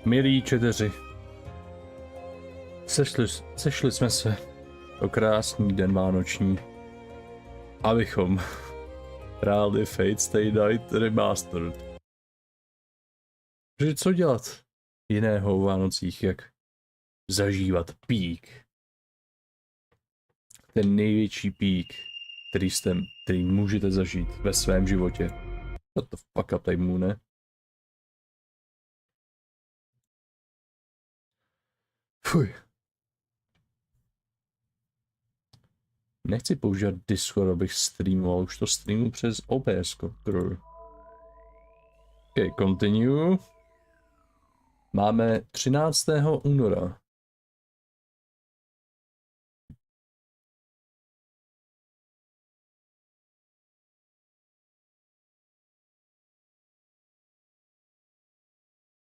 Milí čteři, sešli jsme se o krásný den vánoční, abychom hráli Fate Stay Night Remastered. Protože co dělat jiného o Vánocích, jak zažívat pík. Ten největší pík, který můžete zažít ve svém životě. What the fuck up tady můne? Fuj. Nechci používat Discord, abych streamoval, už to streamu přes OBS. Ok, continue. Máme 13. února.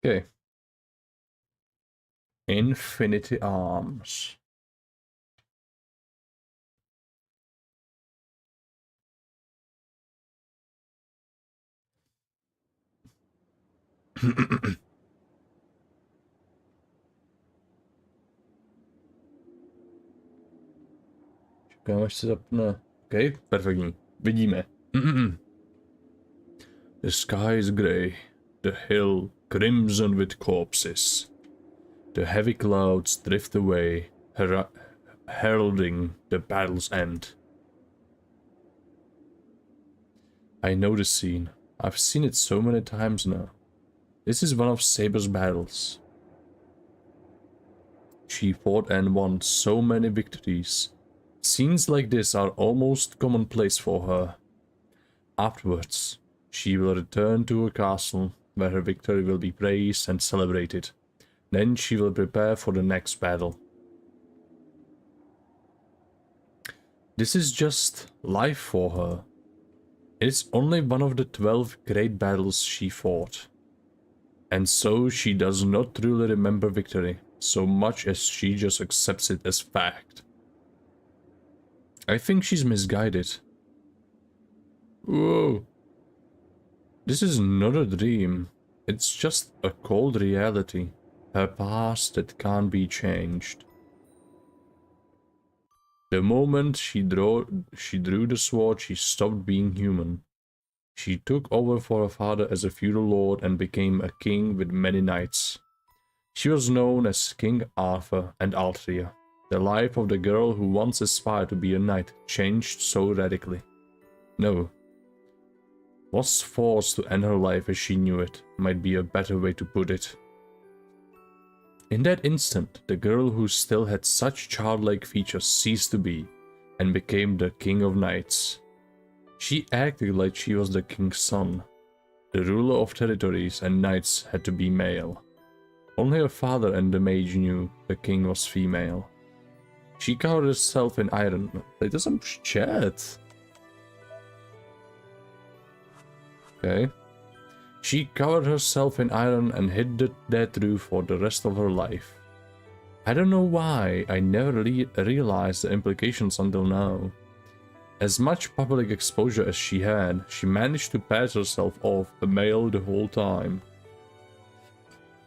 Ok. Infinity Arms. Čekám, až se zapne. Ok, perfektní. Vidíme. The sky is grey. The hill crimson with corpses. The heavy clouds drift away, heralding the battle's end. I know the scene. I've seen it so many times now. This is one of Saber's battles. She fought and won so many victories. Scenes like this are almost commonplace for her. Afterwards, she will return to her castle, where her victory will be praised and celebrated. Then she will prepare for the next battle. This is just life for her. It's only one of the 12 great battles she fought. And so she does not truly remember victory, so much as she just accepts it as fact. I think she's misguided. Whoa. This is not a dream. It's just a cold reality. Her past that can't be changed. The moment she drew the sword, she stopped being human. She took over for her father as a feudal lord and became a king with many knights. She was known as King Arthur and Altria. The life of the girl who once aspired to be a knight changed so radically. No. Was forced to end her life as she knew it, might be a better way to put it. In that instant, the girl who still had such childlike features ceased to be, and became the king of knights. She acted like she was the king's son. The ruler of territories and knights had to be male. Only her father and the mage knew the king was female. She covered herself in iron. It some chat. Okay. She covered herself in iron and hid that truth for the rest of her life. I don't know why I never realized the implications until now. As much public exposure as she had, she managed to pass herself off a male the whole time.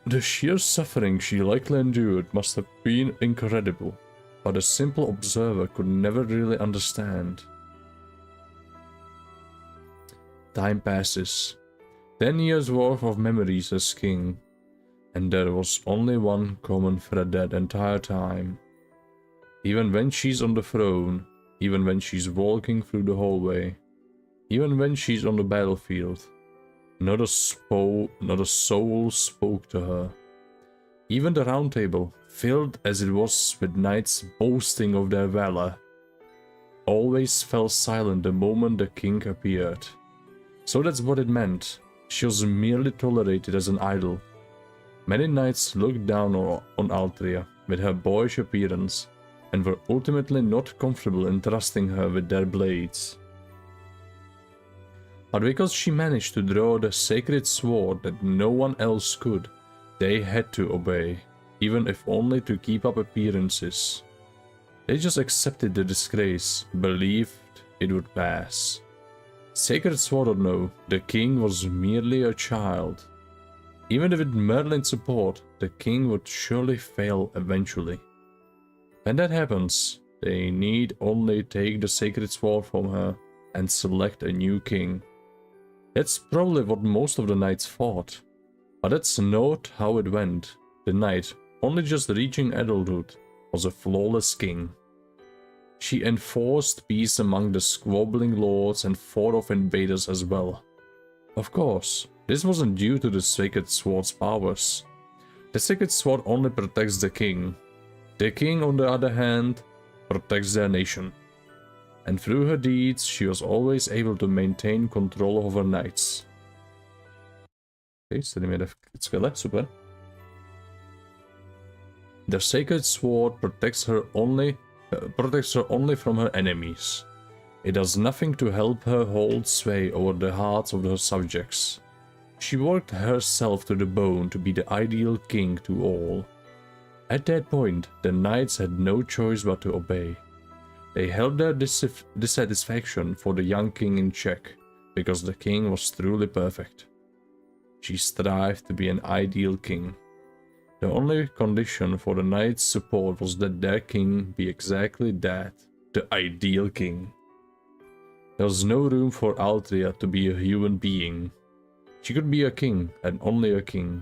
The sheer suffering she likely endured must have been incredible, but a simple observer could never really understand. Time passes. 10 years worth of memories as king, and there was only one common thread that entire time. Even when she's on the throne, even when she's walking through the hallway, even when she's on the battlefield, not a soul spoke to her. Even the round table, filled as it was with knights boasting of their valor, always fell silent the moment the king appeared. So that's what it meant. She was merely tolerated as an idol. Many knights looked down on Altria with her boyish appearance, and were ultimately not comfortable in trusting her with their blades. But because she managed to draw the sacred sword that no one else could, they had to obey, even if only to keep up appearances. They just accepted the disgrace, believed it would pass. Sacred sword or no, the king was merely a child. Even with Merlin's support, the king would surely fail eventually. When that happens, they need only take the sacred sword from her and select a new king. That's probably what most of the knights thought. But that's not how it went. The knight, only just reaching adulthood, was a flawless king. She enforced peace among the squabbling lords and fought off invaders as well. Of course, this wasn't due to the Sacred Sword's powers. The Sacred Sword only protects the king. The king, on the other hand, protects their nation. And through her deeds, she was always able to maintain control over knights. Okay, stejně skvěle, super. The Sacred Sword protects her only from her enemies. It does nothing to help her hold sway over the hearts of her subjects. She worked herself to the bone to be the ideal king to all. At that point, the knights had no choice but to obey. They held their dissatisfaction for the young king in check, because the king was truly perfect. She strived to be an ideal king. The only condition for the knights' support was that their king be exactly that, the ideal king. There was no room for Altria to be a human being. She could be a king, and only a king.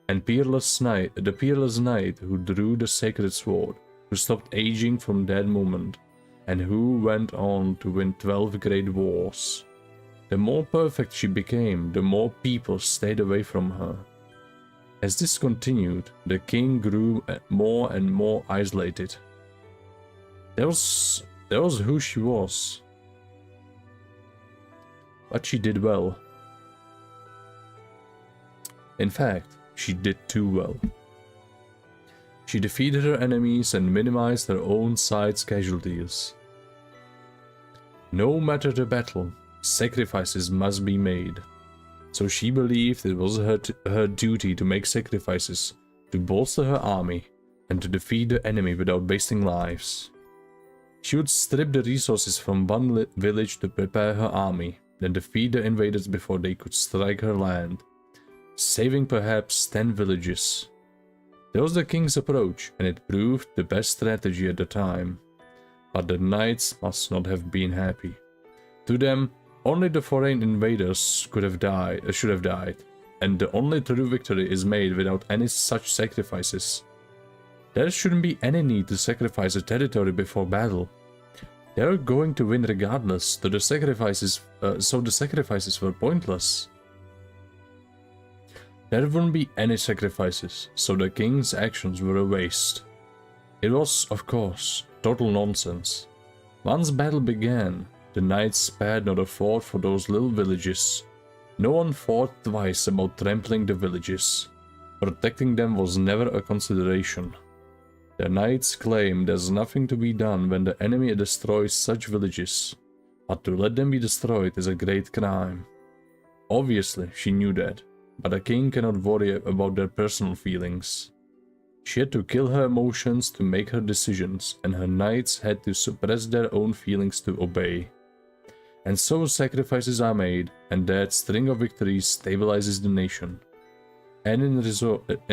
And the peerless knight who drew the sacred sword, who stopped aging from that moment, and who went on to win 12 great wars. The more perfect she became, the more people stayed away from her. As this continued, the king grew more and more isolated. That was who she was. But she did well. In fact, she did too well. She defeated her enemies and minimized her own side's casualties. No matter the battle, sacrifices must be made. So she believed it was her duty to make sacrifices, to bolster her army, and to defeat the enemy without wasting lives. She would strip the resources from one village to prepare her army, then defeat the invaders before they could strike her land, saving perhaps 10 villages. That was the king's approach, and it proved the best strategy at the time. But the knights must not have been happy. To them, only the foreign invaders should have died, and the only true victory is made without any such sacrifices. There shouldn't be any need to sacrifice a territory before battle. They are going to win regardless, so the sacrifices were pointless. There wouldn't be any sacrifices, so the king's actions were a waste. It was, of course, total nonsense. Once battle began, the knights spared not a thought for those little villages. No one thought twice about trampling the villages. Protecting them was never a consideration. The knights claim there's nothing to be done when the enemy destroys such villages, but to let them be destroyed is a great crime. Obviously, she knew that, but a king cannot worry about their personal feelings. She had to kill her emotions to make her decisions, and her knights had to suppress their own feelings to obey. And so sacrifices are made, and that string of victories stabilizes the nation. And in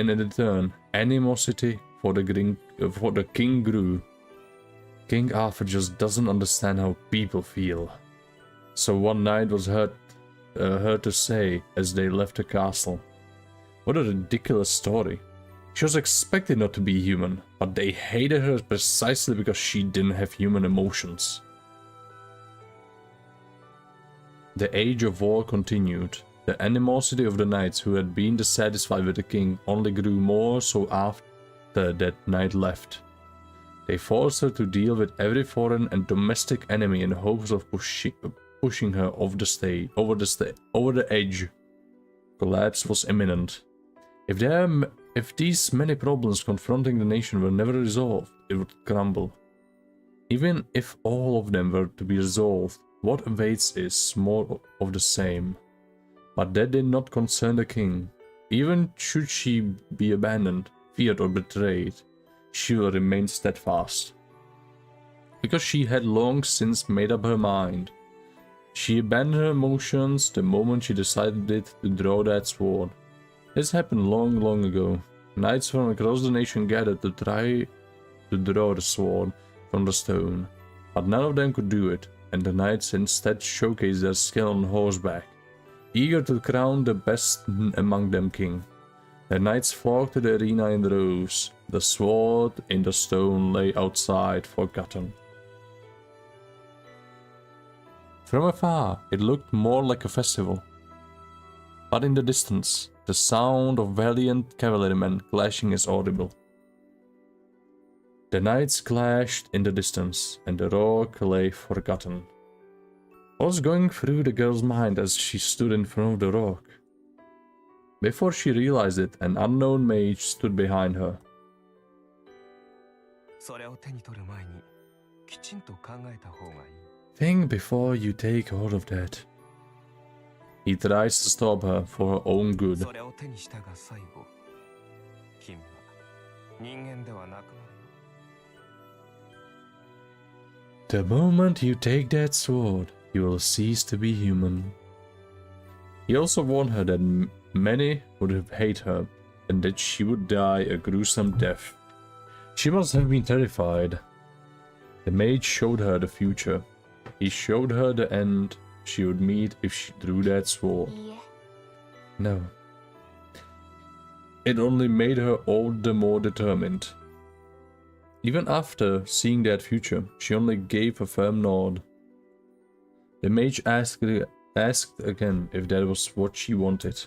return, animosity for the king grew. King Arthur just doesn't understand how people feel. So one night was heard to say as they left the castle. What a ridiculous story. She was expected not to be human, but they hated her precisely because she didn't have human emotions. The age of war continued. The animosity of the knights who had been dissatisfied with the king only grew more so after that knight left. They forced her to deal with every foreign and domestic enemy in hopes of pushing her over the edge. Collapse was imminent. If these many problems confronting the nation were never resolved, it would crumble. Even if all of them were to be resolved, what awaits is more of the same. But that did not concern the king. Even should she be abandoned, feared or betrayed, she will remain steadfast. Because she had long since made up her mind. She abandoned her emotions the moment she decided to draw that sword. This happened long, long ago. Knights from across the nation gathered to try to draw the sword from the stone, but none of them could do it, and the knights instead showcased their skill on horseback, eager to crown the best among them king. The knights flocked to the arena in rows. The sword in the stone lay outside, forgotten. From afar, it looked more like a festival. But in the distance, the sound of valiant cavalrymen clashing is audible. The knights clashed in the distance, and the rock lay forgotten. What was going through the girl's mind as she stood in front of the rock? Before she realized it, an unknown mage stood behind her. Think before you take hold of that. He tries to stop her for her own good. The moment you take that sword, you will cease to be human. He also warned her that many would hate her and that she would die a gruesome death. She must have been terrified. The mage showed her the future. He showed her the end she would meet if she drew that sword. No. It only made her all the more determined. Even after seeing that future, she only gave a firm nod. The mage asked again if that was what she wanted.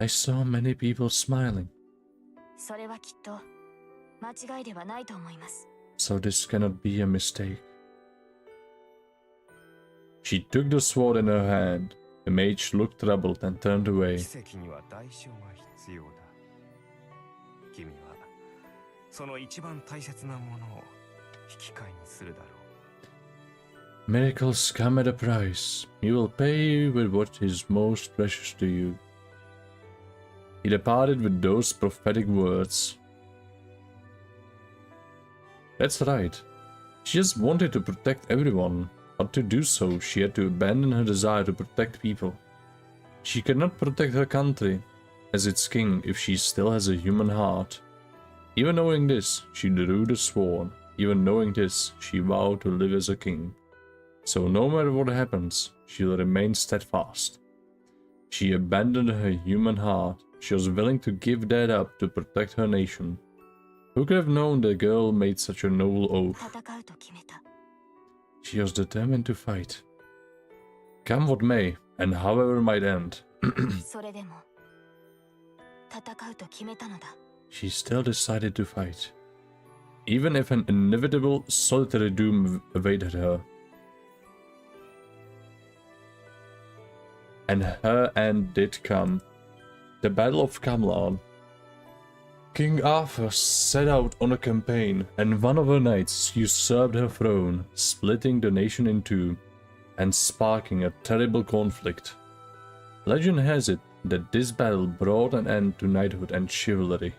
I saw many people smiling. So this cannot be a mistake. She took the sword in her hand. The mage looked troubled and turned away. Miracles come at a price. You will pay with what is most precious to you. He departed with those prophetic words. That's right. She just wanted to protect everyone, but to do so, she had to abandon her desire to protect people. She cannot protect her country as its king if she still has a human heart. Even knowing this, she drew the sword. Even knowing this, she vowed to live as a king. So no matter what happens, she'll remain steadfast. She abandoned her human heart. She was willing to give that up to protect her nation. Who could have known the girl made such a noble oath? She was determined to fight. Come what may, and however might end. She still decided to fight. Even if an inevitable solitary doom awaited her. And her end did come. The Battle of Camelot. King Arthur set out on a campaign, and one of her knights usurped her throne, splitting the nation in two, and sparking a terrible conflict. Legend has it that this battle brought an end to knighthood and chivalry.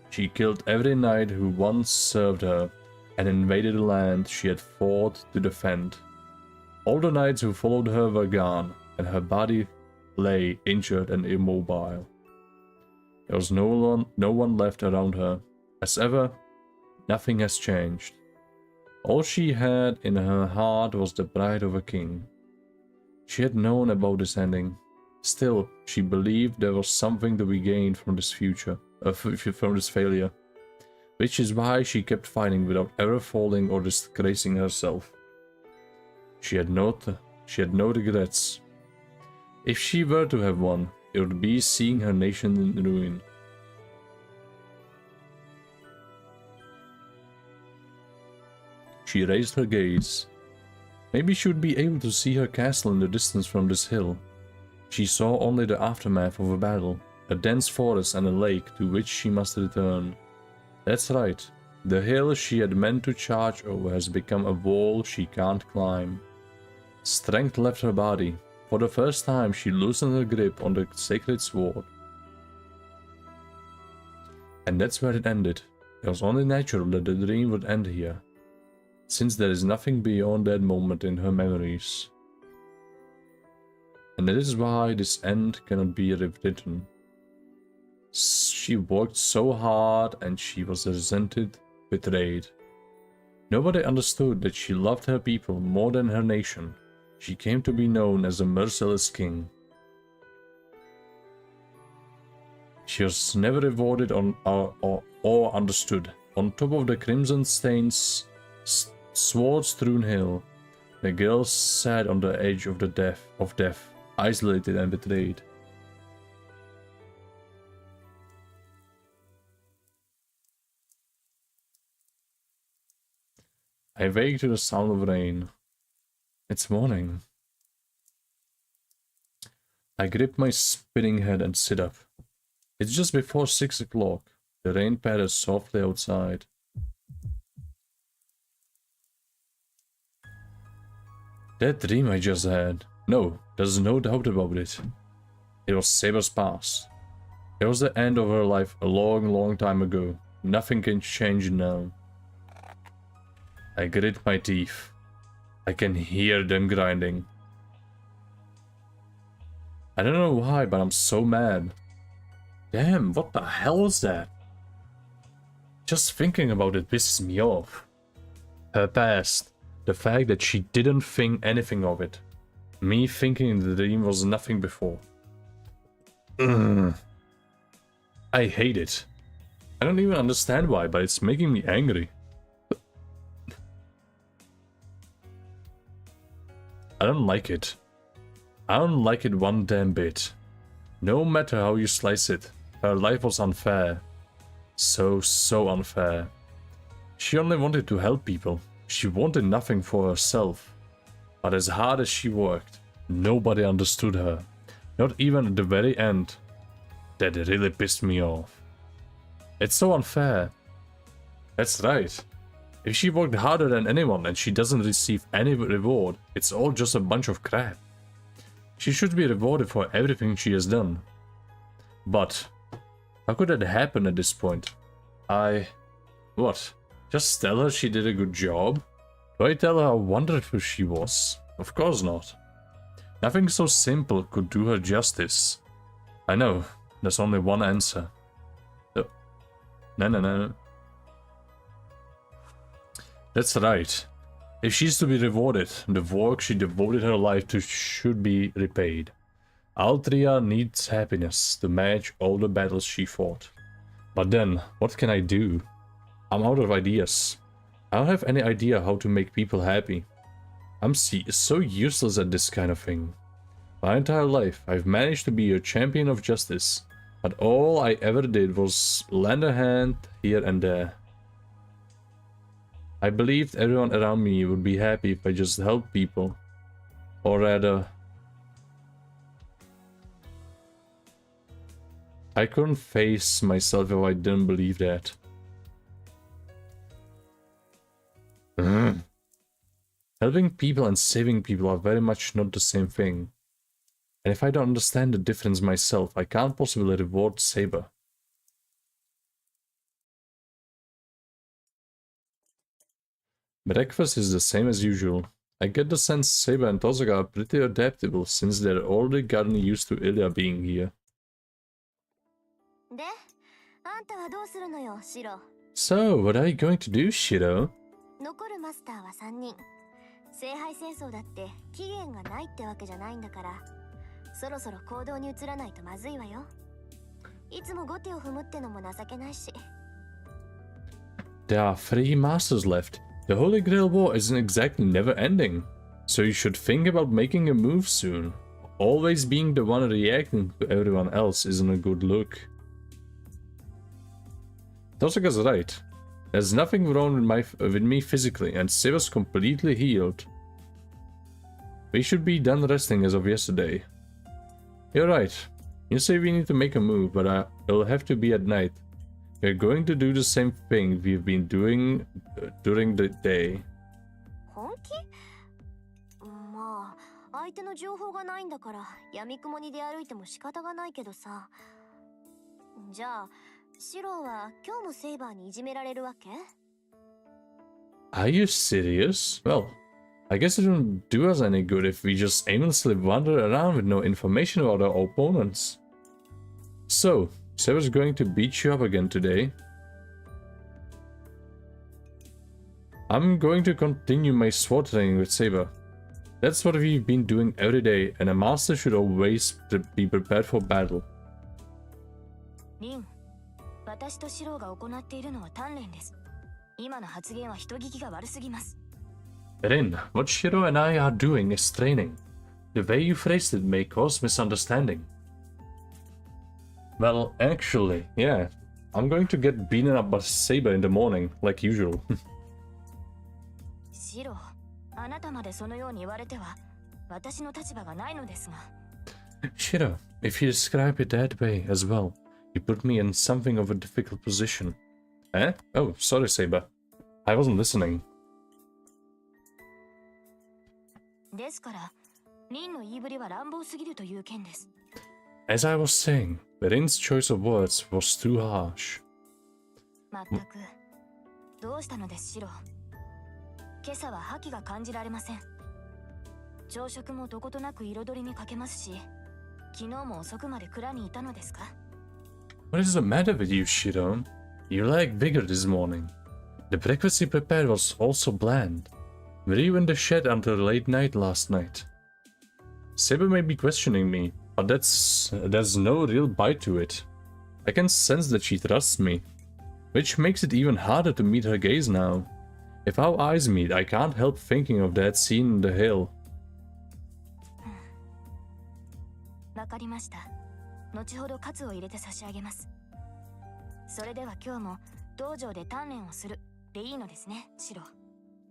She killed every knight who once served her, and invaded the land she had fought to defend. All the knights who followed her were gone, and her body lay injured and immobile. There was no one left around her. As ever, nothing has changed. All she had in her heart was the pride of a king. She had known about this ending. Still, she believed there was something to be gained from this from this failure, which is why she kept fighting without ever falling or disgracing herself. She had no regrets. If she were to have won, it would be seeing her nation in ruin. She raised her gaze. Maybe she would be able to see her castle in the distance from this hill. She saw only the aftermath of a battle, a dense forest and a lake to which she must return. That's right, the hill she had meant to charge over has become a wall she can't climb. Strength left her body. For the first time, she loosened her grip on the sacred sword. And that's where it ended. It was only natural that the dream would end here, since there is nothing beyond that moment in her memories. and that is why this end cannot be rewritten. She worked so hard and she was resented, betrayed. Nobody understood that she loved her people more than her nation. She came to be known as a merciless king. She was never rewarded or understood. On top of the crimson-stained sword-strewn hill, the girl sat on the edge of death, isolated and betrayed. I wake to the sound of rain. It's morning. I grip my spinning head and sit up. It's just before 6 o'clock. The rain patters softly outside. That dream I just had. No, there's no doubt about it. It was Saber's past. It was the end of her life a long, long time ago. Nothing can change now. I grit my teeth. I can hear them grinding. I don't know why, but I'm so mad. Damn, what the hell was that? Just thinking about it pisses me off. Her past. The fact that she didn't think anything of it. Me thinking the dream was nothing before. I hate it. I don't even understand why, but it's making me angry. I don't like it. I don't like it one damn bit. No matter how you slice it, her life was unfair. So unfair. She only wanted to help people. She wanted nothing for herself. But as hard as she worked, nobody understood her. Not even at the very end. That really pissed me off. It's so unfair. That's right. If she worked harder than anyone and she doesn't receive any reward, it's all just a bunch of crap. She should be rewarded for everything she has done. But how could that happen at this point? What? Just tell her she did a good job? Do I tell her how wonderful she was? Of course not. Nothing so simple could do her justice. I know, there's only one answer. No. That's right. If she's to be rewarded, the work she devoted her life to should be repaid. Altria needs happiness to match all the battles she fought. But then, what can I do? I'm out of ideas. I don't have any idea how to make people happy. I'm so useless at this kind of thing. My entire life, I've managed to be a champion of justice, but all I ever did was lend a hand here and there. I believed everyone around me would be happy if I just helped people. Or rather, I couldn't face myself if I didn't believe that. Helping people and saving people are very much not the same thing. And if I don't understand the difference myself, I can't possibly reward Saber. Breakfast is the same as usual. I get the sense Saber and Tosaka are pretty adaptable since they're already gotten used to Ilya being here. So, what are you going to do, Shiro? There are 3 masters left. The Holy Grail War isn't exactly never ending, so you should think about making a move soon. Always being the one reacting to everyone else isn't a good look. Tosaka's right. There's nothing wrong with me physically, and Saber's completely healed. We should be done resting as of yesterday. You're right. You say we need to make a move, but it'll have to be at night. We're going to do the same thing we've been doing during the day. Are you serious? Well, I guess it wouldn't do us any good if we just aimlessly wander around with no information about our opponents. So, Saber's going to beat you up again today. I'm going to continue my sword training with Saber. That's what we've been doing every day, and a master should always be prepared for battle. Rin, 私とシロが行っているのは鍛錬です。今の発言は人聞きが悪すぎます。Rin, what Shiro and I are doing is training. The way you phrased it may cause misunderstanding. Well, actually, yeah. I'm going to get beaten up by Saber in the morning, like usual. シロ、あなたまでそのように言われては、私の立場がないのですが。Shiro, if you describe it that way as well, you put me in something of a difficult position. Eh? Oh, sorry, Saber. I wasn't listening. ですから、リンの言いぶりは乱暴すぎるという件です。As I was saying, Rin's choice of words was too harsh. まったく、どうしたのです、シロ。今朝は覇気が感じられません。朝食もどことなく彩りに欠けますし、昨日も遅くまで蔵にいたのですか？ What is the matter with you, Shiro? You lack vigor this morning. The breakfast you prepared was also bland. Were you in the shed until late night last night? Saber may be questioning me, but there's no real bite to it. I can sense that she trusts me, which makes it even harder to meet her gaze now. If our eyes meet, I can't help thinking of that scene in the hill. わかりました。後ほどカツを入れて差し上げます。それでは今日も道場で鍛錬をするでいいのですね、シロ。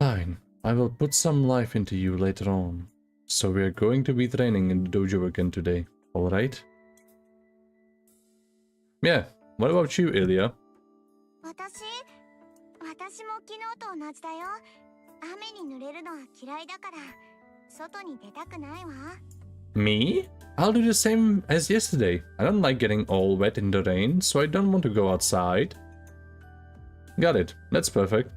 Fine. I will put some life into you later on. So we are going to be training in the dojo again today, alright? Yeah, what about you, Ilya? 私も昨日と同じだよ。雨に濡れるのは嫌いだから、外に出たくないわ。Me? I'll do the same as yesterday. I don't like getting all wet in the rain, so I don't want to go outside. Got it. That's perfect.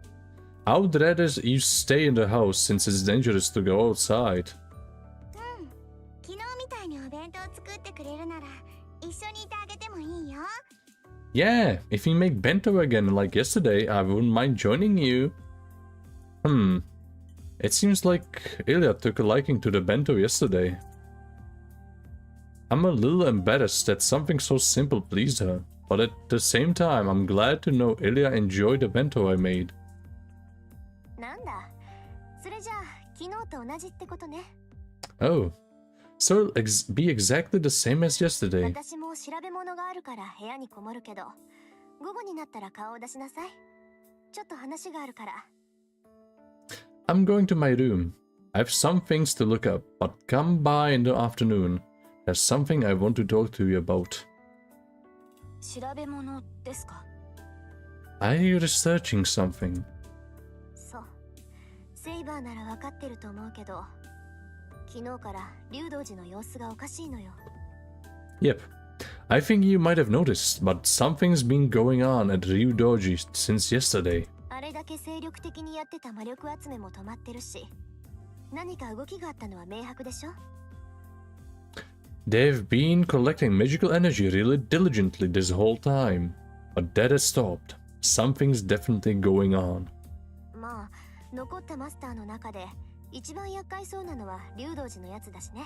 I would rather you stay in the house since it's dangerous to go outside. 昨日みたいにお弁当作ってくれるなら、一緒にいてあげてもいいよ。Yeah, if you make bento again like yesterday, I wouldn't mind joining you. It seems like Ilya took a liking to the bento yesterday. I'm a little embarrassed that something so simple pleased her, but at the same time, I'm glad to know Ilya enjoyed the bento I made. なんだ、それじゃあ昨日と同じってことね。Oh, so it'll be exactly the same as yesterday. 私も調べ物があるから部屋にこもるけど、午後になったら顔を出しなさい。ちょっと話があるから。I'm going to my room. I have some things to look up, but come by in the afternoon. There's something I want to talk to you about. 調べ物ですか？ Are you researching something? そう。セイバーなら分かってると思うけど、昨日から竜道寺の様子がおかしいのよ。Yep. I think you might have noticed, but something's been going on at Ryudoji since yesterday. あれだけ精力的にやってた魔力集めも止まってるし、何か動きがあったのは明白でしょ？ They've been collecting magical energy really diligently this whole time, but that has stopped. Something's definitely going on. まあ、残ったマスターの中で一番厄介そうなのは竜道寺のやつだしね。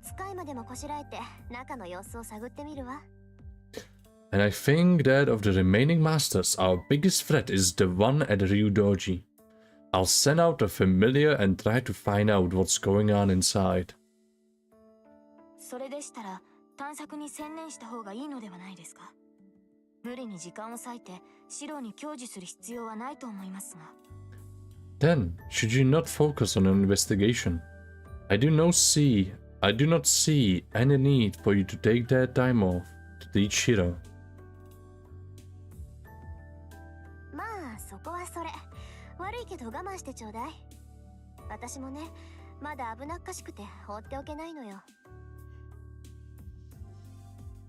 使いまでもこしらえて中の様子を探ってみるわ。And I think that of the remaining masters, our biggest threat is the one at Ryudoji. I'll send out a familiar and try to find out what's going on inside. それでしたら探索に専念した方がいいのではないですか？無理に時間を割いてシロに享受する必要はないと思いますが。Then, should you not focus on an investigation? I do not see any need for you to take that time off to teach Shiro. まあ、そこはそれ。悪いけど我慢してちょうだい。私もね、まだ危なっかしくて放っておけないのよ。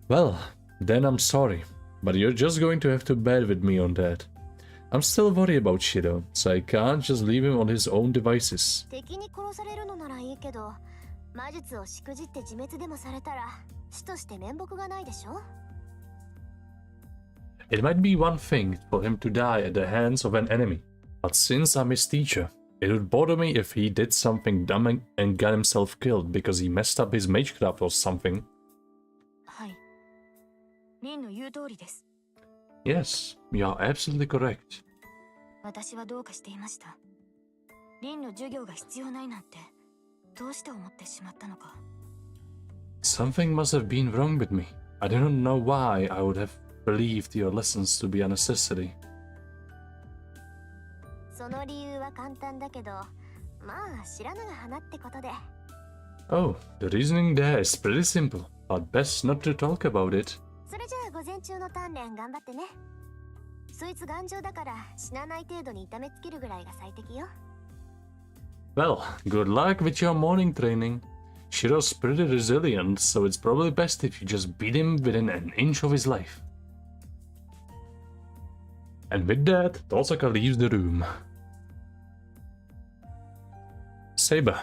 Well, then I'm sorry, but you're just going to have to bear with me on that. I'm still worried about Shiro, so I can't just leave him on his own devices. 敵に殺されるのならいいけど、魔術をしくじって自滅でもされたら死として面目がないでしょ。It might be one thing for him to die at the hands of an enemy, but since I'm his teacher, it would bother me if he did something dumb and got himself killed because he messed up his magecraft or something. はい。リンの言う通りです。Yes, you are absolutely correct. 私はどうかしていました。リンの授業が必要ないなんて、どうして思ってしまったのか。Something must have been wrong with me. I do not know why I would have believed your lessons to be a necessity. その理由は簡単だけど、まあ知らぬが花ってことで。Oh, the reasoning there is pretty simple, but best not to talk about it. それじゃあ午前中の鍛錬頑張ってね。そいつ頑丈だから死なない程度に痛めつけるぐらいが最適よ。Well, good luck with your morning training. Shiro's pretty resilient, so it's probably best if you just beat him within an inch of his life. And with that, Tosaka leaves the room. Saber.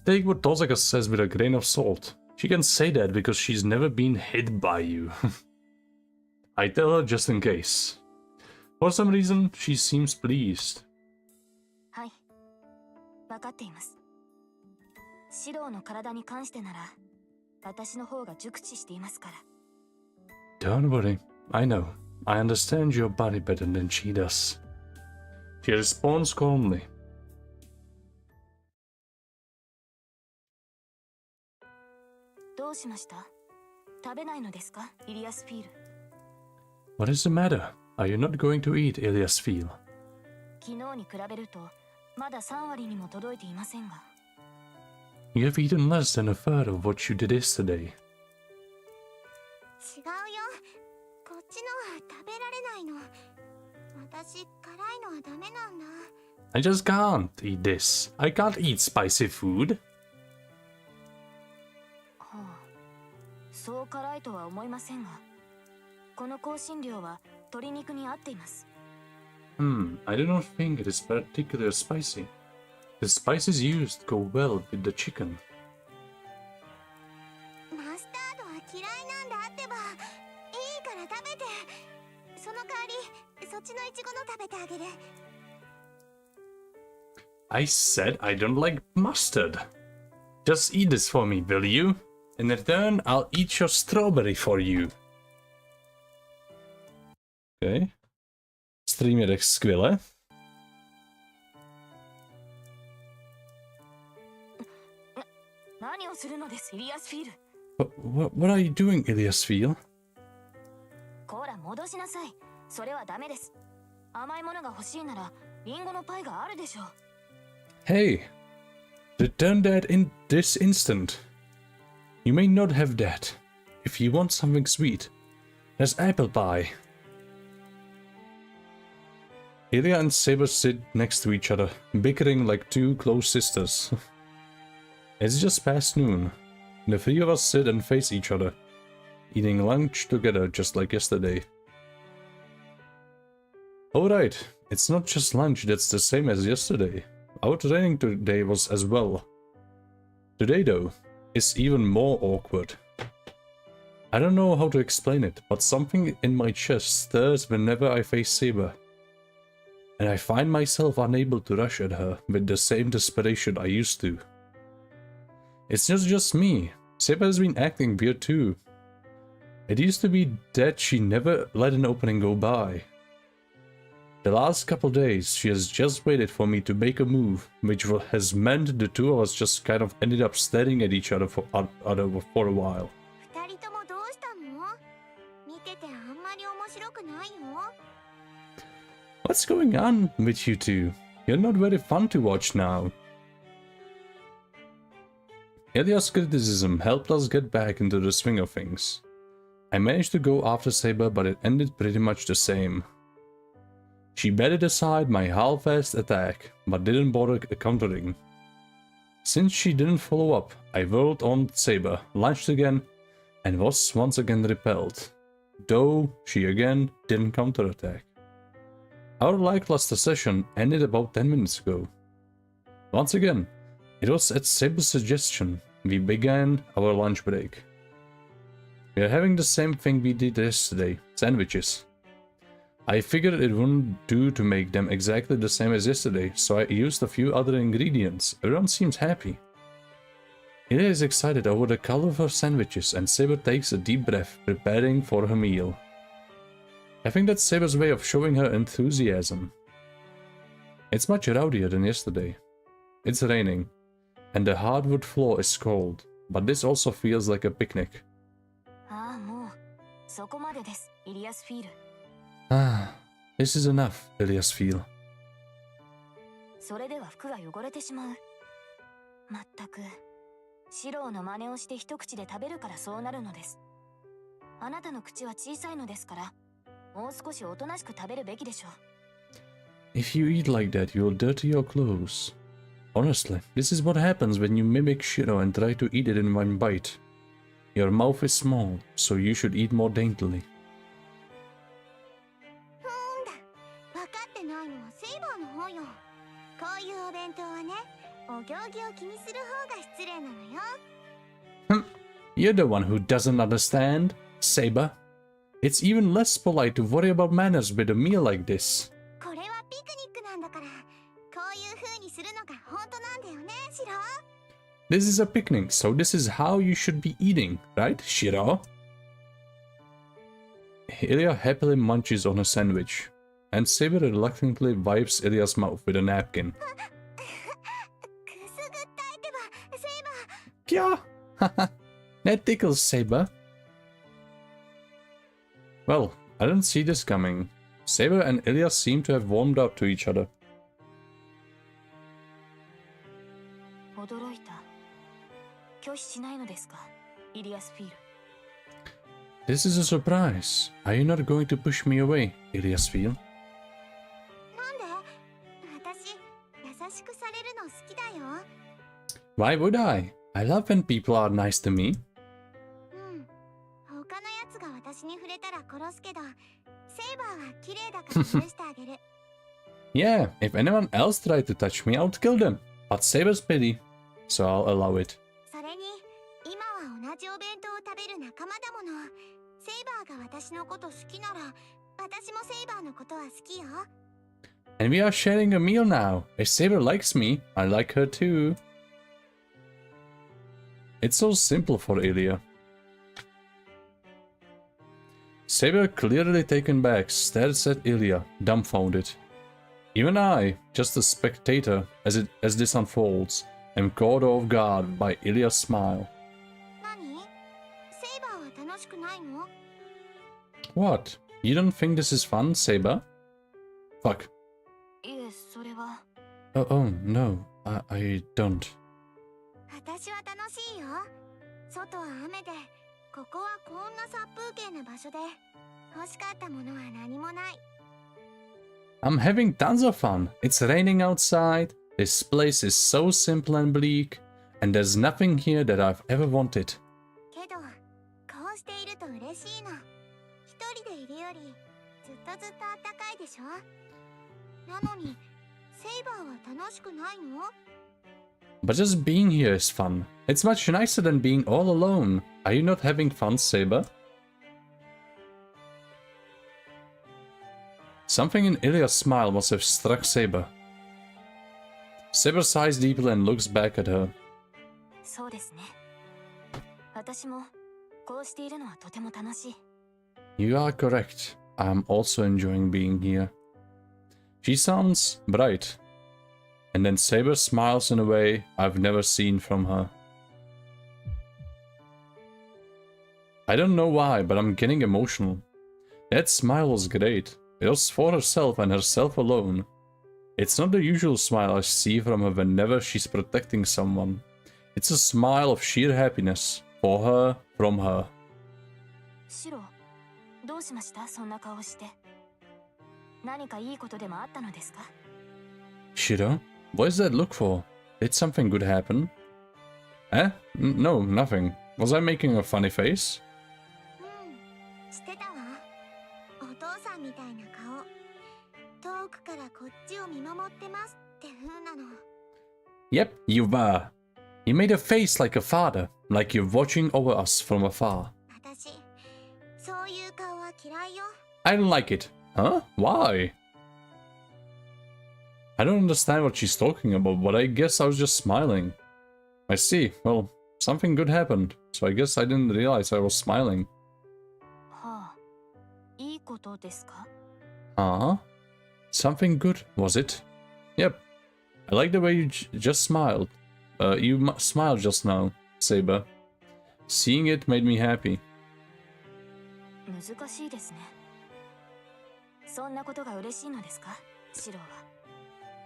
Take what Tosaka says with a grain of salt. She can say that because she's never been hit by you. I tell her just in case. For some reason, she seems pleased. はい。分かっています。シロの体に関してなら、私の方が熟知していますから。Don't worry, I know. I understand your body better than she does. She responds calmly. どうしました？食べないのですか、イリアスフィール。What is the matter? Are you not going to eat Ilias Feel? 昨日に比べると、まだ3割にも届いていませんが。You have eaten less than a third of what you did yesterday. 違うよ。こっちのは食べられないの。私、辛いのはダメなんだ。I just can't eat this. I can't eat spicy food. はあ、そう辛いとは思いませんが、この香辛料は鶏肉に合っています。I do not think it is particularly spicy. The spices used go well with the chicken. マスタードは嫌いなんだってば。いいから食べて。その代わり、そっちのイチゴの食べてあげる。I said I don't like mustard. Just eat this for me, will you? In return, I'll eat your strawberry for you. Okay. Stream je tak skvěle. What are you doing, Ilias Feel? こら、戻しなさい。それはダメです。甘いものが欲しいなら、リンゴのパイがあるでしょう。Hey, return that in this instant. You may not have that. If you want something sweet, there's apple pie. Ilia and Saber sit next to each other, bickering like two close sisters. It's just past noon. The three of us sit and face each other, eating lunch together just like yesterday. Alright, it's not just lunch that's the same as yesterday. Our training today was as well. Today though, is even more awkward. I don't know how to explain it, but something in my chest stirs whenever I face Saber. And I find myself unable to rush at her with the same desperation I used to. It's not just me. Saber has been acting weird too. It used to be that she never let an opening go by. The last couple days, she has just waited for me to make a move, which has meant the two of us just kind of ended up staring at each other for a while. What's going on with you two? You're not very fun to watch now. Ilia's criticism helped us get back into the swing of things. I managed to go after Saber, but it ended pretty much the same. She batted aside my half-assed attack, but didn't bother countering. Since she didn't follow up, I whirled on Saber, lunged again, and was once again repelled, though she again didn't counterattack. Our lackluster session ended about 10 minutes ago. Once again, it was at Saber's suggestion we began our lunch break. We are having the same thing we did yesterday, sandwiches. I figured it wouldn't do to make them exactly the same as yesterday, so I used a few other ingredients. Everyone seems happy. Ilya is excited over the color of her sandwiches, and Saber takes a deep breath, preparing for her meal. I think that's Saber's way of showing her enthusiasm. It's much rowdier than yesterday. It's raining, and the hardwood floor is cold, but this also feels like a picnic. Ah, this is enough, Ilias feel. それでは服が汚れてしまう。まったく、シローの真似をして一口で食べるからそうなるのです。あなたの口は小さいのですから、もう少しおとなしく食べるべきでしょう。If you eat like that, you'll dirty your clothes. Honestly, this is what happens when you mimic Shiro and try to eat it in one bite. Your mouth is small, so you should eat more daintily. 分かってないのはセイバーの方よ。こういうお弁当はね、お行儀を気にする方が失礼なのよ。You're the one who doesn't understand, Saber. It's even less polite to worry about manners with a meal like this. これはピクニックなんだから、こういう風にするのが本当なんだよね、シロ。This is a picnic, so this is how you should be eating, right, Shiro? Ilya happily munches on a sandwich, and Saber reluctantly wipes Ilya's mouth with a napkin. くすぐったいてば、セイバー。 Kya? Haha, that tickles, Saber. Well, I didn't see this coming. Saber and Ilya seem to have warmed up to each other. 驚いた。拒否しないのですか、イリアスフィール。This is a surprise. Are you not going to push me away, Iliasfeel? なんで？私、優しくされるの好きだよ。 Why would I? I love when people are nice to me. 他のやつが私に触れたら殺すけど、セイバーは綺麗だから許してあげる。Yeah, if anyone else tried to touch me, I would kill them. But Saber's pity, so I'll allow it. それに、今は同じお弁当を食べる仲間だもの。セイバーが私のこと好きなら、私もセイバーのことは好きよ。And we are sharing a meal now. If Saber likes me, I like her too. It's so simple for Ilya. Saber, clearly taken back, stares at Ilya, dumbfounded. Even I, just a spectator as this unfolds, am caught off guard by Ilya's smile. 何？セイバーは楽しくないの？ What? You don't think this is fun, Saber? Fuck. いえ、それは。Oh, no, I don't. 私は楽しいよ。外は雨で、ここはこんな殺風景な場所で、欲しかったものは何もない。I'm having tons of fun. It's raining outside. This place is so simple and bleak, and there's nothing here that I've ever wanted. けど、こうしていると嬉しいの。一人でいるより、ずっとずっと暖かいでしょ？なのに、セイバーは楽しくないの？ But just being here is fun. It's much nicer than being all alone. Are you not having fun, Saber? Something in Ilya's smile must have struck Saber. Saber sighs deeply and looks back at her. そうですね。私もこうしているのはとても楽しい。You are correct. I'm also enjoying being here. She sounds bright. And then Saber smiles in a way I've never seen from her. I don't know why, but I'm getting emotional. That smile was great. It was for herself and herself alone. It's not the usual smile I see from her whenever she's protecting someone. It's a smile of sheer happiness. For her, from her. シロ、どうしました？そんな顔して。何かいいことでもあったのですか？ Shiro? What is that look for? Did something good happen? Eh? No, nothing. Was I making a funny face? 知ってたわ。お父さんみたいな顔。遠くからこっちを見守ってますって風なの。 Yep, you were. You made a face like a father, like you're watching over us from afar. 私、そういう顔は嫌いよ。 I don't like it. Huh? Why? I don't understand what she's talking about, but I guess I was just smiling. I see. Well, something good happened, so I guess I didn't realize I was smiling. はあ、いいことですか？ Huh? Something good, was it? Yep. I like the way you just smiled. You smiled just now, Saber. Seeing it made me happy. 難しいですね。そんなことが嬉しいのですか、シロは。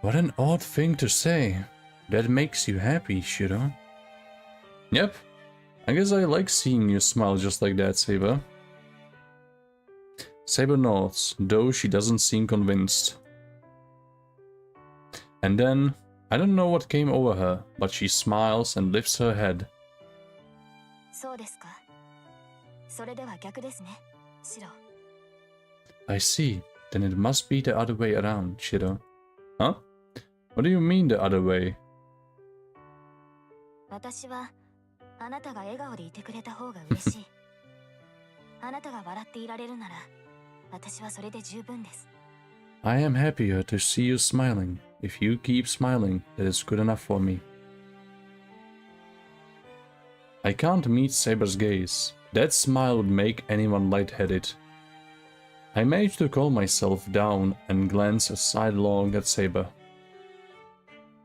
What an odd thing to say. That makes you happy, Shiro. Yep. I guess I like seeing you smile just like that, Saber. Saber nods, though she doesn't seem convinced. And then, I don't know what came over her, but she smiles and lifts her head. そうですか。それでは逆ですね、シロ。 I see. Then it must be the other way around, Shiro. Huh? What do you mean the other way? 私はあなたが笑顔でいてくれた方が嬉しい。あなたが笑っていられるなら、私はそれで十分です。 I am happier to see you smiling. If you keep smiling, that is good enough for me. I can't meet Saber's gaze. That smile would make anyone lightheaded. I manage to calm myself down and glance sidelong at Saber.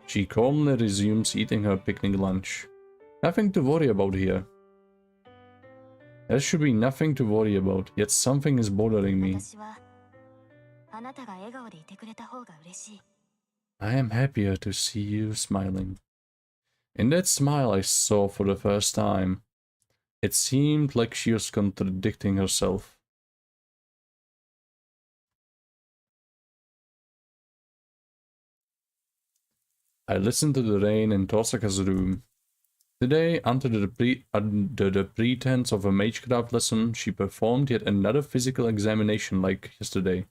She calmly resumes eating her picnic lunch. Nothing to worry about here. There should be nothing to worry about, yet something is bothering me. 私はあなたが笑顔でいてくれた方が嬉しい。 I am happier to see you smiling. In that smile I saw for the first time, it seemed like she was contradicting herself. I listened to the rain in Tosaka's room. Today, under the pretense of a magecraft lesson, she performed yet another physical examination like yesterday.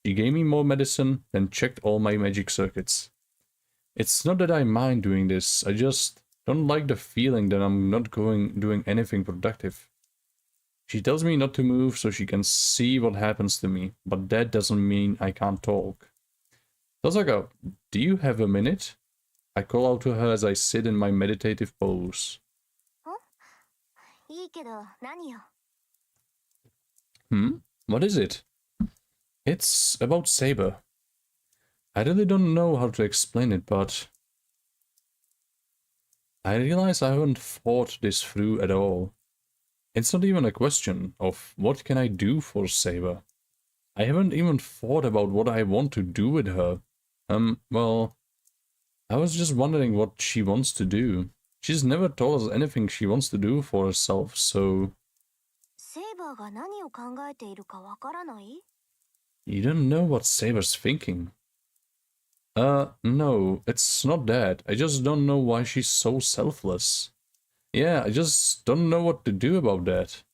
She gave me more medicine, then checked all my magic circuits. It's not that I mind doing this, I just don't like the feeling that I'm not doing anything productive. She tells me not to move so she can see what happens to me, but that doesn't mean I can't talk. Tosaka, do you have a minute? I call out to her as I sit in my meditative pose. いいけど何よ。 What is it? It's about Saber. I really don't know how to explain it, but I realize I haven't thought this through at all. It's not even a question of what can I do for Saber. I haven't even thought about what I want to do with her. Well, I was just wondering what she wants to do. She's never told us anything she wants to do for herself, so... セイバーが何を考えているかわからない？ You don't know what Saber's thinking. No, it's not that. I just don't know why she's so selfless. Yeah, I just don't know what to do about that.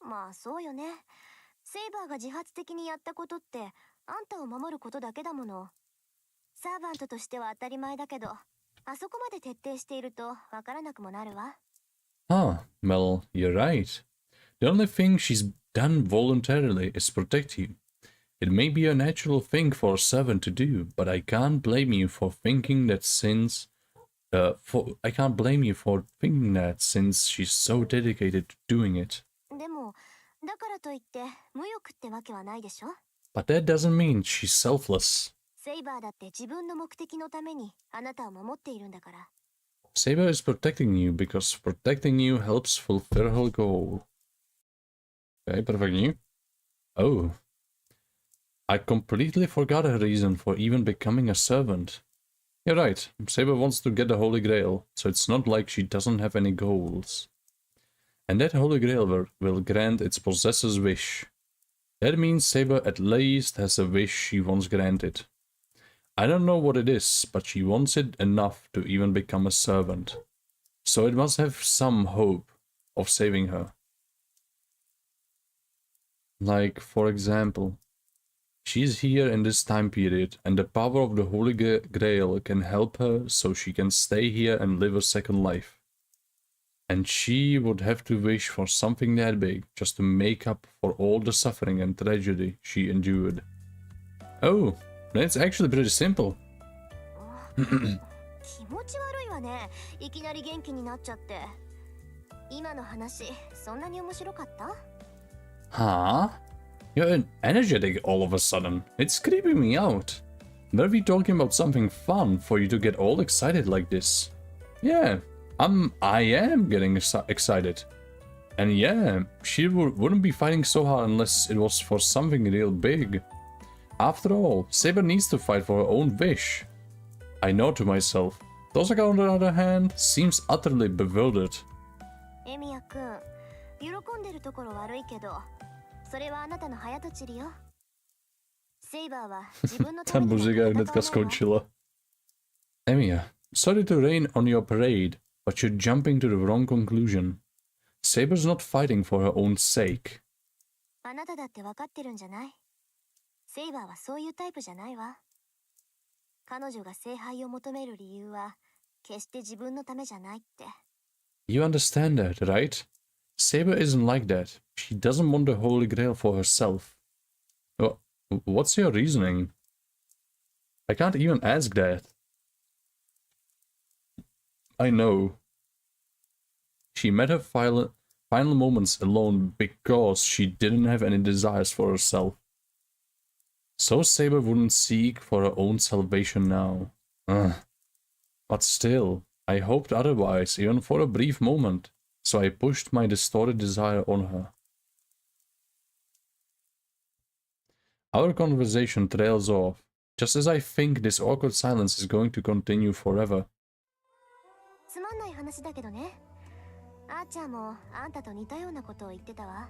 まあそうよね。セイバーが自発的にやったことってあんたを守ることだけだもの。サーバントとしては当たり前だけど、あそこまで徹底しているとわからなくもなるわ。Huh, well, you're right. The only thing she's done voluntarily is protect you. It may be a natural thing for a servant to do, but I can't blame you for thinking that since... I can't blame you for thinking that since she's so dedicated to doing it. でも、だからといって無欲ってわけはないでしょ？ But that doesn't mean she's selfless. セイバーだって自分の目的のためにあなたを守っているんだから。Saber is protecting you because protecting you helps fulfill her goal. Okay, perfect. Oh. I completely forgot her reason for even becoming a servant. You're right, Saber wants to get the Holy Grail, so it's not like she doesn't have any goals. And that Holy Grail will grant its possessor's wish. That means Saber at least has a wish she wants granted. I don't know what it is, but she wants it enough to even become a servant. So it must have some hope of saving her. Like, for example, She's here in this time period, and the power of the Holy Grail can help her so she can stay here and live a second life. And she would have to wish for something that big just to make up for all the suffering and tragedy she endured. Oh, that's actually pretty simple. 気持ち悪いわね。いきなり元気になっちゃって。今の話、そんなに面白かった？ Huh? You're energetic all of a sudden. It's creeping me out. Were we talking about something fun for you to get all excited like this? Yeah, I am getting excited. And yeah, she wouldn't be fighting so hard unless it was for something real big. After all, Saber needs to fight for her own wish. I know to myself. Tosaka, on the other hand, seems utterly bewildered. エミヤ君、喜んでるところ悪いけど、それはあなたの早とちりよ。セイバーは自分のた Ta めに muzika hnedka skončila. Emiya, sorry to rain on your parade, but you're jumping to the wrong conclusion. Saber's not fighting for her own sake. あなただって分かってるんじゃない？セイバーはそういうタイプじゃないわ。彼女が聖杯を求める理由は決して自分のためじゃないって。You understand that, right? Saber isn't like that. She doesn't want the Holy Grail for herself. What's your reasoning? I can't even ask that. I know. She met her final moments alone because she didn't have any desires for herself. So Saber wouldn't seek for her own salvation now. But still, I hoped otherwise, even for a brief moment, so I pushed my distorted desire on her. Our conversation trails off, just as I think this awkward silence is going to continue forever. つまんない話だけどね。あーちゃんもあんたと似たようなことを言ってたわ。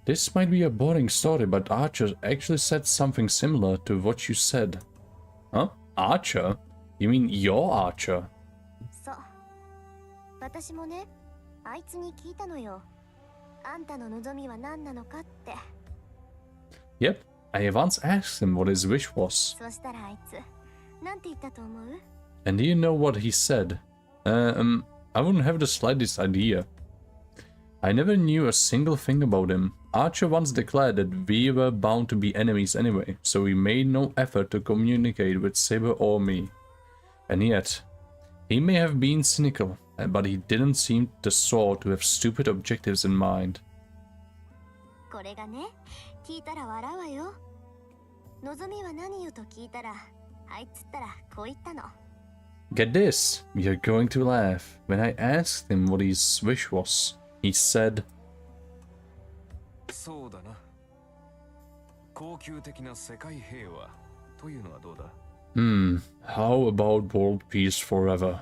This might be a boring story, but Archer actually said something similar to what you said. Huh? Archer? You mean your Archer? そう。私もね、あいつに聞いたのよ。あんたの望みは何なのかって。Yep, I once asked him what his wish was. そしたらあいつ、なんて言ったと思う？ And do you know what he said? I wouldn't have the slightest idea. I never knew a single thing about him. Archer once declared that we were bound to be enemies anyway, so he made no effort to communicate with Saber or me. And yet, he may have been cynical, but he didn't seem the sort to have stupid objectives in mind. これがね、聞いたら笑うわよ。望みは何よと聞いたら、あいつったらこう言ったの。Get this, you're going to laugh. When I asked him what his wish was, he said, そうだな。恒久的な世界平和というのはどうだ? How about world peace forever?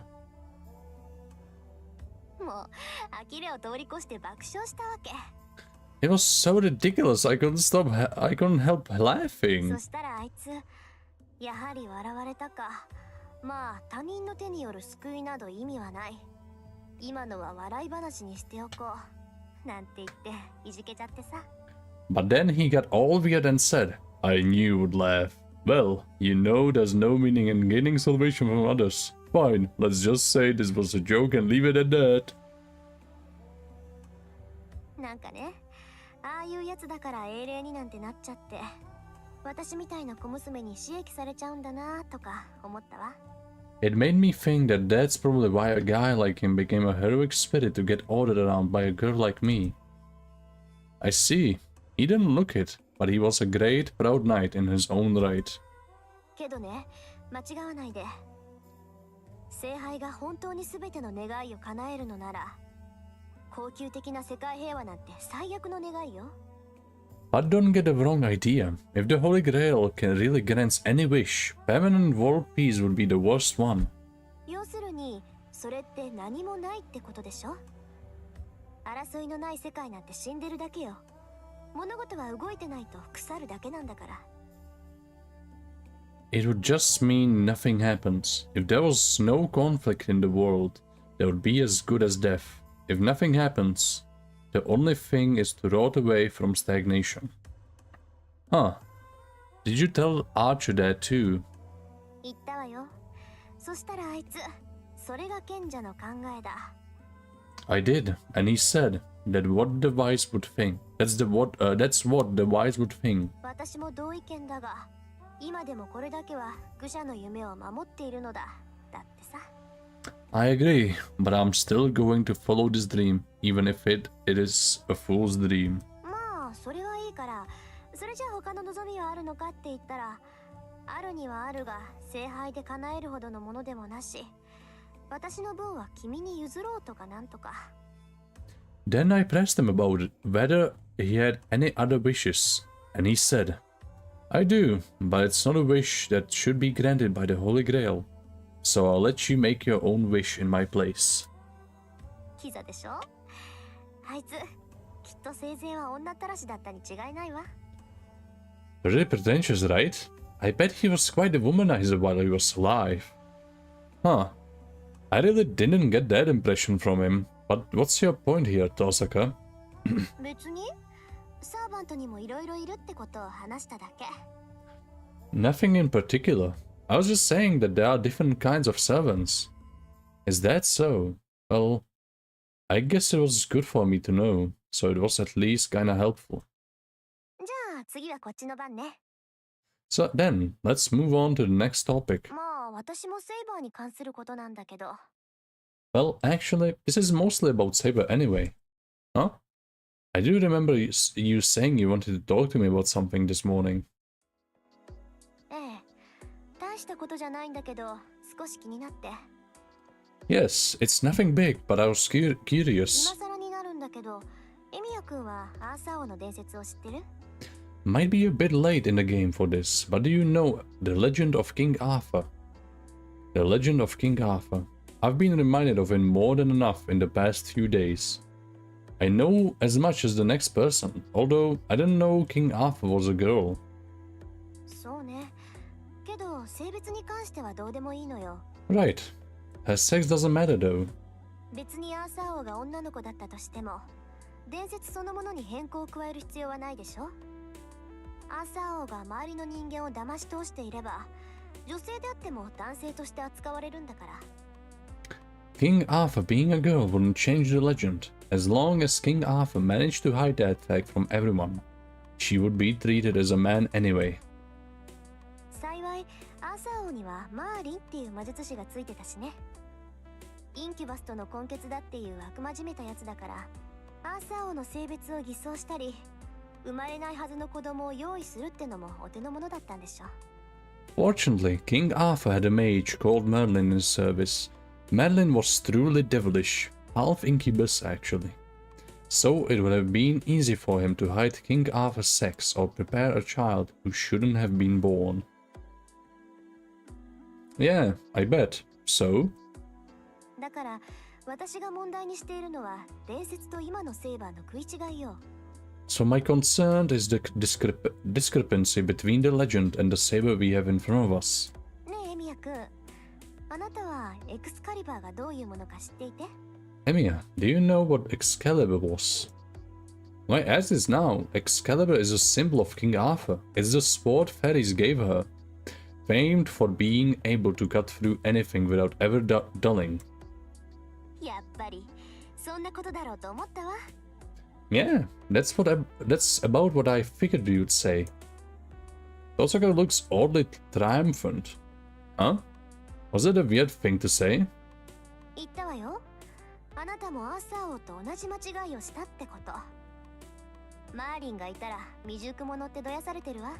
もう呆れを通り越して爆笑したわけ。It was so ridiculous, I couldn't help laughing. そしたらあいつ、やはり笑われたか。まあ他人の手による救いなど意味はない。今のは笑い話にしておこう。なんて言っていじけちゃってさ。But then he got all weird and said, I knew you would laugh. Well, you know there's no meaning in gaining salvation from others. Fine, let's just say this was a joke and leave it at that. なんかね、ああいうやつだから英霊になんてなっちゃって、私みたいな小娘に刺激されちゃうんだなとか思ったわ。It made me think that that's probably why a guy like him became a heroic spirit to get ordered around by a girl like me. I see. He didn't look it, but he was a great, proud knight in his own right. けどね、間違わないで。聖杯が本当に全ての願いを叶えるのなら、恒久的な世界平和なんて最悪の願いよ。But don't get the wrong idea. If the Holy Grail can really grant any wish, permanent world peace would be the worst one. 要するに、それって何もないってことでしょ？争いのない世界なんて死んでるだけよ。物事は動いてないと腐るだけなんだから。It would just mean nothing happens. If there was no conflict in the world, there would be as good as death. If nothing happens, the only thing is to rot away from stagnation. Huh, Did you tell Archer that too? 言ったわよ。そしたらあいつ、それが賢者の考えだ。I did, and he said that what the wise would think. That's what the wise would think. 私も同意見だが、今でもこれだけは愚者の夢を守っているのだ。だってさ。I agree, but I'm still going to follow this dream, even if it is a fool's dream. まあ、それはいいから、それじゃあ他の望みはあるのかって言ったら、あるにはあるが、聖杯で叶えるほどのものでもなし、私の分は君に譲ろうとかなんとか。Then I pressed him about it, whether he had any other wishes, and he said, I do, but it's not a wish that should be granted by the Holy Grail, so I'll let you make your own wish in my place. キザでしょ？あいつ、きっと生前は女ったらしだったに違いないわ。Pretty pretentious, right? I bet he was quite a womanizer while he was alive. Huh. I really didn't get that impression from him. But what's your point here, Tosaka? 別に、サーバントにもいろいろいるってことを話しただけ。Nothing in particular. I was just saying that there are different kinds of servants. Is that so? Well, I guess it was good for me to know, so it was at least kinda helpful. じゃあ次はこっちの番ね。So then, let's move on to the next topic. まあ私もセイバーに関することなんだけど。Well, actually, this is mostly about Saber anyway. Huh? I do remember you saying you wanted to talk to me about something this morning. ええ、大したことじゃないんだけど、少し気になって。Yes, it's nothing big, but I was curious. 今更になるんだけど、エミヤ君はアーサー王の伝説を知ってる？ Might be a bit late in the game for this, but do you know the legend of King Arthur? The legend of King Arthur. I've been reminded of it more than enough in the past few days. I know as much as the next person, although I didn't know King Arthur was a girl. そうね。けど性別に関してはどうでもいいのよ。Right. Her sex doesn't matter though. 別にアーサー王が女の子だったとしても、伝説そのものに変更を加える必要はないでしょ。アーサー王が周りの人間を騙し通していれば、女性であっても男性として扱われるんだから。King Arthur being a girl wouldn't change the legend. As long as King Arthur managed to hide that fact from everyone, she would be treated as a man anyway. 幸い、アーサー王にはマーリンっていう魔術師がついてたしね。インキュバスとの根血だっていう悪魔じめたやつだから、アーサー王の性別を偽装したり、生まれないはずの子供を用意するってのもお手の物だったんでしょ。Fortunately, King Arthur had a mage called Merlin in his service. Merlin was truly devilish, half incubus actually. So it would have been easy for him to hide King Arthur's sex or prepare a child who shouldn't have been born. Yeah, I bet. So? だから、私が問題にしているのは伝説と今のセイバーの食い違いよ。So my concern is the discrepancy between the legend and the saber we have in front of us. ねえ、エミヤ君。あなたはエクスカリバーがどういうものか知っていて？ Emiya, do you know what Excalibur was? My ass is now. Excalibur is a symbol of King Arthur. It's the sword fairies gave her, famed for being able to cut through anything without ever dulling. やっぱりそんなことだろうと思ったわ。Yeah, that's about what I figured you'd say. Tosaka looks oddly triumphant. Huh? Was it a weird thing to say? 言ったわよ。あなたもアーサー王と同じ間違いをしたってこと。マーリンがいたら未熟者ってどやされてるわ。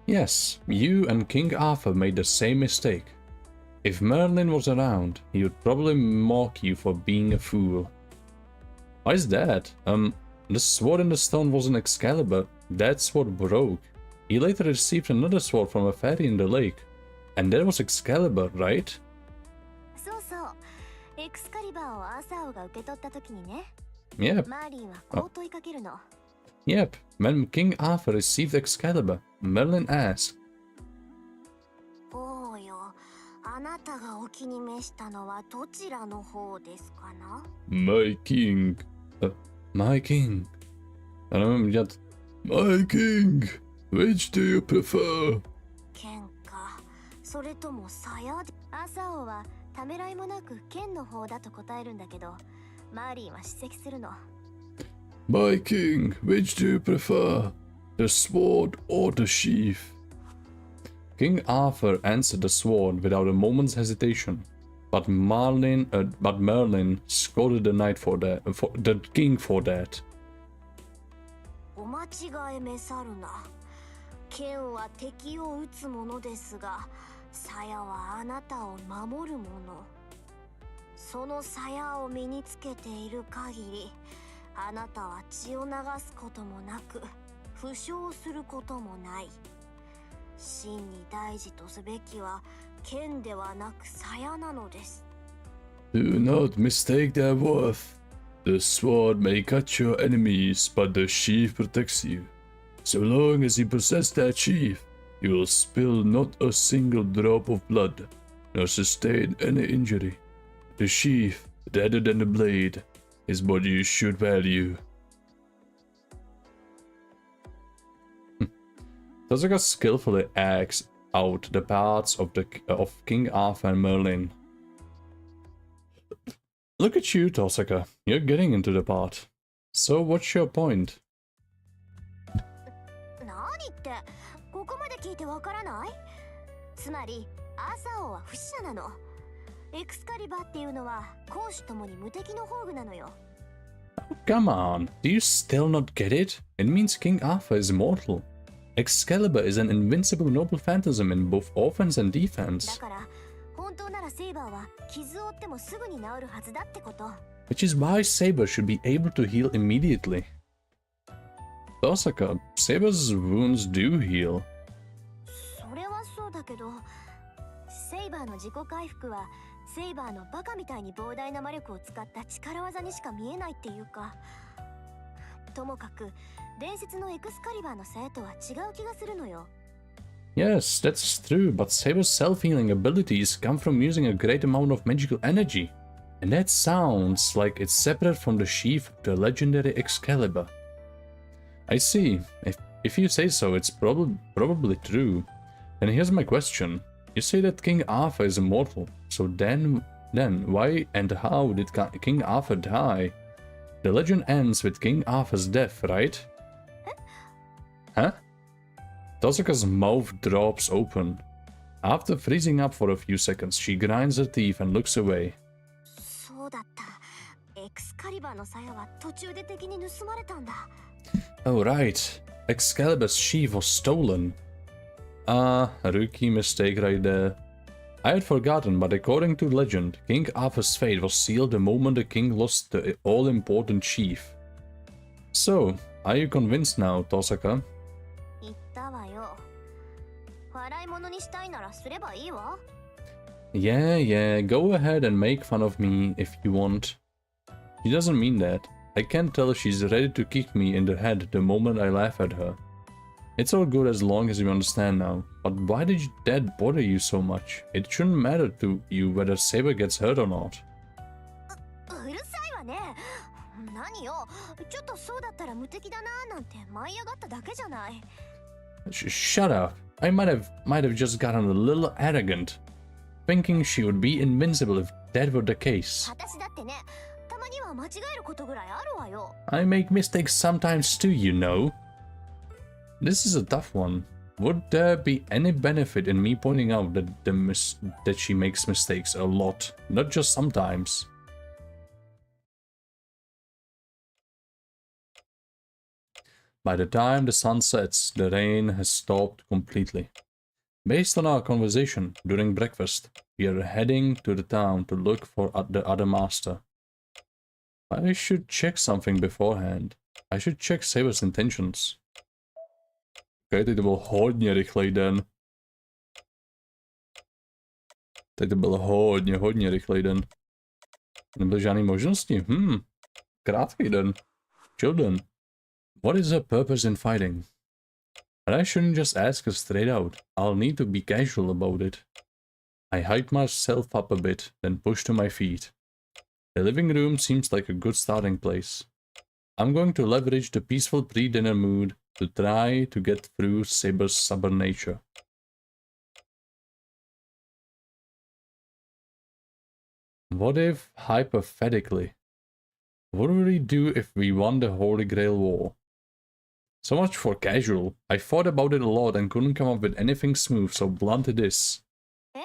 Yes, you and King Arthur made the same mistake. If Merlin was around, he would probably mock you for being a fool. Why is that? The sword in the stone wasn't Excalibur. That's what broke. He later received another sword from a fairy in the lake. And that was Excalibur, right? そうそう。エクスカリバーをアーサー王が受け取った時にね。Yep. マーリンはこう問いかけるの。Yep. When King Arthur received Excalibur, Merlin asked, おうよ。あなたがお気に召したのはどちらの方ですかな？ My king. My king. My king. Which do you prefer? 剣か、それとも鞘で。朝王はためらいもなく剣の方だと答えるんだけど、マーリンは叱責するの。My king, which do you prefer? The sword or the sheath? King Arthur answered the sword without a moment's hesitation, but Merlin scolded the knight for the king for that. お間違えめさるな。剣は敵を撃つものですが、鞘はあなたを守るもの。その鞘を身につけている限り、あなたは血を流すこともなく、負傷することもない。真に大事とすべきは剣ではなく鞘なのです。Do not mistake their worth. The sword may cut your enemies, but the sheath protects you. So long as you possess that sheath, you will spill not a single drop of blood, nor sustain any injury. The sheath, rather than the blade, is what you should value. Tosaka skillfully acts out the parts of King Arthur and Merlin. Look at you, Tosaka. You're getting into the part. So what's your point? 何ってここまで聞いてわからない？つまりアーサー王は不死者なの。エクスカリバーっていうのは攻守ともに無敵の宝具なのよ。Come on, do you still not get it? It means King Arthur is immortal. Excalibur is an invincible noble phantasm in both offense and defense. だから本当ならセイバーは傷を負ってもすぐに治るはずだってこと。Which is why Saber should be able to heal immediately. Tosaka, Saber's wounds do heal. それはそうだけど、セイバーの自己回復はセイバーのバカみたいに膨大な魔力を使った力技にしか見えないっていうか、ともかく伝説のエクスカリバーの鞘とは違う気がするのよ。Yes, that's true, but Saber's self-healing abilities come from using a great amount of magical energy. And that sounds like it's separate from the sheath of the legendary Excalibur. I see. If you say so, it's probably true. Then here's my question. You say that King Arthur is immortal, so then why and how did King Arthur die? The legend ends with King Arthur's death, right? Huh? Tosaka's mouth drops open. After freezing up for a few seconds, she grinds her teeth and looks away. そうだった。エクスカリバーの鞘は途中で敵に盗まれたんだ。Oh right, Excalibur's sheath was stolen. A rookie mistake right there. I had forgotten, but according to legend, King Arthur's fate was sealed the moment the king lost the all-important sheath. So, are you convinced now, Tosaka? 言ったわよ。笑い物にしたいならすればいいわ。Yeah, go ahead and make fun of me if you want. She doesn't mean that. I can tell she's ready to kick me in the head the moment I laugh at her. It's all good as long as you understand now. But why did that bother you so much? It shouldn't matter to you whether Saber gets hurt or not. うるさいわね。何よ。ちょっとそうだったら無敵だななんて舞い上がっただけじゃない。Shut up. I might have just gotten a little arrogant, thinking she would be invincible if that were the case. 私だってね、たまには間違えることぐらいあるわよ。I make mistakes sometimes too, you know. This is a tough one. Would there be any benefit in me pointing out that she makes mistakes a lot, not just sometimes? By the time the sun sets, the rain has stopped completely. Based on our conversation during breakfast, we are heading to the town to look for the other master. I should check something beforehand. I should check Saber's intentions. Okay, teď to bylo hodně rychlej den. Teď to bylo hodně rychlej den. Nebyly žádný možnosti. Krátký den. Chill den. What is her purpose in fighting? But I shouldn't just ask her straight out. I'll need to be casual about it. I hyped myself up a bit, then pushed to my feet. The living room seems like a good starting place. I'm going to leverage the peaceful pre-dinner mood to try to get through Saber's stubborn nature. What if, hypothetically, what would we do if we won the Holy Grail War? So much for casual. I thought about it a lot and couldn't come up with anything smooth, so blunt it is. Eh?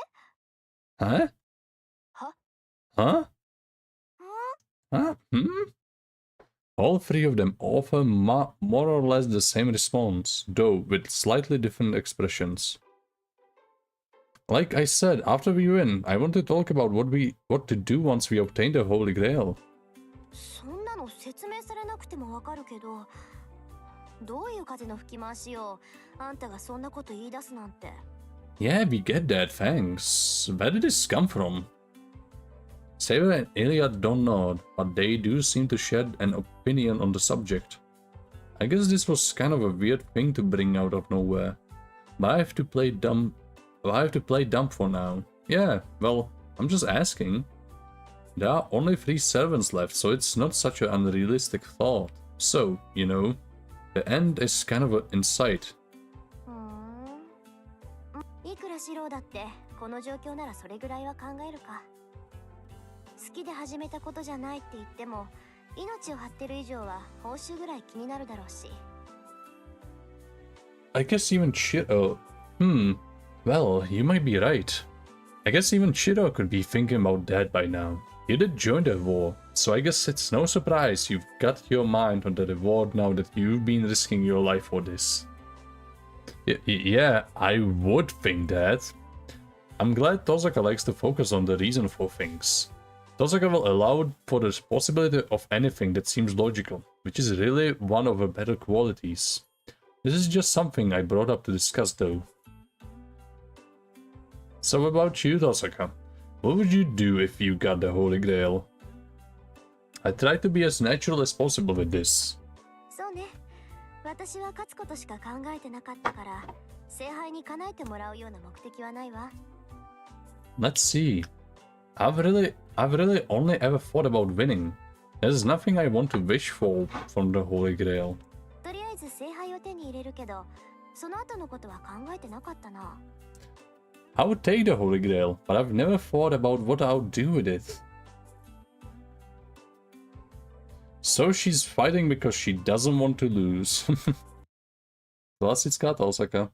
Huh? Huh? Huh? Huh? All three of them offer more or less the same response, though with slightly different expressions. Like I said, after we win, I want to talk about what to do once we obtain the Holy Grail. そんなの説明されなくてもわかるけど、どういう風の吹き回しよ。あんたがそんなこと言い出すなんて。Yeah, we get that, thanks. Where did this come from? Saber and Iliad don't know, but they do seem to share an opinion on the subject. I guess this was kind of a weird thing to bring out of nowhere. But I have to play dumb for now. Yeah, well, I'm just asking. There are only 3 servants left, so it's not such an unrealistic thought. So, you know, the end is kind of in sight. いくら素人だってこの状況ならそれぐらいは考えるか。好きで始めたことじゃないって言っても、命を張ってる以上は報酬ぐらい気になるだろうし。I guess even Shiro... Well, you might be right. I guess even Shiro could be thinking about that by now. You did join the war, so I guess it's no surprise you've got your mind on the reward now that you've been risking your life for this. Yeah, I would think that. I'm glad Tosaka likes to focus on the reason for things. Tosaka will allow for the possibility of anything that seems logical, which is really one of her better qualities. This is just something I brought up to discuss though. So about you, Tosaka. What would you do if you got the Holy Grail? I try to be as natural as possible with this. そうね。私は勝つことしか考えてなかったから、聖杯に叶えてもらうような目的はないわ。Let's see. I've really only ever thought about winning. There's nothing I want to wish for from the Holy Grail. とりあえず聖杯を手に入れるけど、その後のことは考えてなかったな。I would take the Holy Grail, but I've never thought about what I would do with it. So she's fighting because she doesn't want to lose. Klasická Tosaka.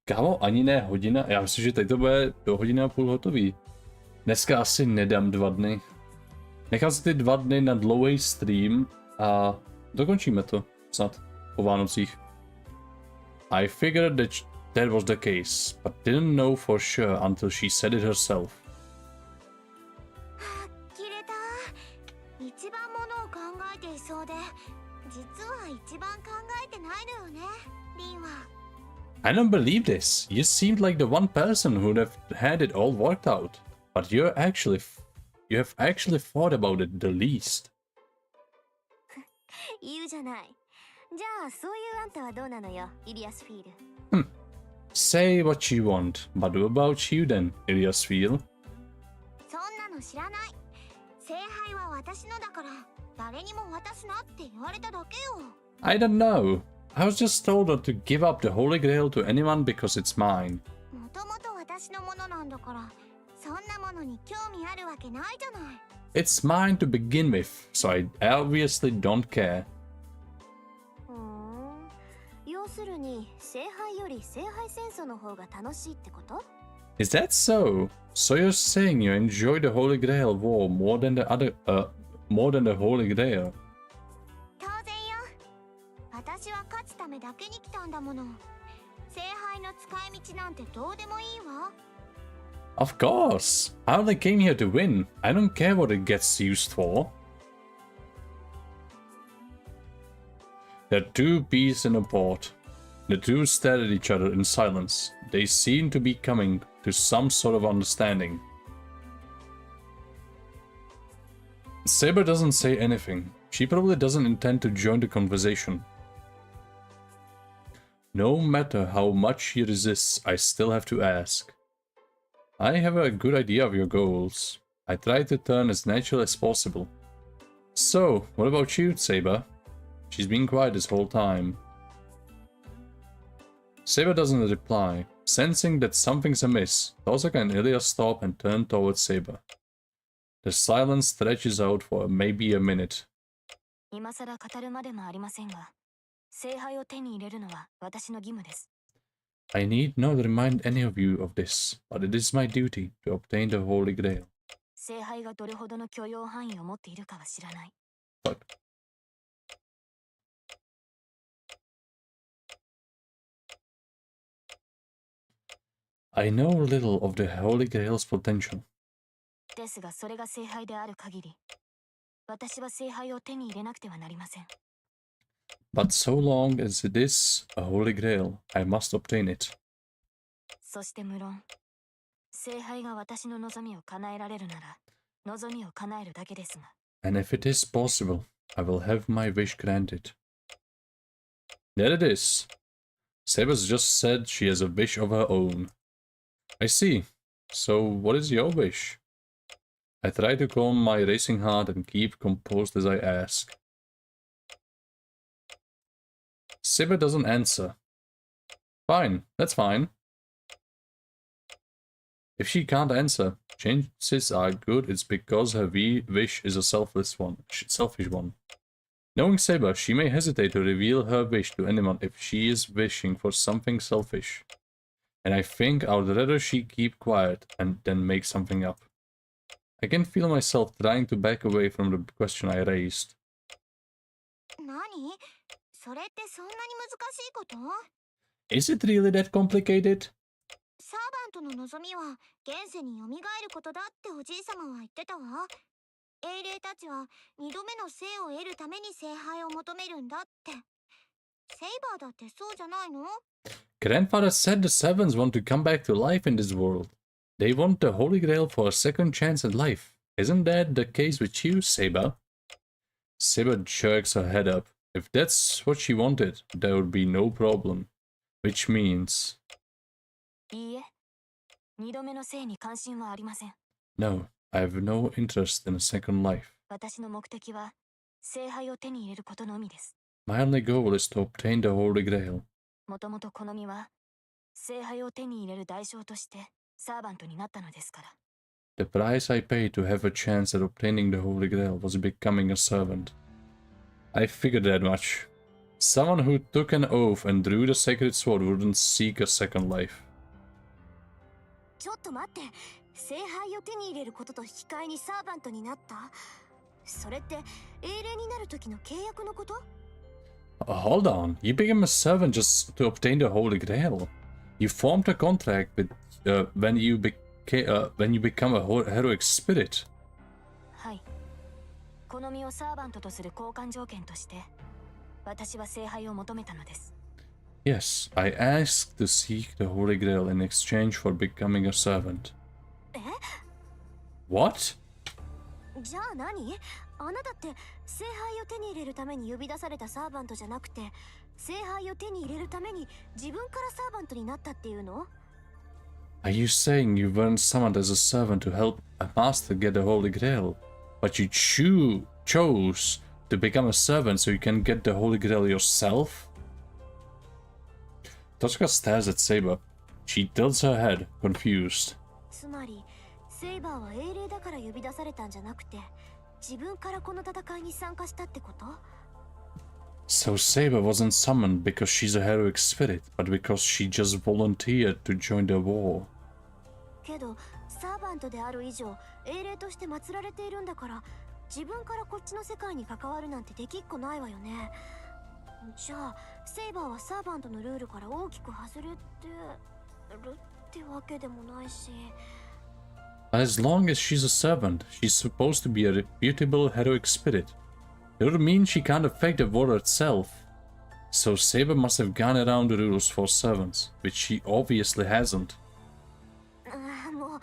Kámo, ani ne hodina. Já myslím, že teď to bude do hodiny a půl hotový. Dneska asi nedám 2 dny. Nechám si ty 2 dny na dlouhý stream a dokončíme to snad po Vánocích. I figured that was the case, but didn't know for sure until she said it herself. 切れた。一番ものを考えていそうで、実は一番考えてないのよね、リンは。I don't believe this. You seemed like the one person who'd have had it all worked out. But you have actually thought about it the least. 言うじゃない。じゃあそういうあんたはどうなのよ、イリアスフィール。Say what you want, but what about you then, Iliasfeel? そんなの知らない。聖杯は私のだから、誰にも渡すなって言われただけよ。I don't know. I was just told not to give up the Holy Grail to anyone because it's mine. もともと私のものなんだから、そんなものに興味あるわけないじゃない。It's mine to begin with, so I obviously don't care. 要するに聖杯より聖杯戦争の方が楽しいってこと？ Is that so? So you're saying you enjoy the Holy Grail war more than the Holy Grail? 当然よ。私は勝つためだけに来たんだもの。聖杯の使い道なんてどうでもいいわ。Of course! I only came here to win. I don't care what it gets used for. There are 2 peas in a pot. The 2 stare at each other in silence. They seem to be coming to some sort of understanding. Saber doesn't say anything. She probably doesn't intend to join the conversation. No matter how much she resists, I still have to ask. I have a good idea of your goals. I try to turn as natural as possible. So, what about you, Saber? She's been quiet this whole time. Saber doesn't reply. Sensing that something's amiss, Tosaka and Ilya stop and turn towards Saber. The silence stretches out for maybe a minute. 今さら語るまでもありませんが、聖杯を手に入れるのは私の義務です。I need not remind any of you of this, but it is my duty to obtain the Holy Grail. 聖杯がどれほどの許容範囲を持っているかは知らない。But I know little of the Holy Grail's potential. ですがそれが聖杯である限り、私は聖杯を手に入れなくてはなりません。But so long as it is a Holy Grail, I must obtain it. そして無論、聖杯が私の望みを叶えられるなら、望みを叶えるだけですが。And if it is possible, I will have my wish granted. There it is. Saber's just said she has a wish of her own. I see. So what is your wish? I try to calm my racing heart and keep composed as I ask. Saber doesn't answer. Fine, that's fine. If she can't answer, chances are good it's because her wish is a selfish one. Knowing Saber, she may hesitate to reveal her wish to anyone if she is wishing for something selfish. And I think I would rather she keep quiet and then make something up. I can feel myself trying to back away from the question I raised. 何？それってそんなに難しいこと？ Is it really that complicated? サーバントの望みは現世に蘇ることだっておじい様は言ってたわ。英霊たちは二度目の生を得るために聖杯を求めるんだって。セイバーだってそうじゃないの？ Grandfather said the Sevens want to come back to life in this world. They want the Holy Grail for a second chance at life. Isn't that the case with you, Saber? Saber jerks her head up. If that's what she wanted, there would be no problem. Which means... いいえ、二度目の生に関心はありません。No, I have no interest in a second life. 私の目的は聖杯を手に入れることのみです。My only goal is to obtain the Holy Grail. もともと好みは聖杯を手に入れる代償としてサーバントになったのですから。The price I paid to have a chance at obtaining the Holy Grail was becoming a servant. I figured that much. Someone who took an oath and drew the sacred sword wouldn't seek a second life. ちょっと待って、聖杯を手に入れることと引き換えにサーバントになった？それって英霊になる時の契約のこと？ Hold on, you became a servant just to obtain the Holy Grail. You formed a contract with when you become a heroic spirit. はい。好みをサーバントとする交換条件として、私は聖杯を求めたのです。Yes, I asked to seek the Holy Grail in exchange for becoming a servant. え？ What? じゃあ何？あなたって聖杯を手に入れるために呼び出されたサーバントじゃなくて、聖杯を手に入れるために自分からサーバントになったっていうの？ Are you saying you weren't summoned as a servant to help a master get the Holy Grail, but you chose to become a servant so you can get the Holy Grail yourself? Toshika stares at Saber. She tilts her head, confused. つまり、セイバーは英霊だから呼び出されたんじゃなくて、自分からこの戦いに参加したってこと？ So Saber wasn't summoned because she's a heroic spirit, but because she just volunteered to join the war. けど、サーバントである以上、英霊として祀られているんだから、自分からこっちの世界に関わるなんてできっこないわよね。じゃあ、セイバーはサーバントのルールから大きく外れてるってわけでもないし。As long as she's a servant, she's supposed to be a reputable heroic spirit. It would mean she can't affect the war itself. So Saber must have gone around the rules for servants, which she obviously hasn't. もう、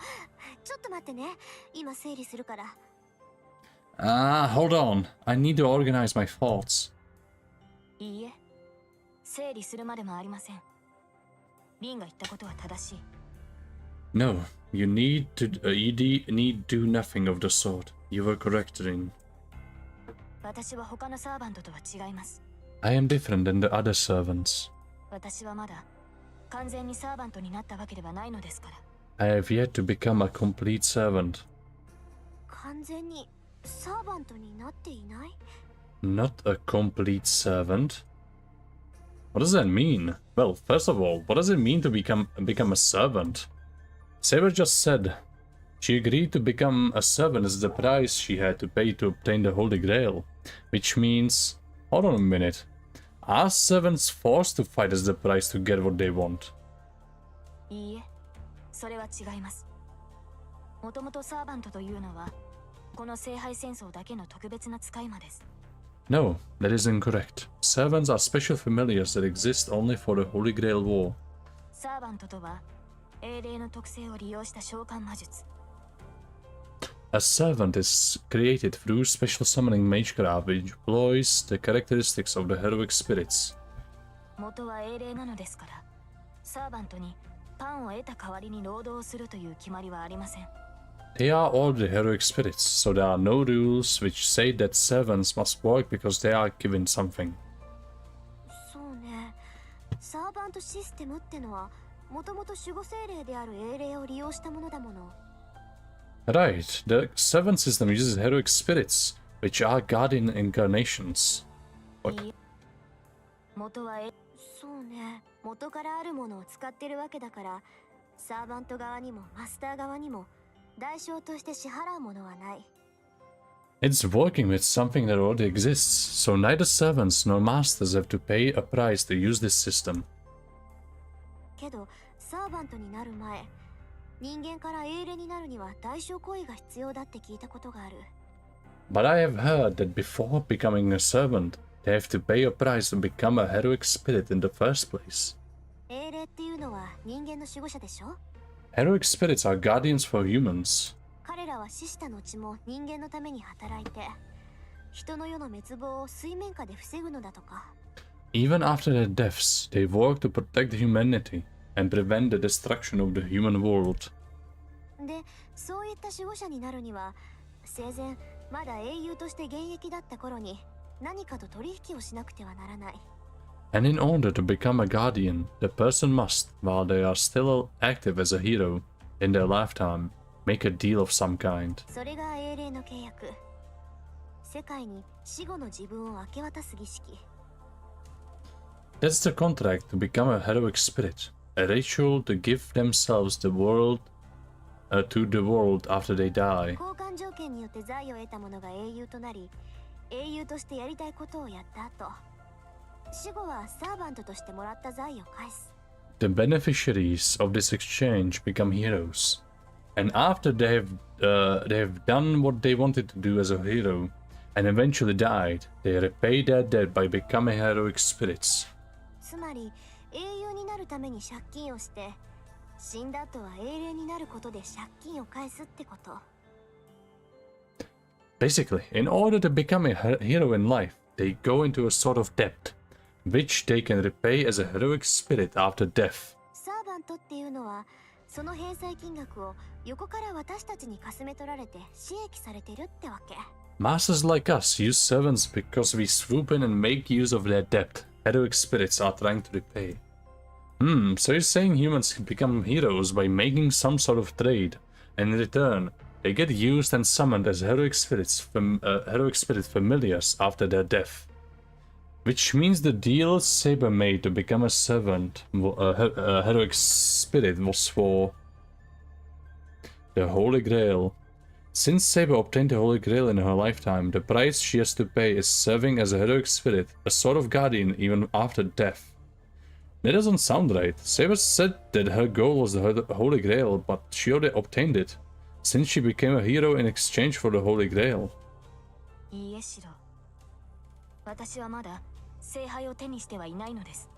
ちょっと待ってね。今整理するから。Hold on. I need to organize my thoughts. いいえ、整理するまでもありません。リンが言ったことは正しい。No, you need do nothing of the sort. You were correct, Rin. 私は他のサーバントとは違います。I am different than the other servants. 私はまだ完全にサーバントになったわけではないのですから。I have yet to become a complete servant. 完全にサーバントになっていない？ Not a complete servant? What does that mean? Well, first of all, what does it mean to become a servant? Saber just said she agreed to become a servant as the price she had to pay to obtain the Holy Grail. Which means... Hold on a minute. Are servants forced to fight as the price to get what they want? いいえ、それは違います。もともとサーバントというのは、この聖杯戦争だけの特別な使い魔です。No, that is incorrect. Servants are special familiars that exist only for the Holy Grail War. サーバントとは、英霊の特性を利用した召喚魔術。A servant is created through special summoning magecraft which employs the characteristics of the heroic spirits. 元は英霊なのですから、サーバントにパンを得た代わりに労働をするという決まりはありません。They are all the heroic spirits, so there are no rules which say that servants must work because they are given something. そうね。サーバントシステムってのは、もともと守護精霊である英霊を利用したものだもの。Right, the servant system uses heroic spirits, which are guardian incarnations. What? 元はそうね。元からあるものを使ってるわけだから、サーバント側にもマスター側にも代償として支払うものはない。It's working with something that already exists, so neither servants nor masters have to pay a price to use this system. けど、サーバントになる前、人間から英霊になるには代償行為が必要だって聞いたことがある。But I have heard that before becoming a servant, they have to pay a price to become a heroic spirit in the first place. 英霊っていうのは人間の守護者でしょ？ Heroic spirits are guardians for humans. 彼らは死した後も人間のために働いて、人の世の滅亡を水面下で防ぐのだとか。Even after their deaths, they work to protect humanity and prevent the destruction of the human world. で、そういった守護者になるには、生前まだ英雄として現役だった頃に何かと取引をしなくてはならない。And in order to become a guardian, the person must, while they are still active as a hero in their lifetime, make a deal of some kind. それが英霊の契約。世界に死後の自分を明け渡す儀式。That's the contract to become a heroic spirit, a ritual to give themselves the world, to the world after they die. 交換条件によって財を得た者が英雄となり、英雄としてやりたいことをやった後、死後はサーバントとしてもらった財を返す。The beneficiaries of this exchange become heroes, and after they have done what they wanted to do as a hero, and eventually died, they repay their debt by becoming heroic spirits. つまり英雄になるために借金をして、死んだ後は英霊になることで借金を返すってこと。Basically, in order to become a hero in life, they go into a sort of debt, which they can repay as a heroic spirit after death. サーバントっていうのは、その返済金額を横から私たちにかすめ取られて収益されてるってわけ。Masters like us use servants because we swoop in and make use of their debt heroic spirits are trying to repay. So you're saying humans can become heroes by making some sort of trade, and in return, they get used and summoned as heroic spirit familiars after their death. Which means the deal Saber made to become a servant, a heroic spirit, was for the Holy Grail. Since Saber obtained the Holy Grail in her lifetime, the price she has to pay is serving as a heroic spirit, a sort of guardian even after death. That doesn't sound right. Saber said that her goal was the Holy Grail, but she already obtained it, since she became a hero in exchange for the Holy Grail. いいえ、シロ。私はまだ聖杯を手にしてはいないのです。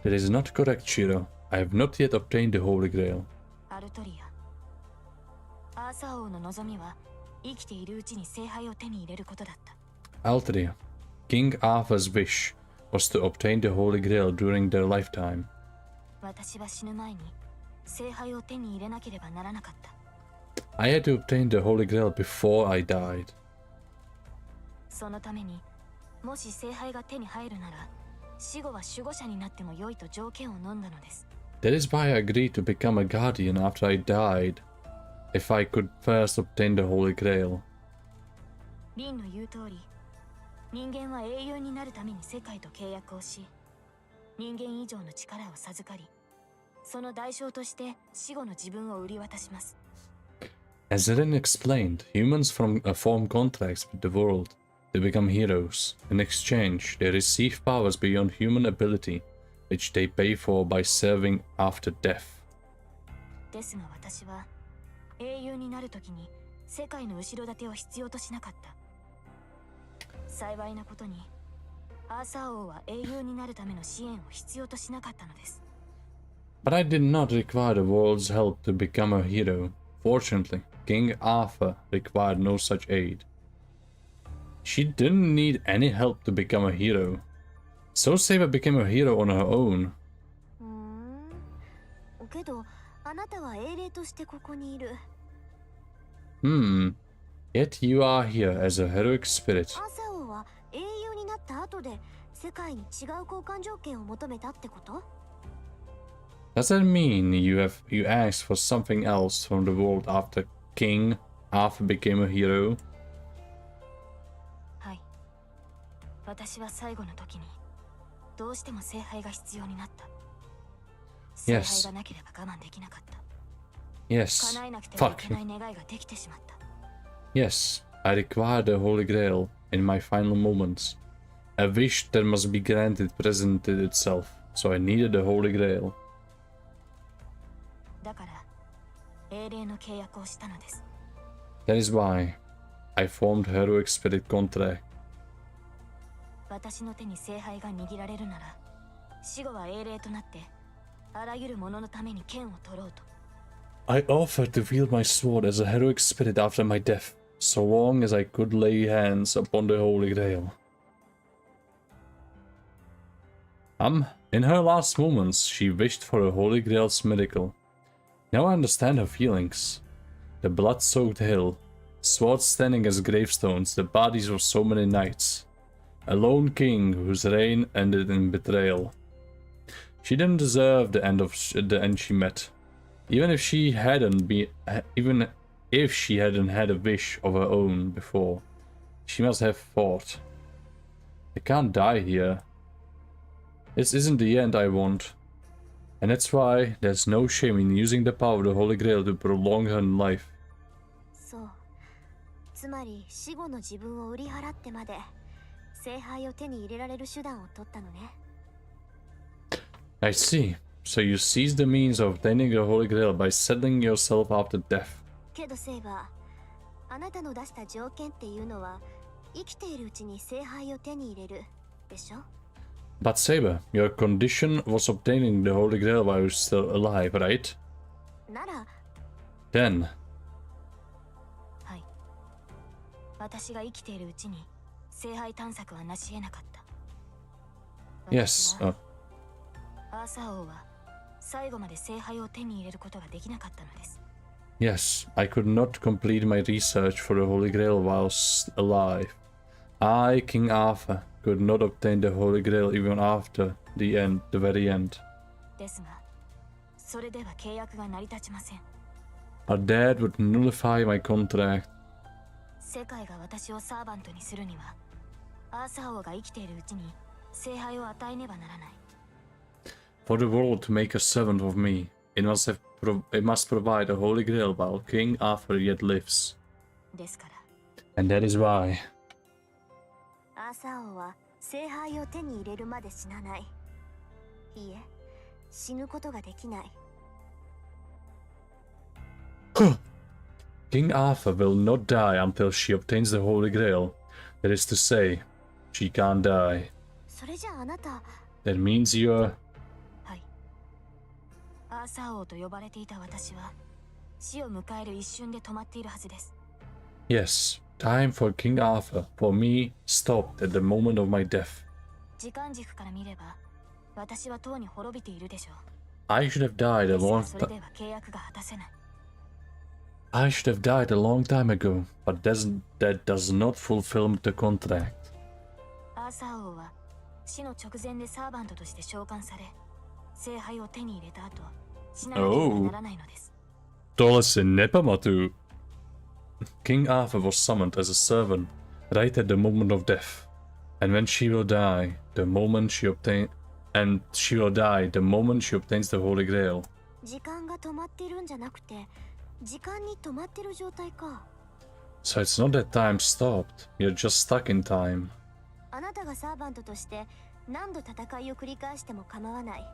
That is not correct, Shiro. I have not yet obtained the Holy Grail. アルトリア。アーサー王の望みは生きているうちに聖杯を手に入れることだった。Altria. King Arthur's wish was to obtain the Holy Grail during their lifetime. 私は死ぬ前に聖杯を手に入れなければならなかった。I had to obtain the Holy Grail before I died. そのためにもし聖杯が手に入るなら死後は守護者になっても良いと条件を飲んだのです。 That is why I agreed to become a guardian after I died, if I could first obtain the Holy Grail. リンの言う通り、人間は英雄になるために世界と契約をし、人間以上の力を授かり、その代償として死後の自分を売り渡します。 As Eren explained, humans form contracts with the world. They become heroes. In exchange, they receive powers beyond human ability, which they pay for by serving after death. ですが私は英雄になるときに世界の後ろ盾を必要としなかった。幸いなことに、アーサー王は英雄になるための支援を必要としなかったのです。 But I did not require the world's help to become a hero. Fortunately, King Arthur required no such aid. She didn't need any help to become a hero. So Saber became a hero on her own. けど、あなたは英霊としてここにいる。Yet you are here as a heroic spirit. アーサー王は英雄になった後で世界に違う交換条件を求めたってこと？ Does that mean you asked for something else from the world after King Arthur became a hero? はい。私は最後の時にどうしても聖杯が必要になった。聖杯がなければ我慢できなかった。 Yes. 叶えなくてはいけない願いができてしまった。 Yes, I required the Holy Grail in my final moments. A wish that must be granted presented itself, so I needed the Holy Grail. だから英霊の契約をしたのです。 That is why I formed heroic spirit contract. 私の手に聖杯が握られるなら、死後は英霊となってあらゆるもののために剣を取ろうと。 I offered to wield my sword as a heroic spirit after my death, so long as I could lay hands upon the Holy Grail. In her last moments, she wished for a Holy Grail's miracle. Now I understand her feelings. The blood-soaked hill, swords standing as gravestones, the bodies of so many knights. A lone king whose reign ended in betrayal. She didn't deserve the end she met. Even if she hadn't had a wish of her own before, she must have fought. I can't die here. This isn't the end I want. And that's why there's no shame in using the power of the Holy Grail to prolong her life. そう。つまり死後の自分を売り払ってまで聖杯を手に入れられる手段を取ったのね。 I see. So you seized the means of obtaining the Holy Grail by settling yourself after death. けどセイバー、あなたの出した条件っていうのは生きているうちに聖杯を手に入れるでしょ？ But Saber, your condition was obtaining the Holy Grail while you're still alive, right? なら Then, はい。私が生きているうちに聖杯探索はなし得なかった。 yes. アーサー王は最後まで聖杯を手に入れることができなかったのです。 Yes, I could not complete my research for the Holy Grail whilst alive. I, King Arthur, could not obtain the Holy Grail even after the very end. ですが、それでは契約が成り立ちません。 But that would nullify my contract. 世界が私をサーバントにするには、アーサー王が生きているうちに聖杯を与えねばならない。 For the world to make a servant of me, it must provide a Holy Grail while King Arthur yet lives. ですから、 And that is why. アーサー王は聖杯を手に入れるまで死なない。いいえ、死ぬことができない。 King Arthur will not die until she obtains the Holy Grail. That is to say, she can't die. それじゃああなた。 That means you're... はい。アーサー王と呼ばれていた私は、死を迎える一瞬で止まっているはずです。 Yes, time for King Arthur, for me, stopped at the moment of my death. 時間軸から見れば、私はとうに滅びているでしょう。 I should have died a long それでは契約が果たせない。 I should have died a long time ago, but that does not fulfill the contract. アアーサー王は死の直前でサーバントとして召喚され、聖杯を手に入れた後、死ななければならないのです。Tollesi nepamatu. King Arthur was summoned as a servant right at the moment of death, and when she will die, the moment she obtains the Holy Grail. 時間が止まってるんじゃなくて、時間に止まってる状態か。So it's not that time stopped, you're just stuck in time. あなたがサーバントとして何度戦いを繰り返しても構わない。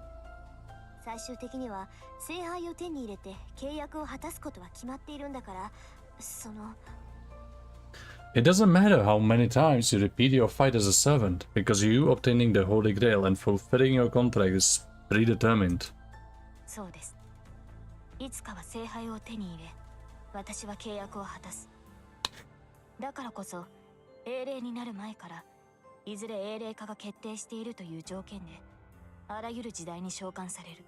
最終的には聖杯を手に入れて契約を果たすことは決まっているんだから、その It doesn't matter how many times you repeat your fight as a servant, because you obtaining the Holy Grail and fulfilling your contract is predetermined. そうです。いつかは聖杯を手に入れ、私は契約を果たす。だからこそ、英霊になる前から、いずれ英霊化が決定しているという条件で、あらゆる時代に召喚される。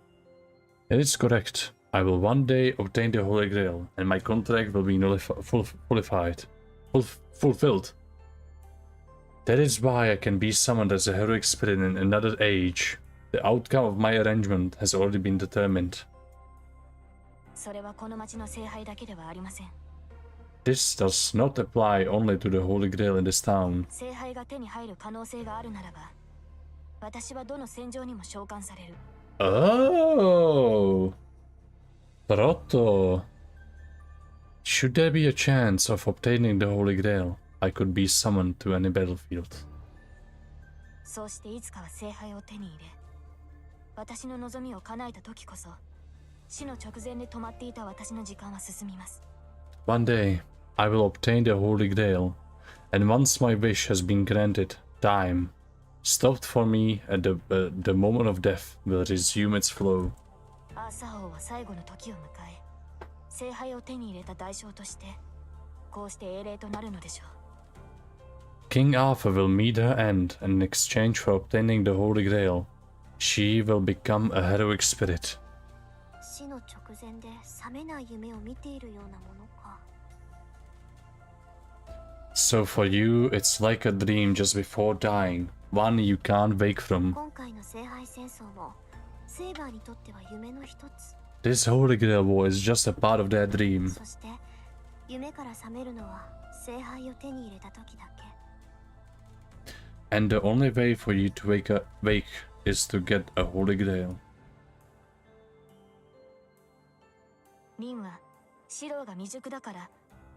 It is correct. I will one day obtain the Holy Grail, and my contract will be fulfilled. That is why I can be summoned as a heroic spirit in another age. The outcome of my arrangement has already been determined. それはこの町の聖杯だけではありません。This does not apply only to the Holy Grail in this town. 聖杯が手に入る可能性があるならば、私はどの戦場にも召喚される。Oh! Proto. Should there be a chance of obtaining the Holy Grail, I could be summoned to any battlefield. そうしていつかは聖杯を手に入れ、私の望みを叶えた時こそ、死の直前で止まっていた私の時間は進みます。One day, I will obtain the Holy Grail, and once my wish has been granted, time, stopped for me at the moment of death, will resume its flow. アーサー王は最後の時を迎え、聖杯を手に入れた代償として、こうして英霊となるのでしょう。King Arthur will meet her end, and in exchange for obtaining the Holy Grail, she will become a heroic spirit. 死の直前で覚めない夢を見ているようなものか。So for you, it's like a dream just before dying, one you can't wake from. 今回の聖杯戦争もセイバーにとっては夢の一つ。This Holy Grail war is just a part of their dream. そして夢から覚めるのは聖杯を手に入れた時だけ。And the only way for you to wake is to get a Holy Grail. リンはシローが未熟だから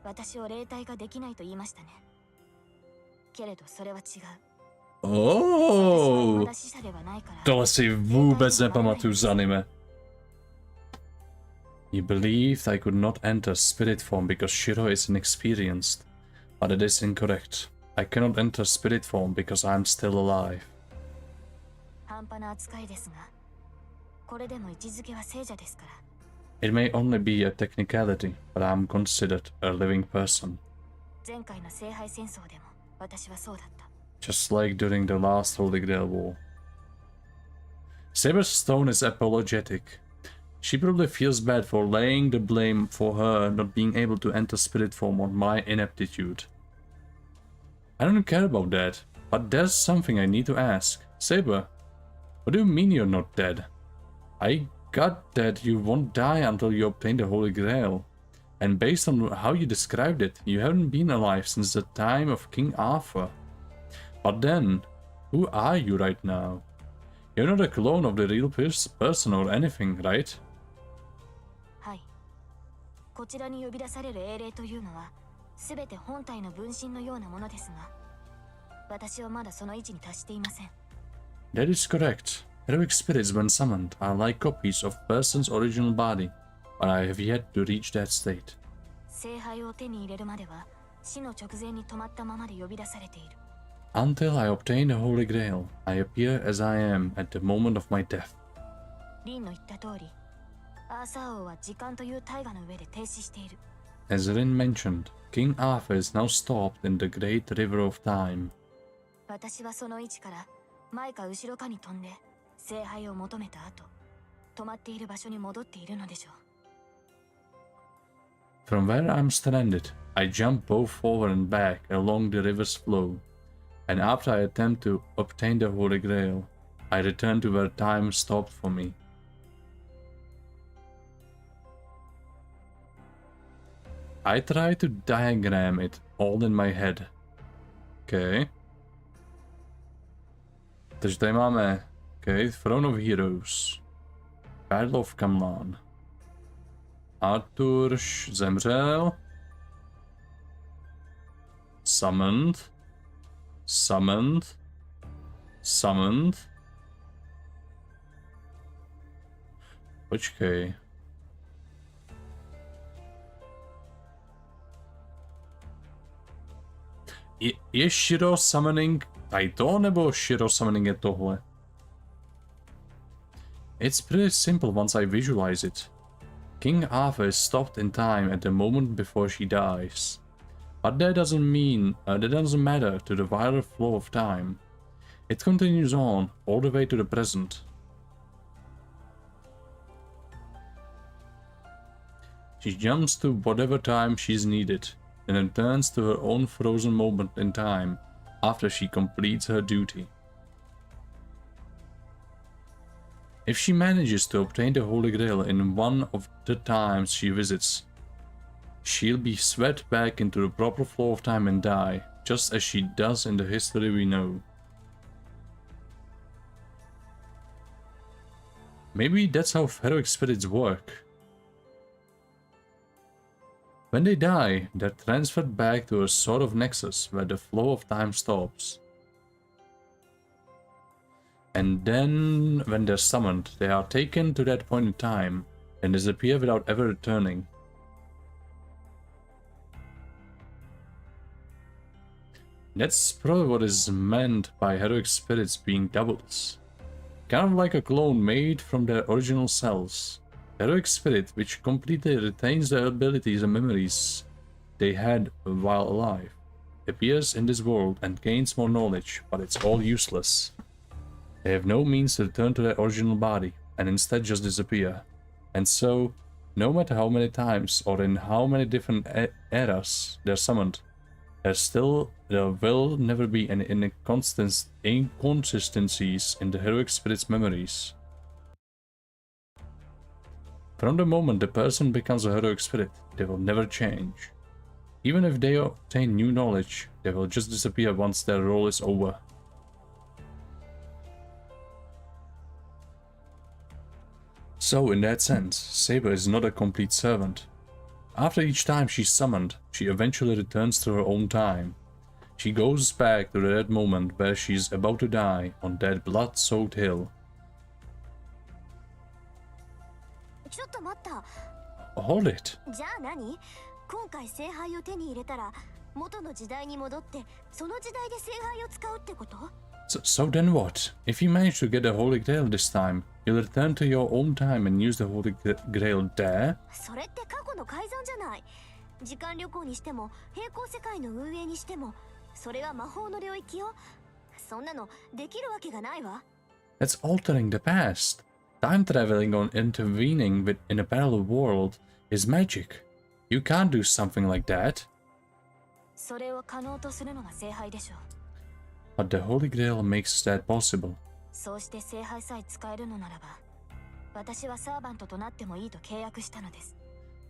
私を霊体化できないと言いましたね。けれどそれは違う。Oh! まだ死者ではないから。 To si vůbec nepamatuju z anime. You believed I could not enter spirit form because Shiro is inexperienced, but it is incorrect. I cannot enter spirit form because I am still alive. 半端な扱いですが、これでも位置づけは聖者ですから。It may only be a technicality, but I am considered a living person. 前回の聖杯戦争でも私はそうだった。Just like during the last Holy Grail war. Saber's tone is apologetic. She probably feels bad for laying the blame for her not being able to enter spirit form on my ineptitude. I don't care about that, but there's something I need to ask. Saber, what do you mean you're not dead? I got that you won't die until you obtain the Holy Grail. And based on how you described it, you haven't been alive since the time of King Arthur. But then, who are you right now? You're not a clone of the real person or anything, right? はい。こちらに呼び出される英霊というのは、すべて本体の分身のようなものですが、私はまだその位置に達していません。That is correct. Heroic spirits, when summoned, are like copies of a person's original body, but I have yet to reach that state. 聖杯を手に入れるまでは、死の直前に止まったままで呼び出されている。Until I obtain the Holy Grail, I appear as I am at the moment of my death. リンの言った通り、アーサー王は時間という大河の上で停止している。As Rin mentioned, King Arthur is now stopped in the great river of time. 私はその位置から前か後ろかに飛んで聖杯を求めた後、止まっている場所に戻っているのでしょう。From where I'm stranded, I jump both forward and back along the river's flow. And after I attempt to obtain the Holy Grail, I return to where time stopped for me. I try to diagram it all in my head. Okay. Takže tady máme, okay, Throne of Heroes. Battle of Camlan. Arthur zemřel. Summoned. Summoned. Summoned. Počkej. Je Shiro summoning tady to, nebo Shiro summoning je tohle? It's pretty simple once I visualize it. King Arthur is stopped in time at the moment before she dies. But that doesn't matter to the wider flow of time. It continues on all the way to the present. She jumps to whatever time she's needed, and returns to her own frozen moment in time after she completes her duty. If she manages to obtain the Holy Grail in one of the times she visits, she'll be swept back into the proper flow of time and die, just as she does in the history we know. Maybe that's how heroic spirits work. When they die, they're transferred back to a sort of nexus where the flow of time stops. And then, when they're summoned, they are taken to that point in time and disappear without ever returning. That's probably what is meant by heroic spirits being doubles. Kind of like a clone made from their original selves. Heroic spirit which completely retains the abilities and memories they had while alive, appears in this world and gains more knowledge, but it's all useless. They have no means to return to their original body, and instead just disappear. And so, no matter how many times or in how many different eras they're summoned, there will never be any inconsistencies in the heroic spirit's memories. From the moment the person becomes a heroic spirit, they will never change. Even if they obtain new knowledge, they will just disappear once their role is over. So, in that sense, Saber is not a complete servant. After each time she's summoned, she eventually returns to her own time. She goes back to that moment where she's about to die on that blood-soaked hill. Hold it. So then what? If you manage to get the Holy Grail this time, you'll return to your own time and use the Holy Grail there? That's altering the past. Time traveling or intervening in a parallel world is magic. You can't do something like that. But the Holy Grail makes that possible.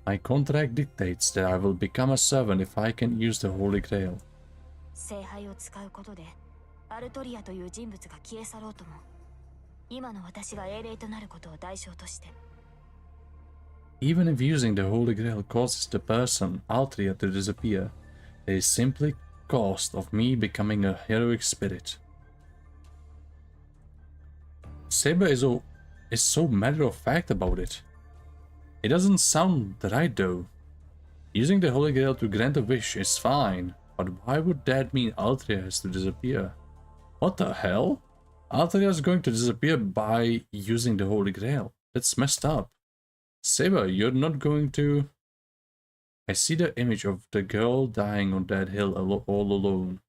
My contract dictates that I will become a servant if I can use the Holy Grail. Even if using the Holy Grail causes the person, Altria, to disappear, it is simply cost of me becoming a heroic spirit. Saber is so matter-of-fact about it. It doesn't sound right though. Using the Holy Grail to grant a wish is fine, but why would that mean Altria has to disappear? What the hell? Altria is going to disappear by using the Holy Grail. That's messed up. Saber, you're not going to... I see the image of the girl dying on that hill all alone.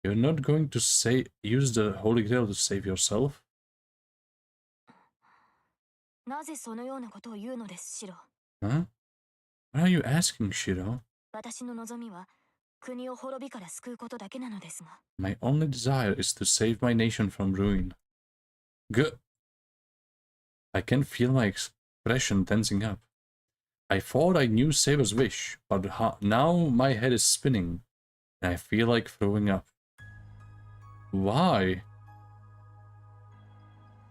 You're not going to use the Holy Grail to save yourself? Huh? What are you asking, Shiro? 国を滅びから救うことだけなのですが。 My only desire is to save my nation from ruin. Good. I can feel my expression tensing up. I thought I knew Saber's wish, but now my head is spinning, and I feel like throwing up. Why?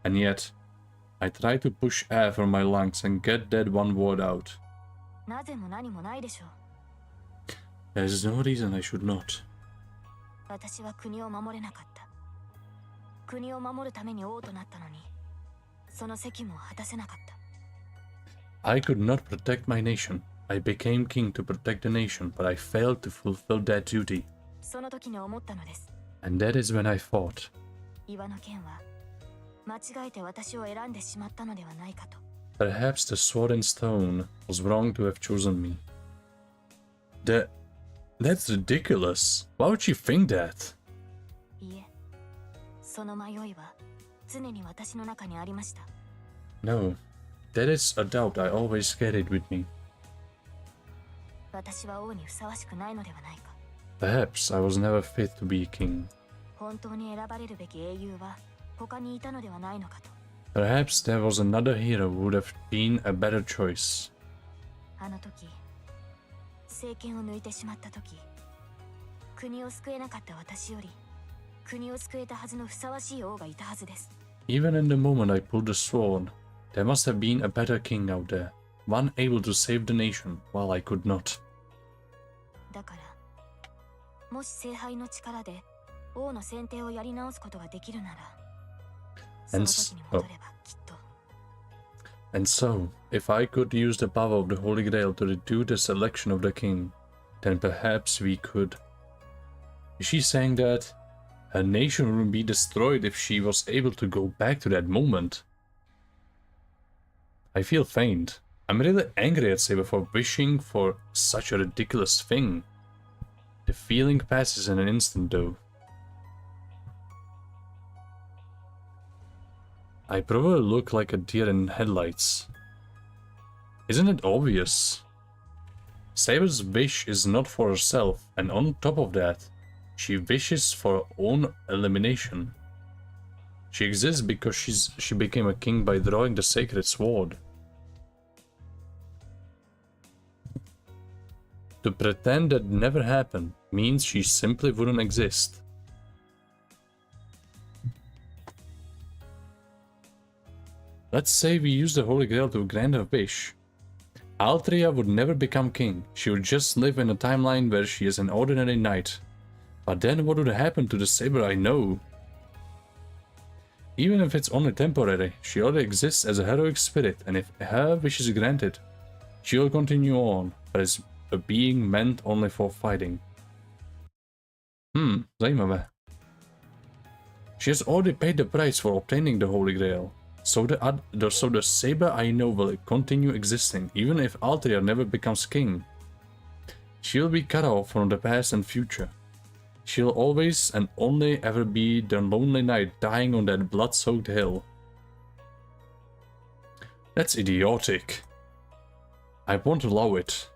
And yet, I try to push air from my lungs and get that one word out. なぜも何もないでしょう。 There's no reason I should not. 私は国を守れなかった。国を守るために王となったのに、その責務を果たせなかった。 I could not protect my nation. I became king to protect the nation, but I failed to fulfill that duty. その時に思ったのです。 And that is when I thought, 岩の剣は間違えて私を選んでしまったのではないかと。 perhaps the sword and stone was wrong to have chosen me. That's ridiculous. Why would she think that? いえ、その迷いは常に私の中にありました。 No, that is a doubt I always carried with me. 私は王にふさわしくないのではないか。 Perhaps I was never fit to be a king. 本当に選ばれるべき英雄は他にいたのではないのかと。 Perhaps there was another hero who would have been a better choice. あの時、政権を抜いてしまった時、国を救えなかった私より、国を救えたはずのふさわしい王がいたはずです。 Even in the moment I pulled the sword, there must have been a better king out there, one able to save the nation while I could not. だから、もし聖杯の力で王の選定をやり直すことができるなら、その時に戻ればきっと。 And so, if I could use the power of the Holy Grail to redo the selection of the king, then perhaps we could. Is she saying that her nation wouldn't be destroyed if she was able to go back to that moment? I feel faint. I'm really angry at Saber for wishing for such a ridiculous thing. The feeling passes in an instant though. I probably look like a deer in headlights. Isn't it obvious? Saber's wish is not for herself, and on top of that, she wishes for her own elimination. She exists because she became a king by drawing the sacred sword. To pretend that never happened means she simply wouldn't exist. Let's say we use the Holy Grail to grant her wish. Altria would never become king. She would just live in a timeline where she is an ordinary knight. But then what would happen to the Saber I know? Even if it's only temporary, she already exists as a heroic spirit, and if her wish is granted, she will continue on, but as a being meant only for fighting. Zajímavé. She has already paid the price for obtaining the Holy Grail. So the Saber I know will continue existing, even if Altria never becomes king. She'll be cut off from the past and future. She'll always and only ever be the lonely knight dying on that blood-soaked hill. That's idiotic. I won't allow it.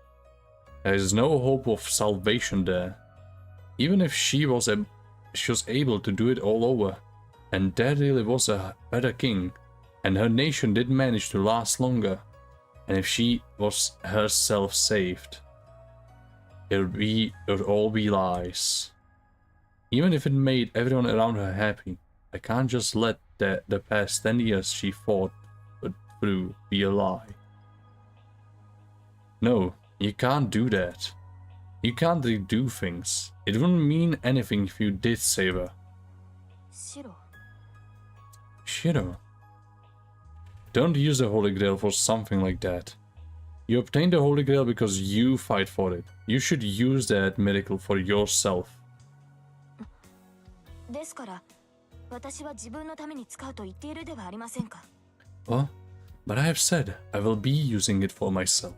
There is no hope of salvation there. Even if she was able to do it all over, and there really was a better king, and her nation did manage to last longer, and if she was herself saved, it would all be lies. Even if it made everyone around her happy, I can't just let the past 10 years she fought through be a lie. No, you can't do that. You can't redo things. It wouldn't mean anything if you did save her. Shiro. Don't use the Holy Grail for something like that. You obtained the Holy Grail because you fight for it. You should use that miracle for yourself. ですから、私は自分のために使うと言っているではありませんか。Well, but I have said I will be using it for myself.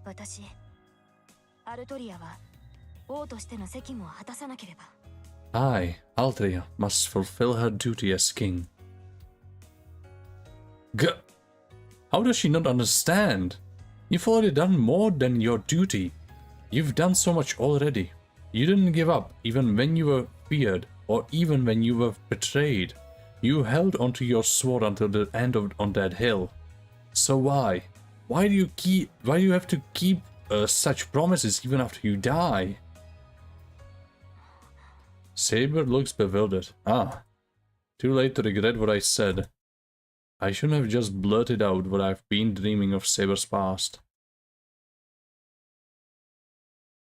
私、アルトリアは王としての責務を果たさなければ。I, Altria, must fulfill her duty as king. How does she not understand? You've already done more than your duty. You've done so much already. You didn't give up even when you were feared or even when you were betrayed. You held onto your sword until the end on that hill. So why? Why do you have to keep such promises even after you die? Saber looks bewildered. Ah, too late to regret what I said. I shouldn't have just blurted out what I've been dreaming of Saber's past.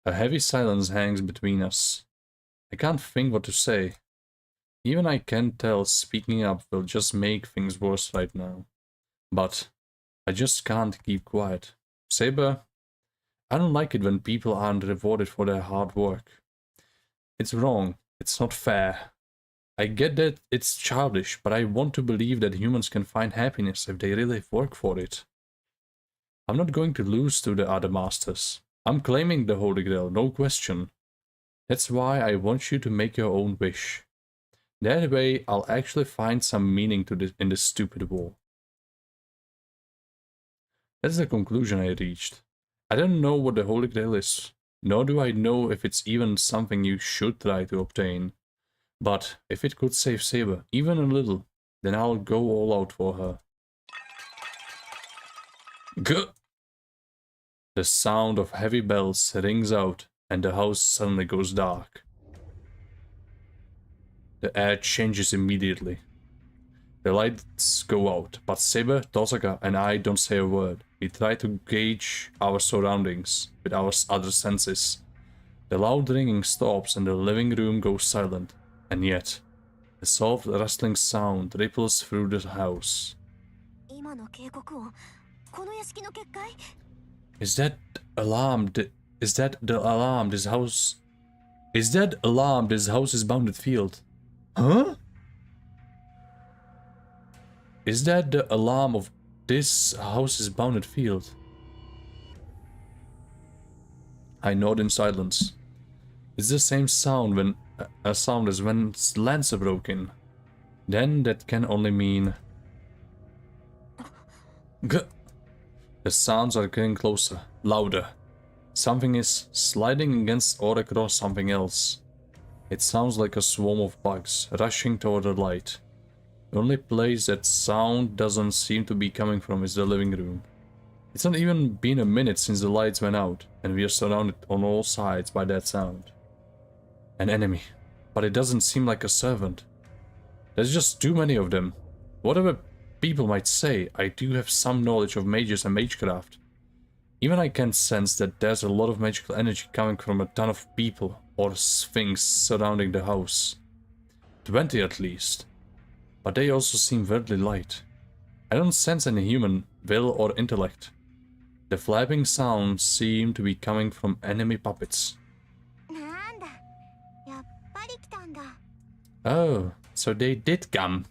A heavy silence hangs between us. I can't think what to say. Even I can tell speaking up will just make things worse right now. But I just can't keep quiet. Saber, I don't like it when people aren't rewarded for their hard work. It's wrong. It's not fair. I get that it's childish, but I want to believe that humans can find happiness if they really work for it. I'm not going to lose to the other masters. I'm claiming the Holy Grail, no question. That's why I want you to make your own wish. That way, I'll actually find some meaning to this in this stupid war. That's the conclusion I reached. I don't know what the Holy Grail is, nor do I know if it's even something you should try to obtain. But if it could save Saber, even a little, then I'll go all out for her. Gah! The sound of heavy bells rings out, and the house suddenly goes dark. The air changes immediately. The lights go out, but Saber, Tosaka, and I don't say a word. We try to gauge our surroundings with our other senses. The loud ringing stops and the living room goes silent, and yet, a soft rustling sound ripples through the house. Is that alarm? Is that the alarm? This house... Is that alarm? This house is bounded field. Huh? Is that the alarm of this house is bounded field? I nod in silence. It's the same sound when a sound as when lands are broken. Then that can only mean... Gah! The sounds are getting closer, louder. Something is sliding against or across something else. It sounds like a swarm of bugs rushing toward the light. The only place that sound doesn't seem to be coming from is the living room. It's not even been a minute since the lights went out, and we are surrounded on all sides by that sound. An enemy, but it doesn't seem like a servant. There's just too many of them. Whatever people might say, I do have some knowledge of mages and magecraft. Even I can sense that there's a lot of magical energy coming from a ton of people or things surrounding the house. 20 at least. But they also seem weirdly light. I don't sense any human will or intellect. The flapping sounds seem to be coming from enemy puppets. Oh, so they did come.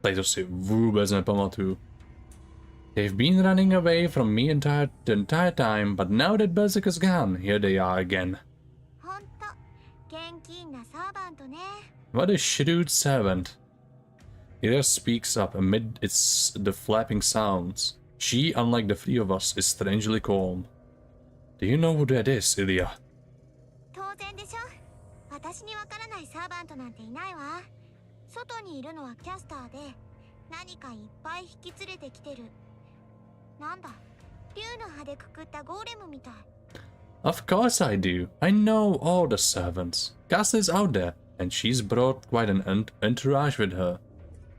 Tady to si vůbec nepamatuju. They've been running away from me the entire time, but now that Berserker's gone, here they are again. What a shrewd servant. Ira speaks up amid the flapping sounds. She, unlike the three of us, is strangely calm. Do you know who that is, Ilya? Of course I do. I know all the servants. Kasta is out there, and she's brought quite an entourage with her.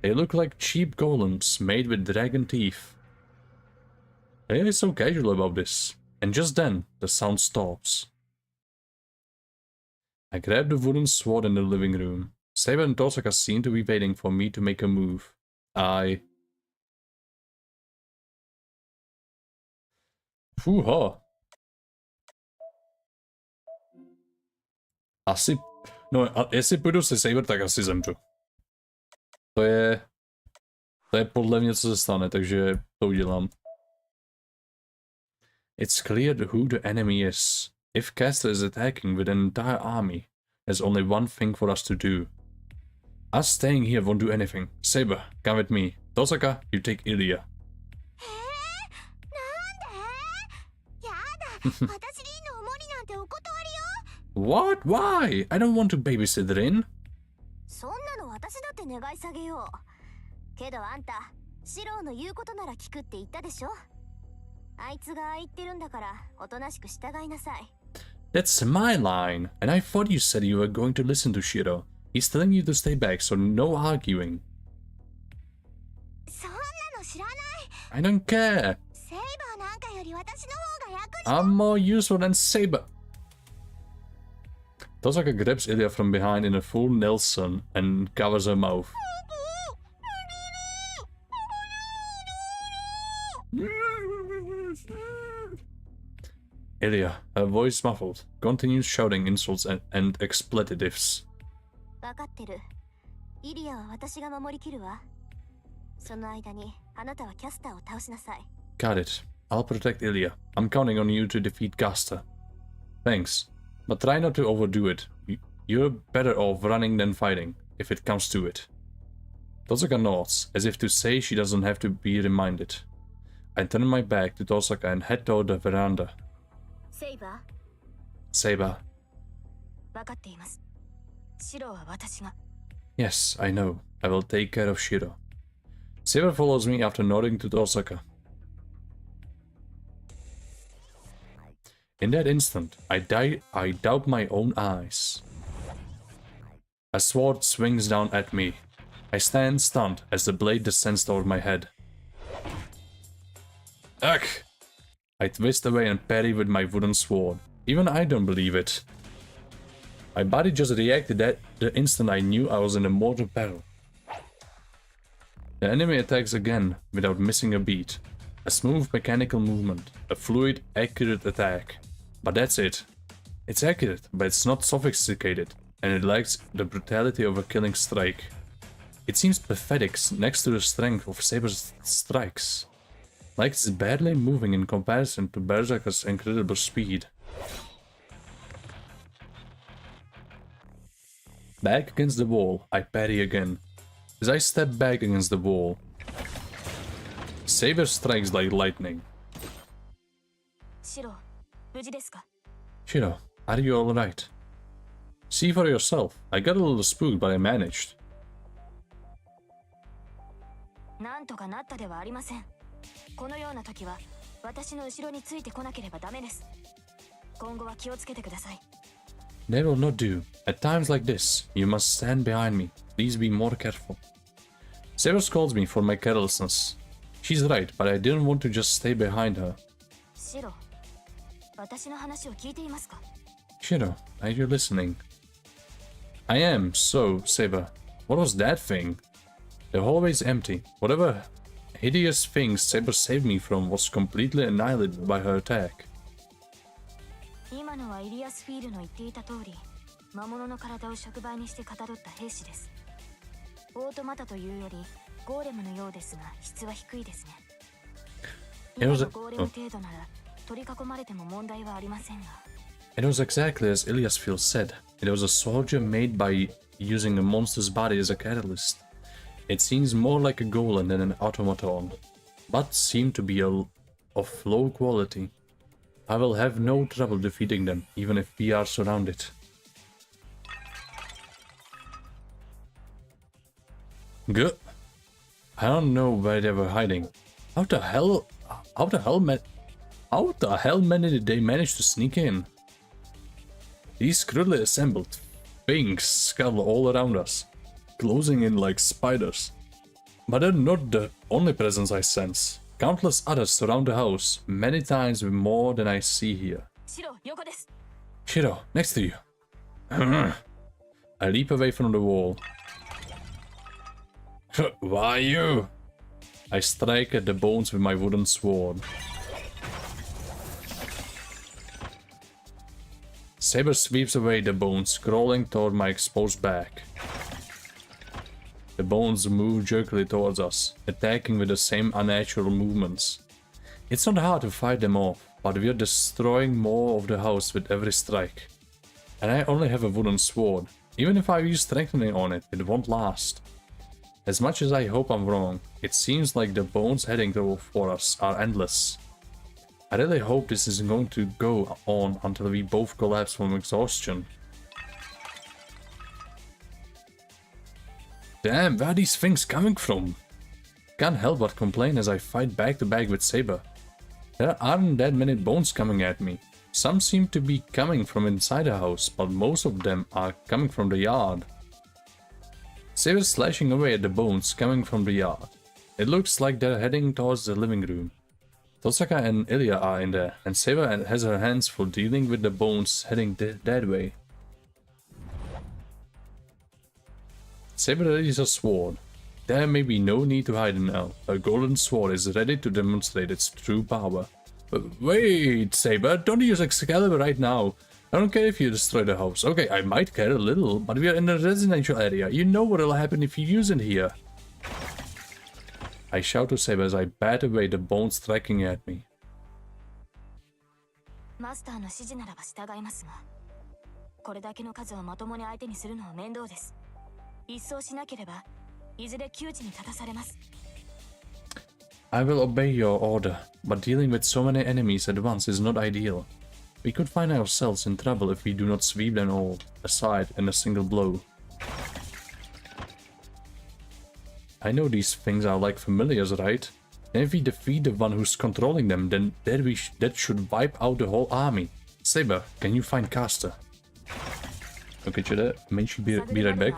They look like cheap golems made with dragon teeth. They are so casual about this. And just then, the sound stops. I grab the wooden sword in the living room. Saber and Tosaka seem to be waiting for me to make a move. Fuha. Asi... No, jestli půjdu se Saber, tak asi zemřu. To je podle mě, co se stane, takže to udělám. It's clear who the enemy is. If Kasta is attacking with an entire army, there's only one thing for us to do. Us staying here won't do anything. Saber, come with me. Tosaka, you take Ilya. 私リンのお守りなんてお断りよ。 What? Why? I don't want to babysit Rin. そんなの私だって願い下げよう。けどあんた、シローの言うことなら聞くって言ったでしょ。あいつが言ってるんだから、おとなしく従いなさい。That's my line. And I thought you said you were going to listen to Shiro. He's telling you to stay back, so no arguing. そんなの知らない。 I don't care. セイバーなんかより私の方が役に。 I'm more useful than Saber. Tosaka grabs Ilya from behind in a full Nelson and covers her mouth. Ilya, her voice muffled, continues shouting insults and expletives. 分かってる。イリアは私が守りきるわ。その間にあなたはキャスターを倒しなさい。 Got it. I'll protect Ilya. I'm counting on you to defeat Gaster. Thanks. But try not to overdo it. You're better off running than fighting, if it comes to it. Tosaka nods, as if to say she doesn't have to be reminded. I turn my back to Tosaka and head toward the veranda. セイバー、 Saber. 分かっています。シロは私が。 Yes, I know. I will take care of Shiro. Saber follows me after nodding to Tosaka. In that instant, I doubt my own eyes. A sword swings down at me. I stand stunned as the blade descends toward my head. Ugh! I twist away and parry with my wooden sword. Even I don't believe it. My body just reacted at the instant I knew I was in a mortal battle. The enemy attacks again, without missing a beat. A smooth mechanical movement, a fluid, accurate attack. But that's it. It's accurate, but it's not sophisticated, and it lacks the brutality of a killing strike. It seems pathetic next to the strength of Saber's strikes. Like it's barely moving in comparison to Berserker's incredible speed. Back against the wall, I parry again. As I step back against the wall, Saber strikes like lightning. シロ、無事ですか？ Shiro, are you alright? See for yourself. I got a little spooked, but I managed. なんとかなったではありません。このような時は私の後ろについてこなければダメです。今後は気をつけてください。 That will not do. At times like this, you must stand behind me. Please be more careful. Saber scolds me for my carelessness. She's right, but I didn't want to just stay behind her. シロ、私の話を聞いていますか？ Shiro, are you listening? I am, so, Saber. What was that thing? The hallway's empty. Whatever hideous thing Saber saved me from was completely annihilated by her attack. 今のはイリアスフィールの言っていた通り、魔物の体を触媒にしてかたどった兵士です。オートマタというよりゴーレムのようですが、質は低いですね。今のゴーレム程度なら取り囲まれても問題はありませんが。It was exactly as Iliasfield said. It was a soldier made by using a monster's body as a catalyst. It seems more like a golem than an automaton, but seemed to be of low quality. I will have no trouble defeating them, even if we are surrounded. Good. I don't know where they were hiding. How the hell did they manage to sneak in? These crudely assembled things scuttle all around us, closing in like spiders. But they're not the only presence I sense. Countless others surround the house, many times more than I see here. シロ、横です。 Shiro, next to you. I leap away from the wall. Why you? I strike at the bones with my wooden sword. Saber sweeps away the bones, crawling toward my exposed back. The bones move jerkily towards us, attacking with the same unnatural movements. It's not hard to fight them off, but we are destroying more of the house with every strike. And I only have a wooden sword. Even if I use strengthening on it, it won't last. As much as I hope I'm wrong, it seems like the bones heading for us are endless. I really hope this isn't going to go on until we both collapse from exhaustion. Damn, where are these things coming from? Can't help but complain as I fight back to back with Saber. There aren't that many bones coming at me. Some seem to be coming from inside the house, but most of them are coming from the yard. Saber's slashing away at the bones coming from the yard. It looks like they're heading towards the living room. Tosaka and Ilya are in there, and Saber has her hands full dealing with the bones heading that way. Saber readies her sword. There may be no need to hide now. Her golden sword is ready to demonstrate its true power. But wait, Saber, don't use Excalibur right now. I don't care if you destroy the house. Okay, I might care a little, but we are in a residential area. You know what'll happen if you use it here. I shout to Saber as I bat away the bones striking at me. マスターの指示ならば従いますが、これだけの数をまともに相手にするのは面倒です。一掃しなければ、いずれ窮地に立たされます。I will obey your order, but dealing with so many enemies at once is not ideal. We could find ourselves in trouble if we do not sweep them all aside in a single blow. I know these things are like familiars, right? And if we defeat the one who's controlling them, then that should wipe out the whole army. Saber, can you find Caster? Okay, Chida, mensch be right back.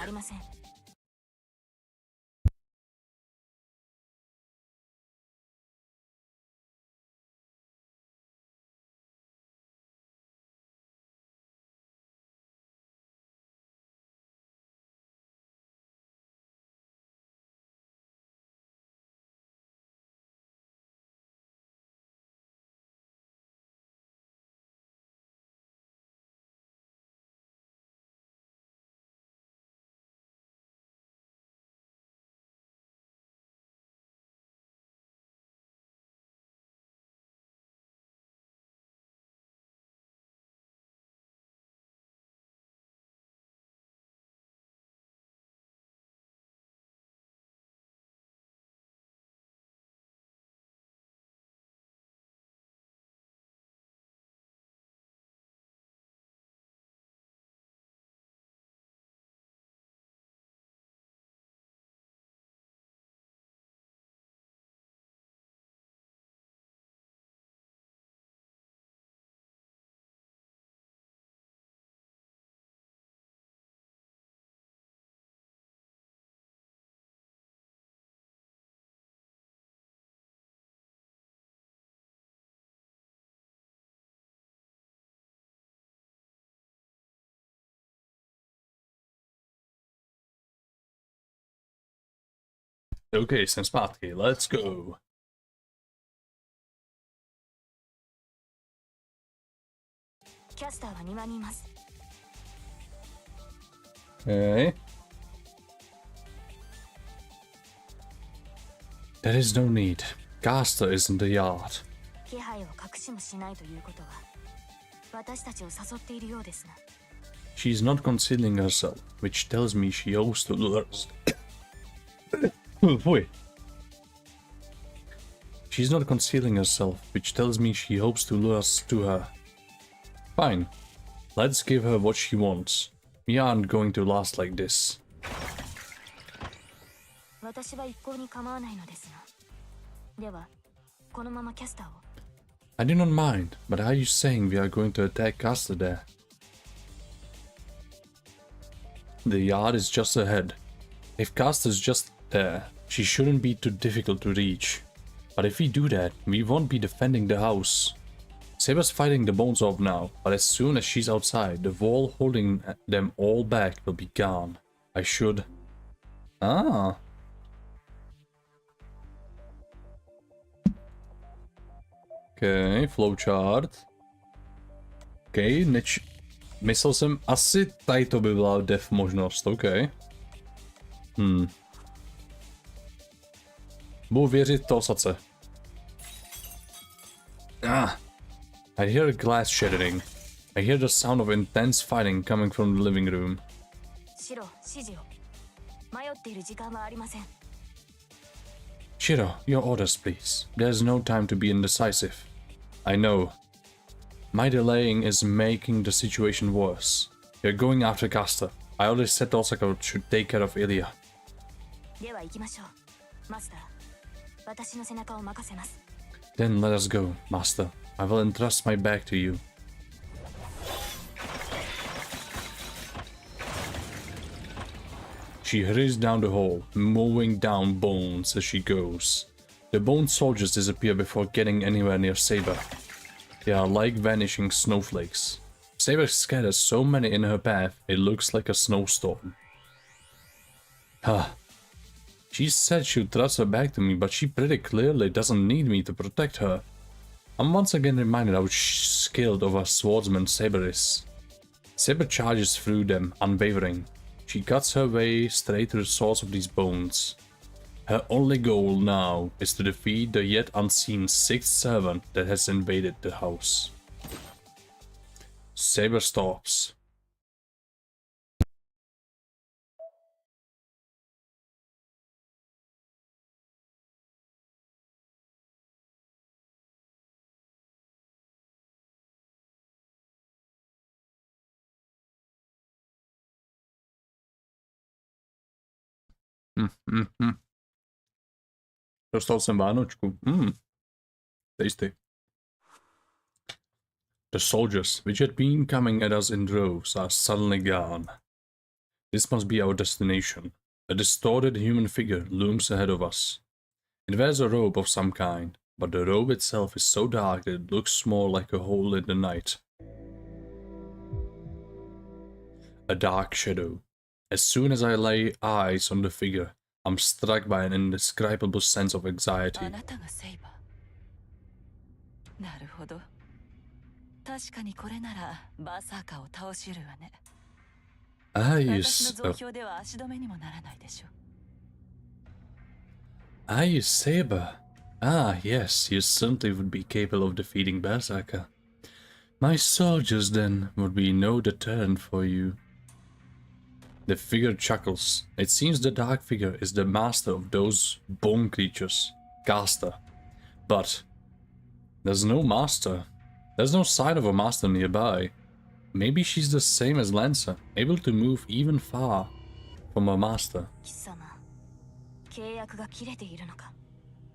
Okay, jsem zpátky, let's go. Okay. There is no need. Caster is in the yard. She's not concealing herself, which tells me she hopes to lure us. She's not concealing herself, which tells me she hopes to lure us to her. Fine. Let's give her what she wants. We aren't going to last like this. I do not mind, but are you saying we are going to attack Caster there? The yard is just ahead. If Caster's just there, she shouldn't be too difficult to reach. But if we do that, we won't be defending the house. Saber's fighting the bones off now, but as soon as she's outside, the wall holding them all back will be gone. I should... Ah. Okay, flowchart. Okay, myslel jsem, asi tady to by byla def možnost, okay. Budu věřit Tosace. Ah. I hear a glass shattering. I hear the sound of intense fighting coming from the living room. Shiro, your orders, please. There's no time to be indecisive. I know. My delaying is making the situation worse. You're going after Caster. I already said Osaka should take care of Ilya. では行きましょう。マスター、私の背中を任せます。Then let us go, Master. I will entrust my bag to you. She hurries down the hall, mowing down bones as she goes. The bone soldiers disappear before getting anywhere near Saber. They are like vanishing snowflakes. Saber scatters so many in her path, it looks like a snowstorm. She said she'd trust her back to me, but she pretty clearly doesn't need me to protect her. I'm once again reminded how skilled of a swordsman Saber is. Saber charges through them, unwavering. She cuts her way straight to the source of these bones. Her only goal now is to defeat the yet unseen sixth servant that has invaded the house. Saber stops. Dostal jsem Vánočku. Tasty. The soldiers, which had been coming at us in droves, are suddenly gone. This must be our destination. A distorted human figure looms ahead of us. It wears a robe of some kind, but the robe itself is so dark that it looks more like a hole in the night. A dark shadow. As soon as I lay eyes on the figure, I'm struck by an indescribable sense of anxiety. You Saber. Ah, yes, you certainly would be capable of defeating Berserker. My soldiers, then, would be no deterrent for you. The figure chuckles. It seems the dark figure is the master of those bone creatures, Caster. But there's no master. There's no sign of a master nearby. Maybe she's the same as Lancer, able to move even far from her master.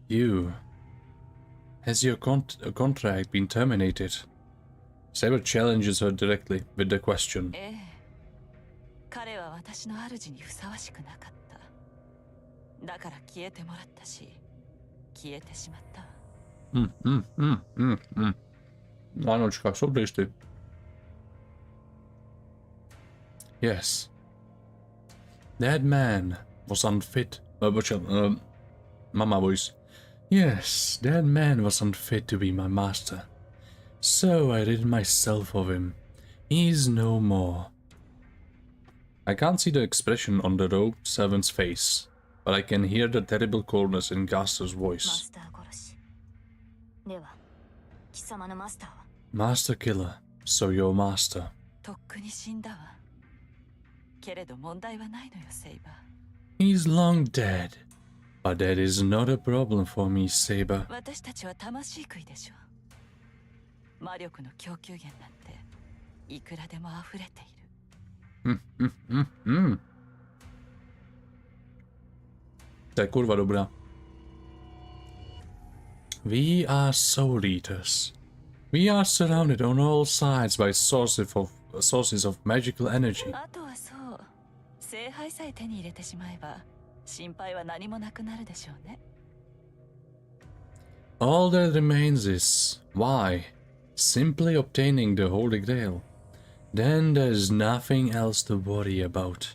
You. Has your contract been terminated? Saber challenges her directly with the question. Vánočka, jsou tasty. Yes. That man was unfit. Mama voice. Yes, that man was unfit to be my master. So I rid myself of him. He's no more. I can't see the expression on the robed servant's face, but I can hear the terrible coldness in Caster's voice. Master killer, so your master. He's long dead, but that is not a problem for me, Saber. To je kurva dobrá. We are soul eaters. We are surrounded on all sides by sources of magical energy. All that remains is, why? Simply obtaining the Holy Grail. Then there's nothing else to worry about.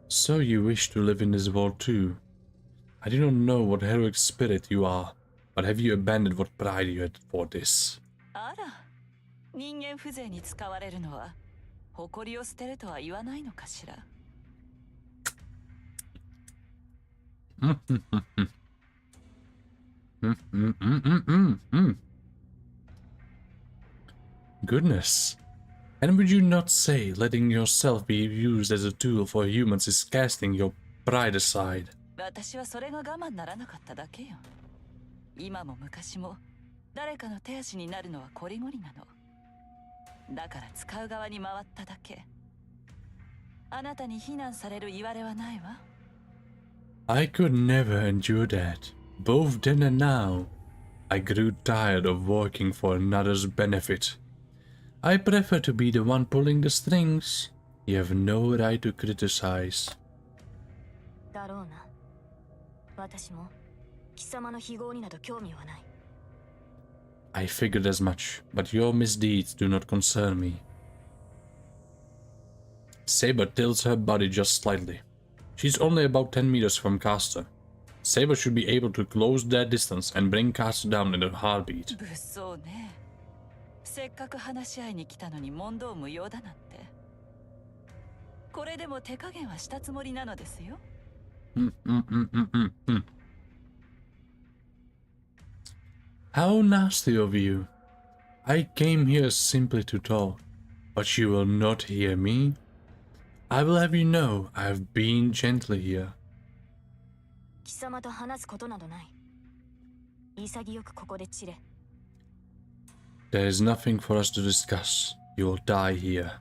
So you wish to live in this world too? I do not know what heroic spirit you are, but have you abandoned what pride you had for this? Goodness. And would you not say letting yourself be used as a tool for humans is casting your pride aside? 私はそれが我慢ならなかっただけよ。今も昔も誰かの手足になるのはこりごりなの。だから使う側に回っただけ。あなたに非難される言われはないわ。I could never endure that. Both then and now. I grew tired of working for another's benefit. I prefer to be the one pulling the strings. You have no right to criticize. だろうな。私も貴様の非業になど興味はない。I figured as much, but your misdeeds do not concern me. Saber tilts her body just slightly. She's only about 10 meters from Caster. Saber should be able to close that distance and bring Caster down in a heartbeat. 物騒ね。せっかく話し合いに来たのに問答無用だなんて。これでも手加減はしたつもりなのですよ。How nasty of you. I came here simply to talk, but you will not hear me. I will have you know I have been gentle here. 貴様と話すことなどない。潔くここで散れ。There is nothing for us to discuss. You will die here.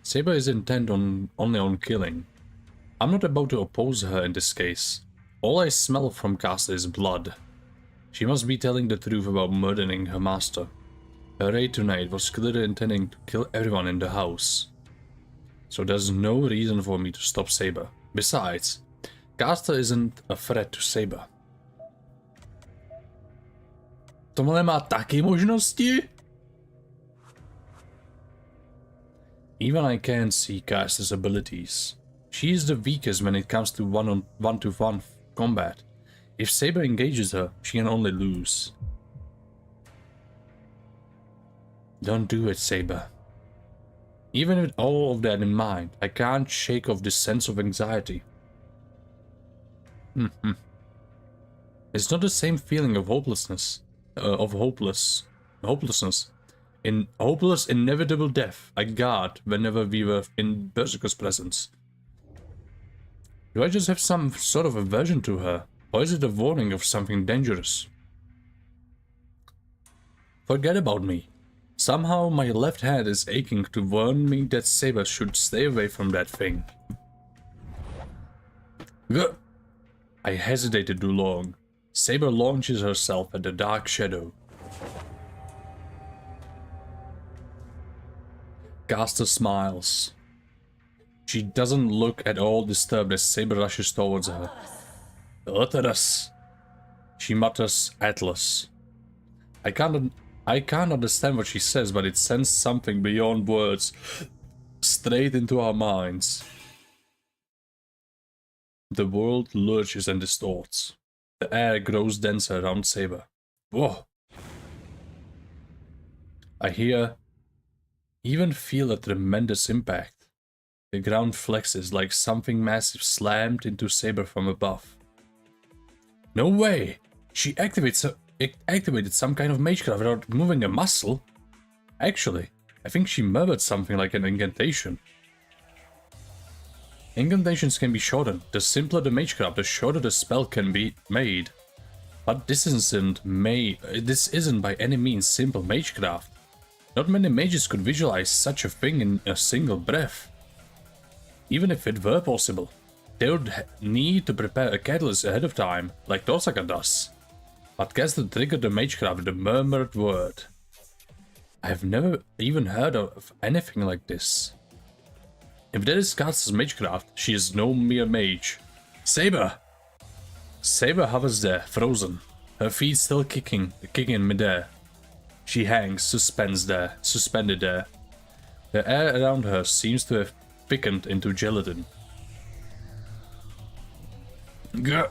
Saber is intent only on killing. I'm not about to oppose her in this case. All I smell from Caster is blood. She must be telling the truth about murdering her master. Her raid tonight was clearly intending to kill everyone in the house. So there's no reason for me to stop Saber. Besides, Caster isn't a threat to Saber. Tohle má taky možnosti? Even I can't see Caster's abilities. She is the weakest when it comes to one-to-one combat. If Saber engages her, she can only lose. Don't do it, Saber. Even with all of that in mind, I can't shake off this sense of anxiety. It's not the same feeling of hopelessness. Hopelessness. In hopeless, inevitable death I got whenever we were in Berserker's presence. Do I just have some sort of aversion to her, or is it a warning of something dangerous? Forget about me. Somehow my left hand is aching to warn me that Saber should stay away from that thing. Gah! I hesitated too long. Saber launches herself at the dark shadow. Caster smiles. She doesn't look at all disturbed as Saber rushes towards her. Atlas! She mutters Atlas. I can't understand what she says, but it sends something beyond words straight into our minds. The world lurches and distorts. The air grows denser around Saber. Whoa! I hear, even feel a tremendous impact. The ground flexes like something massive slammed into Saber from above. No way! She activated some kind of magecraft without moving a muscle. Actually, I think she murmured something like an incantation. Incantations can be shortened. The simpler the magecraft, the shorter the spell can be made. But this isn't by any means simple magecraft. Not many mages could visualize such a thing in a single breath. Even if it were possible, they would need to prepare a catalyst ahead of time, like Torsaka does. But Caster triggered the magecraft with a murmured word. I have never even heard of anything like this. If that is Caster's magecraft, she is no mere mage. Saber! Saber hovers there, frozen, her feet still kicking in midair. She hangs, suspended there. The air around her seems to have thickened into gelatin. Gah!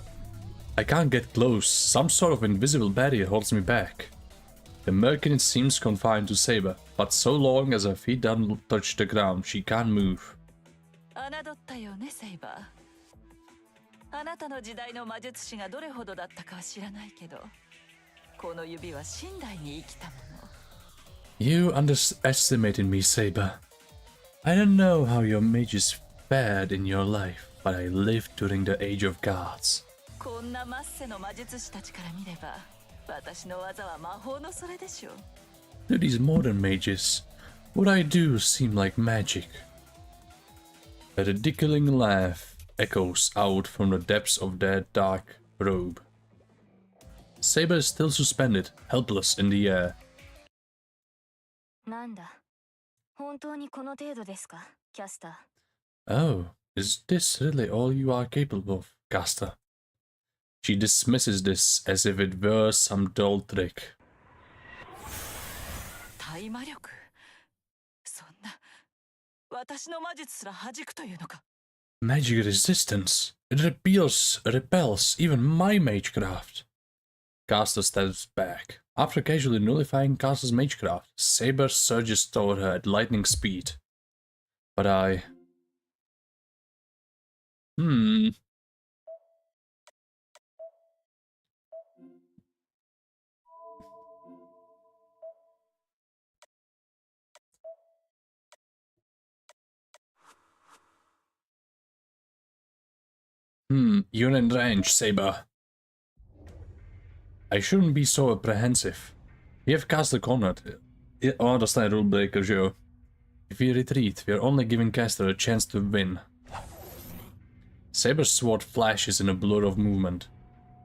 I can't get close. Some sort of invisible barrier holds me back. The merkin seems confined to Saber, but so long as her feet don't touch the ground, she can't move. あなたの時代の魔術師がどれほどだったかは知らないけど、この指は寝台に生きたもの。You underestimated me, Saber. I don't know how your mages fared in your life, but I lived during the Age of Gods. こんなマッセの魔術師たちから見れば、私の技は魔法のそれでしょう。To these modern mages, what I do seem like magic. A ridiculing laugh echoes out from the depths of their dark robe. Saber is still suspended, helpless in the air. なんだ、本当にこの程度ですか、キャスター。Oh, is this really all you are capable of, Caster? She dismisses this as if it were some dull trick. 対魔力、そんな、私の魔術すら弾くというのか。Magic resistance. It repels even my magecraft. Caster steps back. After casually nullifying Caster's magecraft, Saber surges toward her at lightning speed. But I... You're in range, Saber. I shouldn't be so apprehensive. We have Caster cornered. Understand rule breaker, Joe. If we retreat, we are only giving Caster a chance to win. Saber's sword flashes in a blur of movement.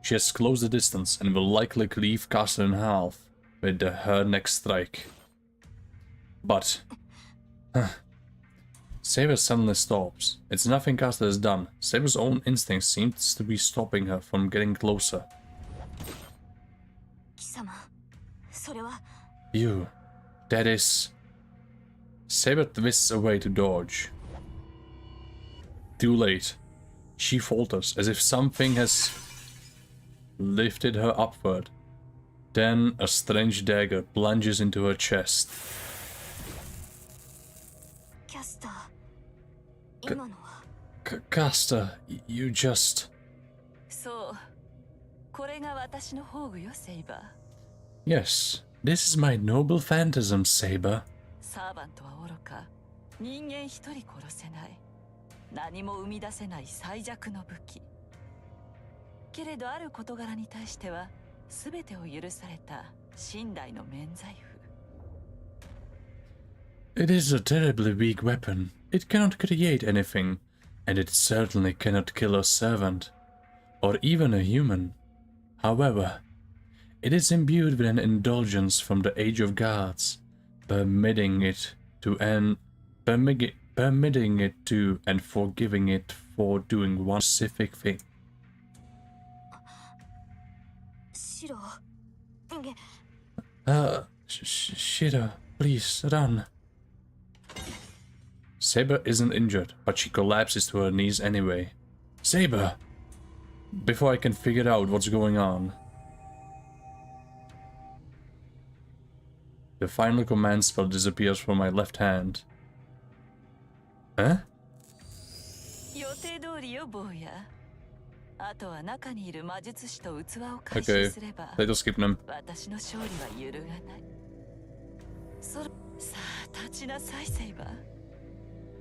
She has closed the distance and will likely cleave Caster in half with her next strike. But... Saber suddenly stops. It's nothing Caster has done. Saber's own instinct seems to be stopping her from getting closer. 貴様、それは。You. That is... Saber twists away to dodge. Too late. She falters as if something has lifted her upward. Then a strange dagger plunges into her chest. キャスター、今のは。Caster, you just... そう、これが私の宝具よ、セイバー。Yes, this is my noble phantasm, Saber. サーバントは愚か、人間一人殺せない、何も生み出せない最弱の武器。けれどある事柄に対しては全てを許された寝台の免罪符。It is a terribly weak weapon. It cannot create anything, and it certainly cannot kill a servant, or even a human. However, it is imbued with an indulgence from the Age of Gods, permitting it to and forgiving it for doing one specific thing. 白、げ。Shida, please run. Saber isn't injured, but she collapses to her knees anyway. Saber! Before I can figure out what's going on. The final command spell disappears from my left hand. Huh? 予定通りよ、坊や。あとは中にいる魔術師と器を回収すれば、Let us skip them. 私の勝利は揺るがない。さあ、立ちなさい、セイバー。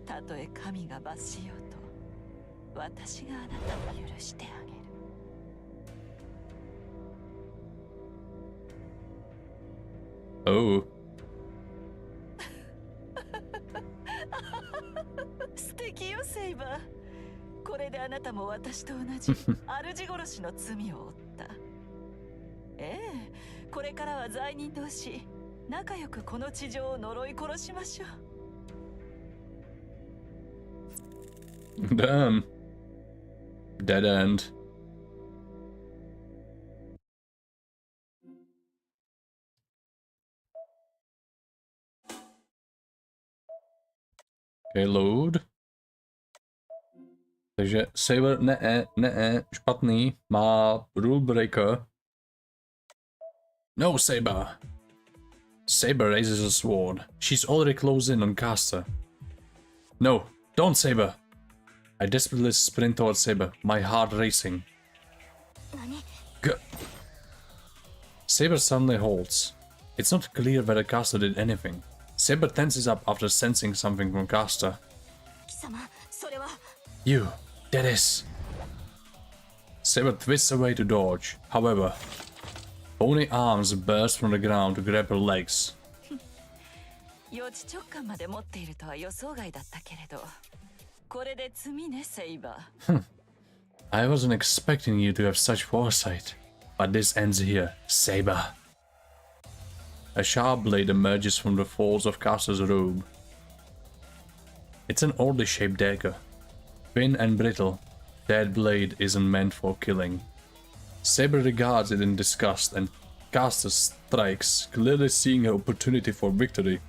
たとえ神が罰しようと、私があなたを許してあげる。Oh. 素敵よ、セイバー。これであなたも私と同じ主殺しの罪を負った。ええ、これからは罪人同士、仲良くこの地上を呪い殺しましょう。Damn. Dead end. Okay, load. Takže Saber špatný, má rule breaker. No, Saber. Saber raises a sword. She's already close in on Caster. No, don't, Saber. I desperately sprint towards Saber, my heart racing. 何 Saber suddenly halts. It's not clear whether Caster did anything. Saber tenses up after sensing something from Caster. 貴様それは You, that is. Saber twists away to dodge. However, bony arms burst from the ground to grab her legs. 幼稚直感まで持っているとは予想外だったけれど、これで罪ね、セイバー。I wasn't expecting you to have such foresight. But this ends here, Saber. A sharp blade emerges from the folds of Caster's robe. It's an oddly shaped dagger. Thin and brittle, that blade isn't meant for killing. Saber regards it in disgust and Caster strikes, clearly seeing an opportunity for victory.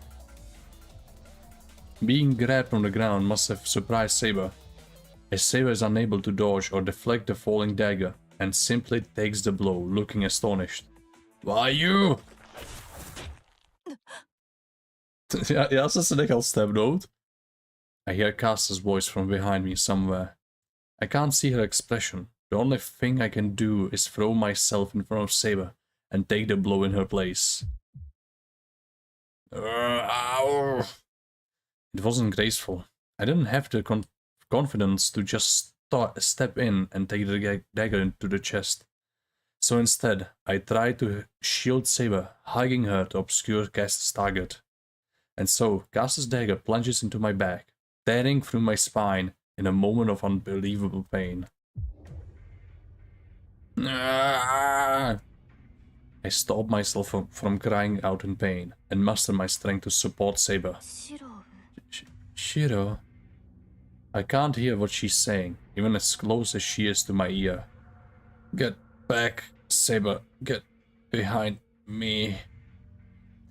Being grabbed from the ground must have surprised Saber, as Saber is unable to dodge or deflect the falling dagger and simply takes the blow, looking astonished. Why you? Já jsem se nechal stepnout. I hear Caster's voice from behind me somewhere. I can't see her expression. The only thing I can do is throw myself in front of Saber and take the blow in her place. Ow. It wasn't graceful. I didn't have the confidence to just step in and take the dagger into the chest. So instead, I tried to shield Saber, hugging her to obscure Caster's target. And so, Caster's dagger plunges into my back, tearing through my spine in a moment of unbelievable pain. I stop myself from crying out in pain and muster my strength to support Saber. シロ Shiro. I can't hear what she's saying, even as close as she is to my ear. Get back, Saber. Get behind me.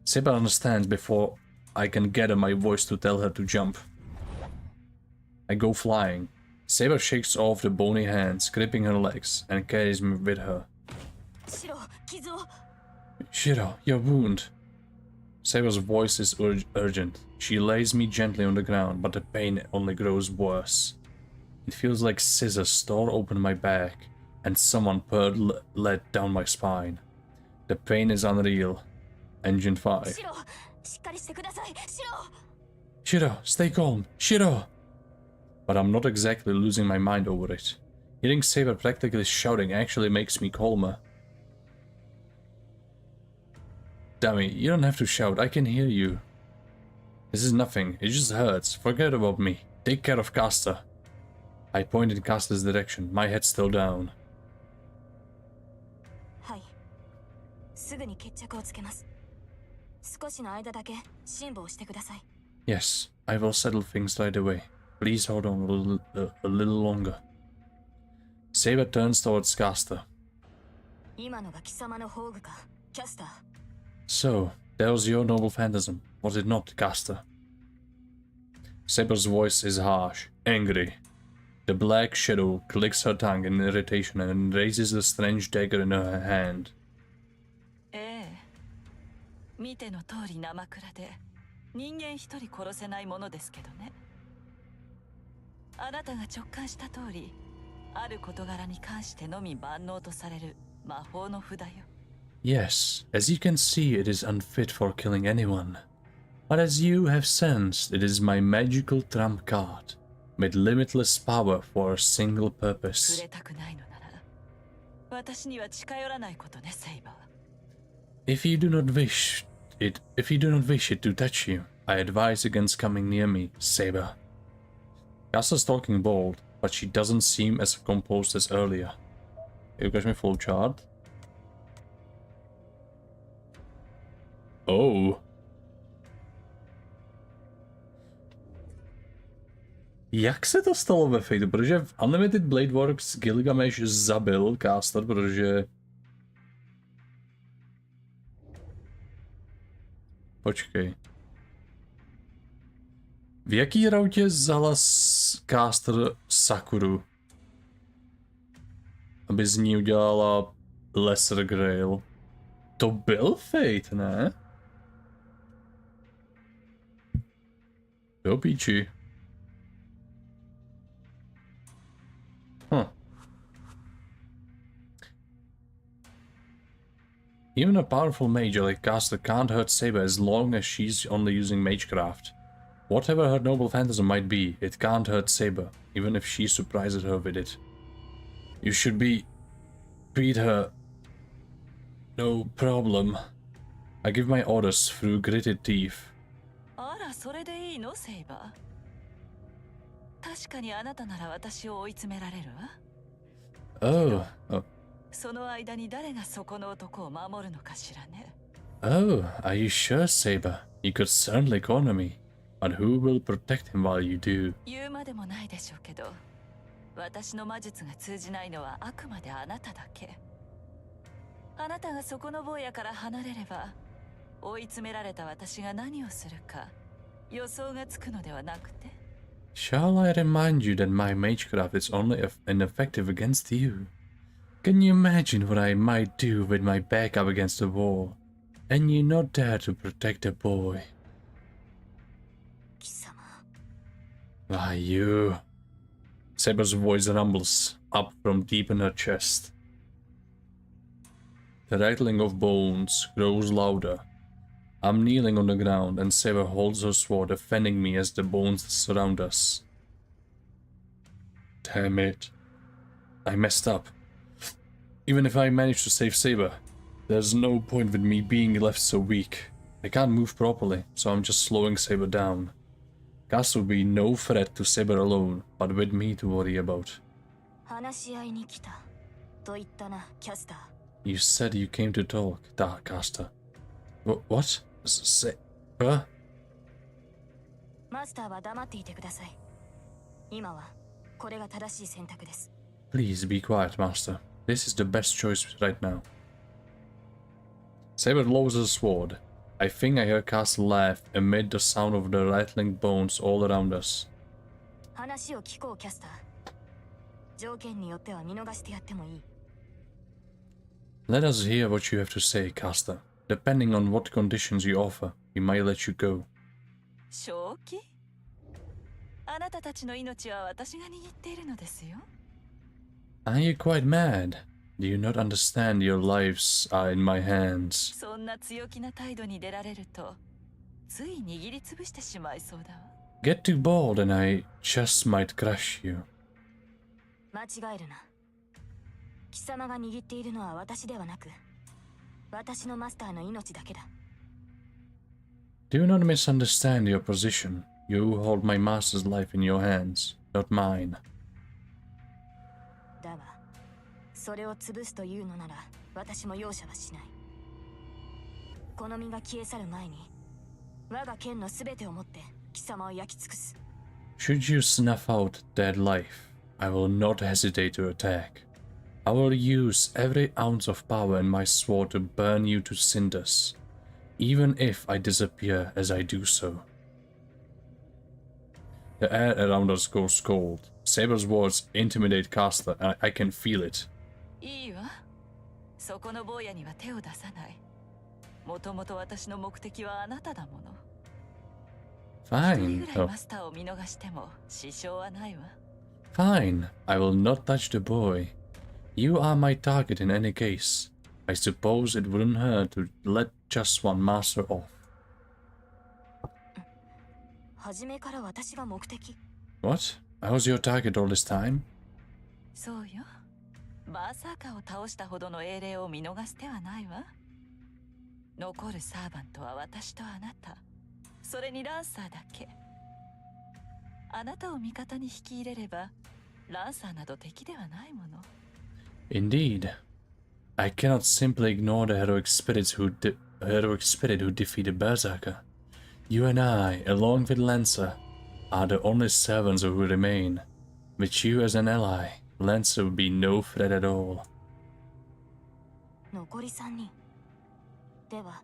Saber understands before I can gather my voice to tell her to jump. I go flying. Saber shakes off the bony hands, gripping her legs, and carries me with her. シロ傷を Shiro, your wound. Saber's voice is urgent. She lays me gently on the ground, but the pain only grows worse. It feels like scissors tore open my back, and someone poured lead down my spine. The pain is unreal. Engine 5. シロしっかりしてくださいシロ Shiro, stay calm. Shiro! But I'm not exactly losing my mind over it. Hearing Saber practically shouting actually makes me calmer. Dummy, you don't have to shout, I can hear you. This is nothing, it just hurts. Forget about me. Take care of Caster. I point in Caster's direction, my head still down. はいすぐに決着をつけます少しの間だけ辛抱してください Yes, I will settle things right away. Please hold on a little longer. Saber turns towards Caster. 今のが貴様の宝具かキャスター So, that was your noble phantasm, was it not, Caster? Saber's voice is harsh, angry. The black shadow clicks her tongue in irritation and raises the strange dagger in her hand. ええ、見ての通り生倉で人間一人殺せないものですけどね。あなたが直感した通り、ある事柄に関してのみ万能とされる魔法の札よ。Yes, as you can see, it is unfit for killing anyone. But as you have sensed, it is my magical trump card, with limitless power for a single 触 purpose. れたくないのなら、私には近寄らないことね、セイバー。If you do not wish it to touch you, I advise against coming near me, Saber. Caster's talking bold, but she doesn't seem as composed as earlier. Ukaž mi flowchart. Oh. Jak se to stalo ve Fateu? Protože v Unlimited Blade Works Gilgamesh zabil Caster, protože... Počkej. V jaký rautě vzala Caster Sakuru? Aby z ní udělala Lesser Grail. To byl Fate, ne? Jo, píči. Even a powerful mage like caster can't hurt Saber as long as she's only using magecraft. Whatever her noble phantasm might be, it can't hurt Saber, even if she surprises her with it. You should beat her. No problem. I give my orders through gritted teeth. あら、それでいいの、セイバー。確かにあなたなら私を追い詰められるわ。Oh, その間に誰がそこの男を守るのかしらね。oh, are you sure, Saber? You could certainly corner me. But who will protect him while you do? 言うまでもないでしょうけど、私の魔術が通じないのはあくまであなただけ。あなたがそこの坊やから離れれば、追い詰められた私が何をするか予想がつくのではなくて。Shall I remind you that my magecraft is only ineffective against you? Can you imagine what I might do with my back up against the wall? And you not there to protect the boy? 貴様。 Why, you... Saber's voice rumbles up from deep in her chest. The rattling of bones grows louder. I'm kneeling on the ground and Saber holds her sword, defending me as the bones surround us. Damn it. I messed up. Even if I manage to save Saber, there's no point with me being left so weak. I can't move properly, so I'm just slowing Saber down. Cass will be no threat to Saber alone, but with me to worry about. 話し合いに来たと言ったな、キャスター。 You said you came to talk, Darkcaster. What? Saber? マスターは黙っていてください。今はこれが正しい選択です。 Please be quiet, Master. This is the best choice right now. Saber lowers her sword. I think I hear Cass laugh amid the sound of the rattling bones all around us. 話を聞こう、キャスター。条件によっては見逃してやってもいい。 Let us hear what you have to say, Caster. Depending on what conditions you offer, we might let you go. 正気？あなたたちの命は私が握っているのですよ。 Are you quite mad? Do you not understand your lives are in my hands? そんな強気な態度に出られると、つい握りつぶしてしまいそうだわ。 Get too bold and I just might crush you. 間違えるな。貴様が握っているのは私ではなく、私のマスターの命だけだ。 Do not misunderstand your position. You hold my master's life in your hands, not mine. だが、それを潰すというのなら、私も容赦はしない。この身が消え去る前に、我が剣のすべてをもって貴様を焼き尽くす。 Should you snuff out that life, I will not hesitate to attack. I will use every ounce of power in my sword to burn you to cinders, even if I disappear as I do so. The air around us goes cold. Saber's words intimidate Caster, and I can feel it. いいわ。そこの坊やには手を出さない。もともと私の目的はあなただもの。一人 Fine. ぐらいマスターを見逃しても支障はないわ。Fine. I will not touch the boy. You are my target in any case. I suppose it wouldn't hurt to let just one master off. 初めから私が目的。 What? I was your target all this time? そうよ。バーサーカーを倒したほどの英霊を見逃す手はないわ。残るサーバントは私とあなた。それにランサーだけ。あなたを味方に引き入れれば、ランサーなど敵ではないもの。Indeed. I cannot simply ignore the heroic spirit who defeated Berserker. You and I, along with Lancer, are the only servants who remain. With you as an ally, Lancer would be no threat at all. 残り3人。では、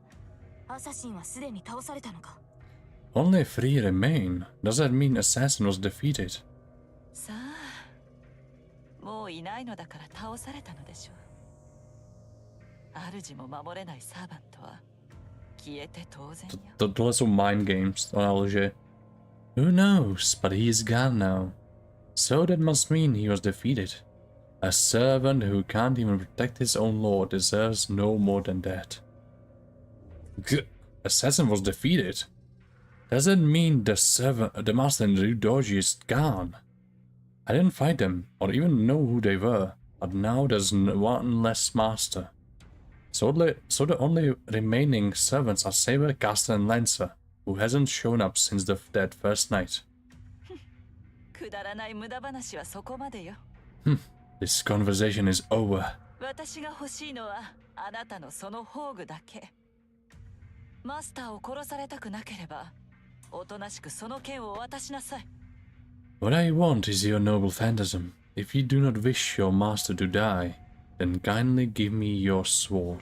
アサシンはすでに倒されたのか？ Only 3 remain. Does that mean Assassin was defeated? さあ、もういないのだから倒されたのでしょう。主も守れないサーバントは消えて当然よ。Tohle jsou mind games, to nalože. Who knows, but he is gone now. So that must mean he was defeated. A servant who can't even protect his own lord deserves no more than that. Assassin was defeated. Does that mean the master and the Doji is gone? I didn't fight them, or even know who they were, but now there's one less master. So the only remaining servants are Saber, Caster, and Lancer, who hasn't shown up since that first night. This conversation is over. 私が欲しいのはあなたのその宝具だけ。マスターを殺されたくなければ、おとなしくその剣を渡しなさい。What I want is your noble phantasm. If you do not wish your master to die, then kindly give me your sword.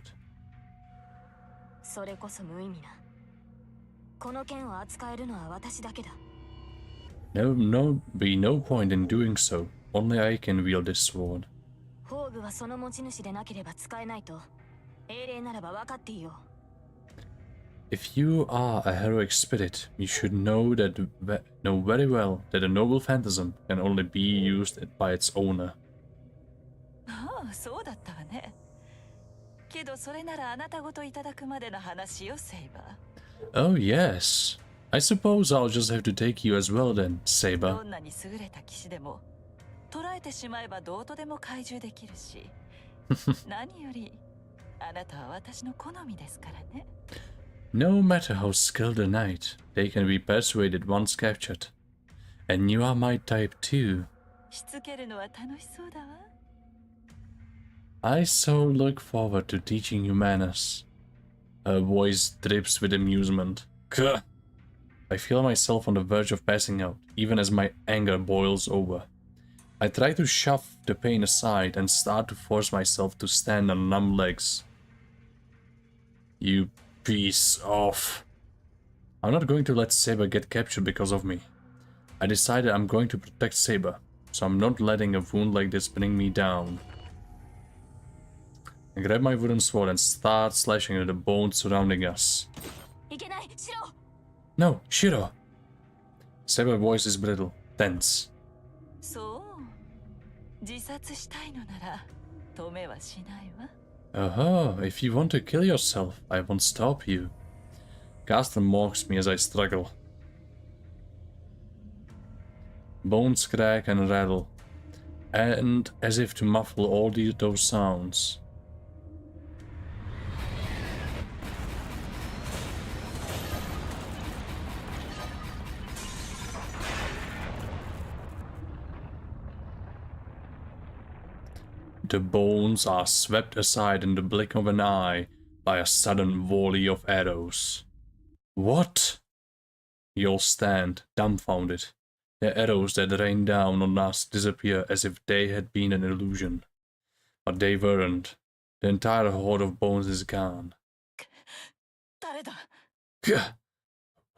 それこそ無意味な。この剣を扱えるのは私だけだ。Be no point in doing so. Only I can wield this sword. 宝具はその持ち主でなければ使えないと。英霊ならば分かっていよう。If you are a heroic spirit, you should know very well that a noble phantasm can only be used by its owner. ああ、そうだったわね。けどそれならあなたごといただくまでの話よ、セイバー。Oh yes. I suppose I'll just have to take you as well then, Saber. どんなに優れた騎士でも捕らえてしまえばどうとでも懐柔できるし。何よりあなたは私の好みですからね。No matter how skilled a knight, they can be persuaded once captured. And you are my type too. しつけるのは楽しそうだわ。I so look forward to teaching you manners. Her voice drips with amusement. Gah! I feel myself on the verge of passing out, even as my anger boils over. I try to shove the pain aside and start to force myself to stand on numb legs. You piece of... I'm not going to let Saber get captured because of me. I decided I'm going to protect Saber, so I'm not letting a wound like this bring me down. I grab my wooden sword and start slashing at the bones surrounding us. No, Shiro! Saber's voice is brittle, tense. そう。自殺したいのなら止めはしないわ。If you want to kill yourself, I won't stop you. Caster mocks me as I struggle. Bones crack and rattle, and as if to muffle all those sounds. The bones are swept aside in the blink of an eye by a sudden volley of arrows. What? We all stand, dumbfounded. The arrows that rain down on us disappear as if they had been an illusion. But they weren't. The entire horde of bones is gone. 誰だ?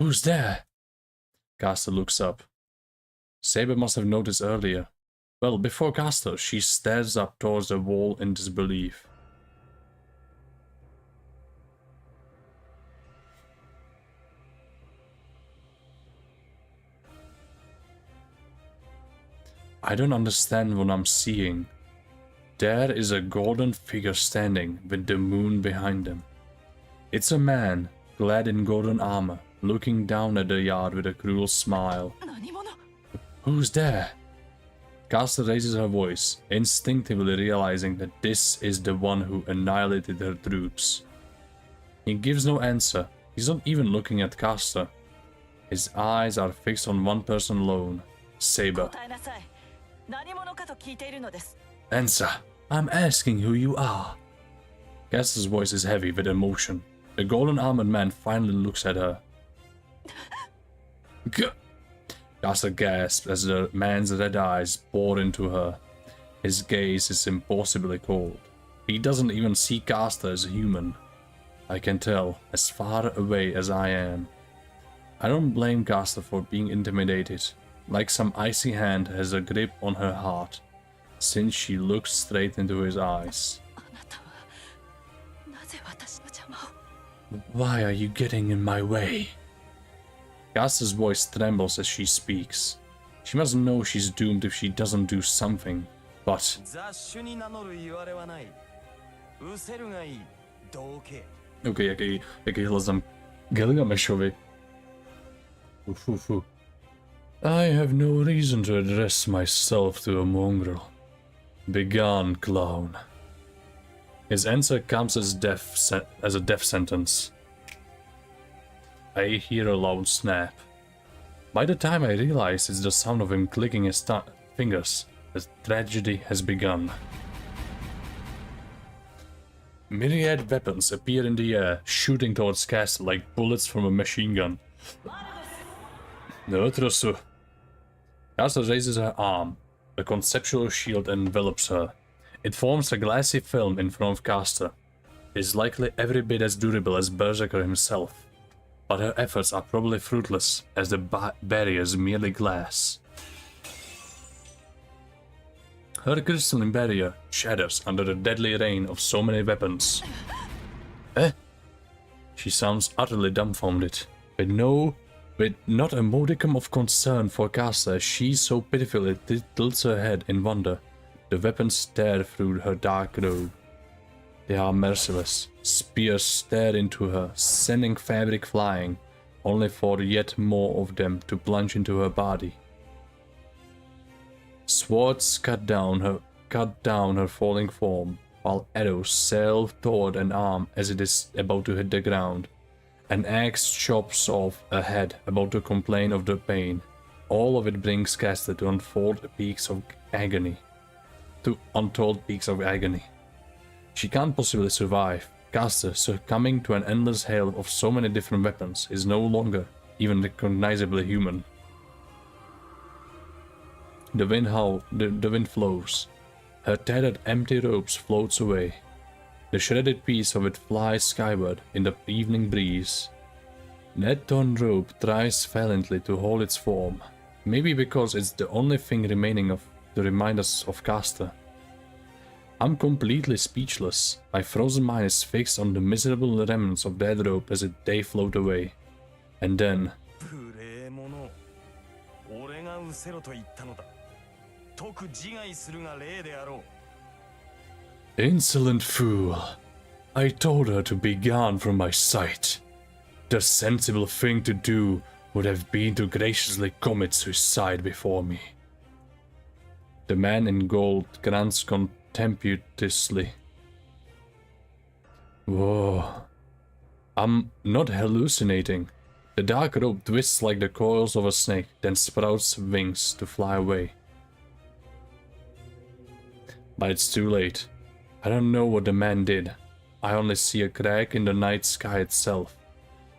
Who's there? Caster looks up. Saber must have noticed earlier. Well, before Caster, she stares up towards the wall in disbelief. I don't understand what I'm seeing. There is a golden figure standing with the moon behind him. It's a man, clad in golden armor, looking down at the yard with a cruel smile. Who's there? Caster raises her voice, instinctively realizing that this is the one who annihilated her troops. He gives no answer. He's not even looking at Caster. His eyes are fixed on one person alone, Saber. Answer! I'm asking who you are. Caster's voice is heavy with emotion. The golden armored man finally looks at her. Caster gasps as the man's red eyes bore into her. His gaze is impossibly cold. He doesn't even see Caster as a human. I can tell, as far away as I am. I don't blame Caster for being intimidated, like some icy hand has a grip on her heart, since she looks straight into his eyes. Why are you getting in my way? Caster's voice trembles as she speaks. She must know she's doomed if she doesn't do something, but... jaký hlas dám Gilgameshovi. I have no reason to address myself to a mongrel. Begone, clown. His answer comes as a death sentence. I hear a loud snap. By the time I realize it's the sound of him clicking his fingers, the tragedy has begun. Myriad weapons appear in the air, shooting towards Castle like bullets from a machine gun. Castle raises her arm. A conceptual shield envelops her. It forms a glassy film in front of Caster. It is likely every bit as durable as Berserker himself, but her efforts are probably fruitless, as the barrier is merely glass. Her crystalline barrier shatters under the deadly rain of so many weapons. Eh? She sounds utterly dumbfounded, with not a modicum of concern for Caster as she so pitifully tilts her head in wonder. The weapons tear through her dark robe. They are merciless. Spears stare into her, sending fabric flying, only for yet more of them to plunge into her body. Swords cut down her falling form, while arrows sail toward an arm as it is about to hit the ground. An axe chops off a head about to complain of the pain. All of it brings Caster to untold peaks of agony. She can't possibly survive. Caster, succumbing to an endless hail of so many different weapons, is no longer even recognizably human. The wind flows. Her tattered empty robes floats away. The shredded piece of it flies skyward in the evening breeze. That torn robe tries valiantly to hold its form, maybe because it's the only thing remaining to remind us of Caster. I'm completely speechless. My frozen mind is fixed on the miserable remnants of that robe as they float away. And then... Insolent fool! I told her to be gone from my sight. The sensible thing to do would have been to graciously commit suicide before me. The man in gold grunts contemptuously. Whoa. I'm not hallucinating. The dark rope twists like the coils of a snake, then sprouts wings to fly away. But it's too late. I don't know what the man did. I only see a crack in the night sky itself,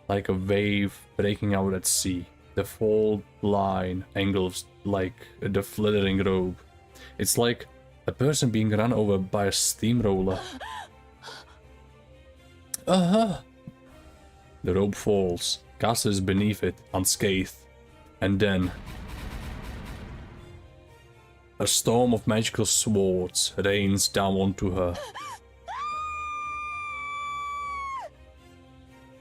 like a wave breaking out at sea. The fault line angles like the flittering robe. It's like a person being run over by a steamroller. The rope falls. Caster is beneath it, unscathed. And then... a storm of magical swords rains down onto her.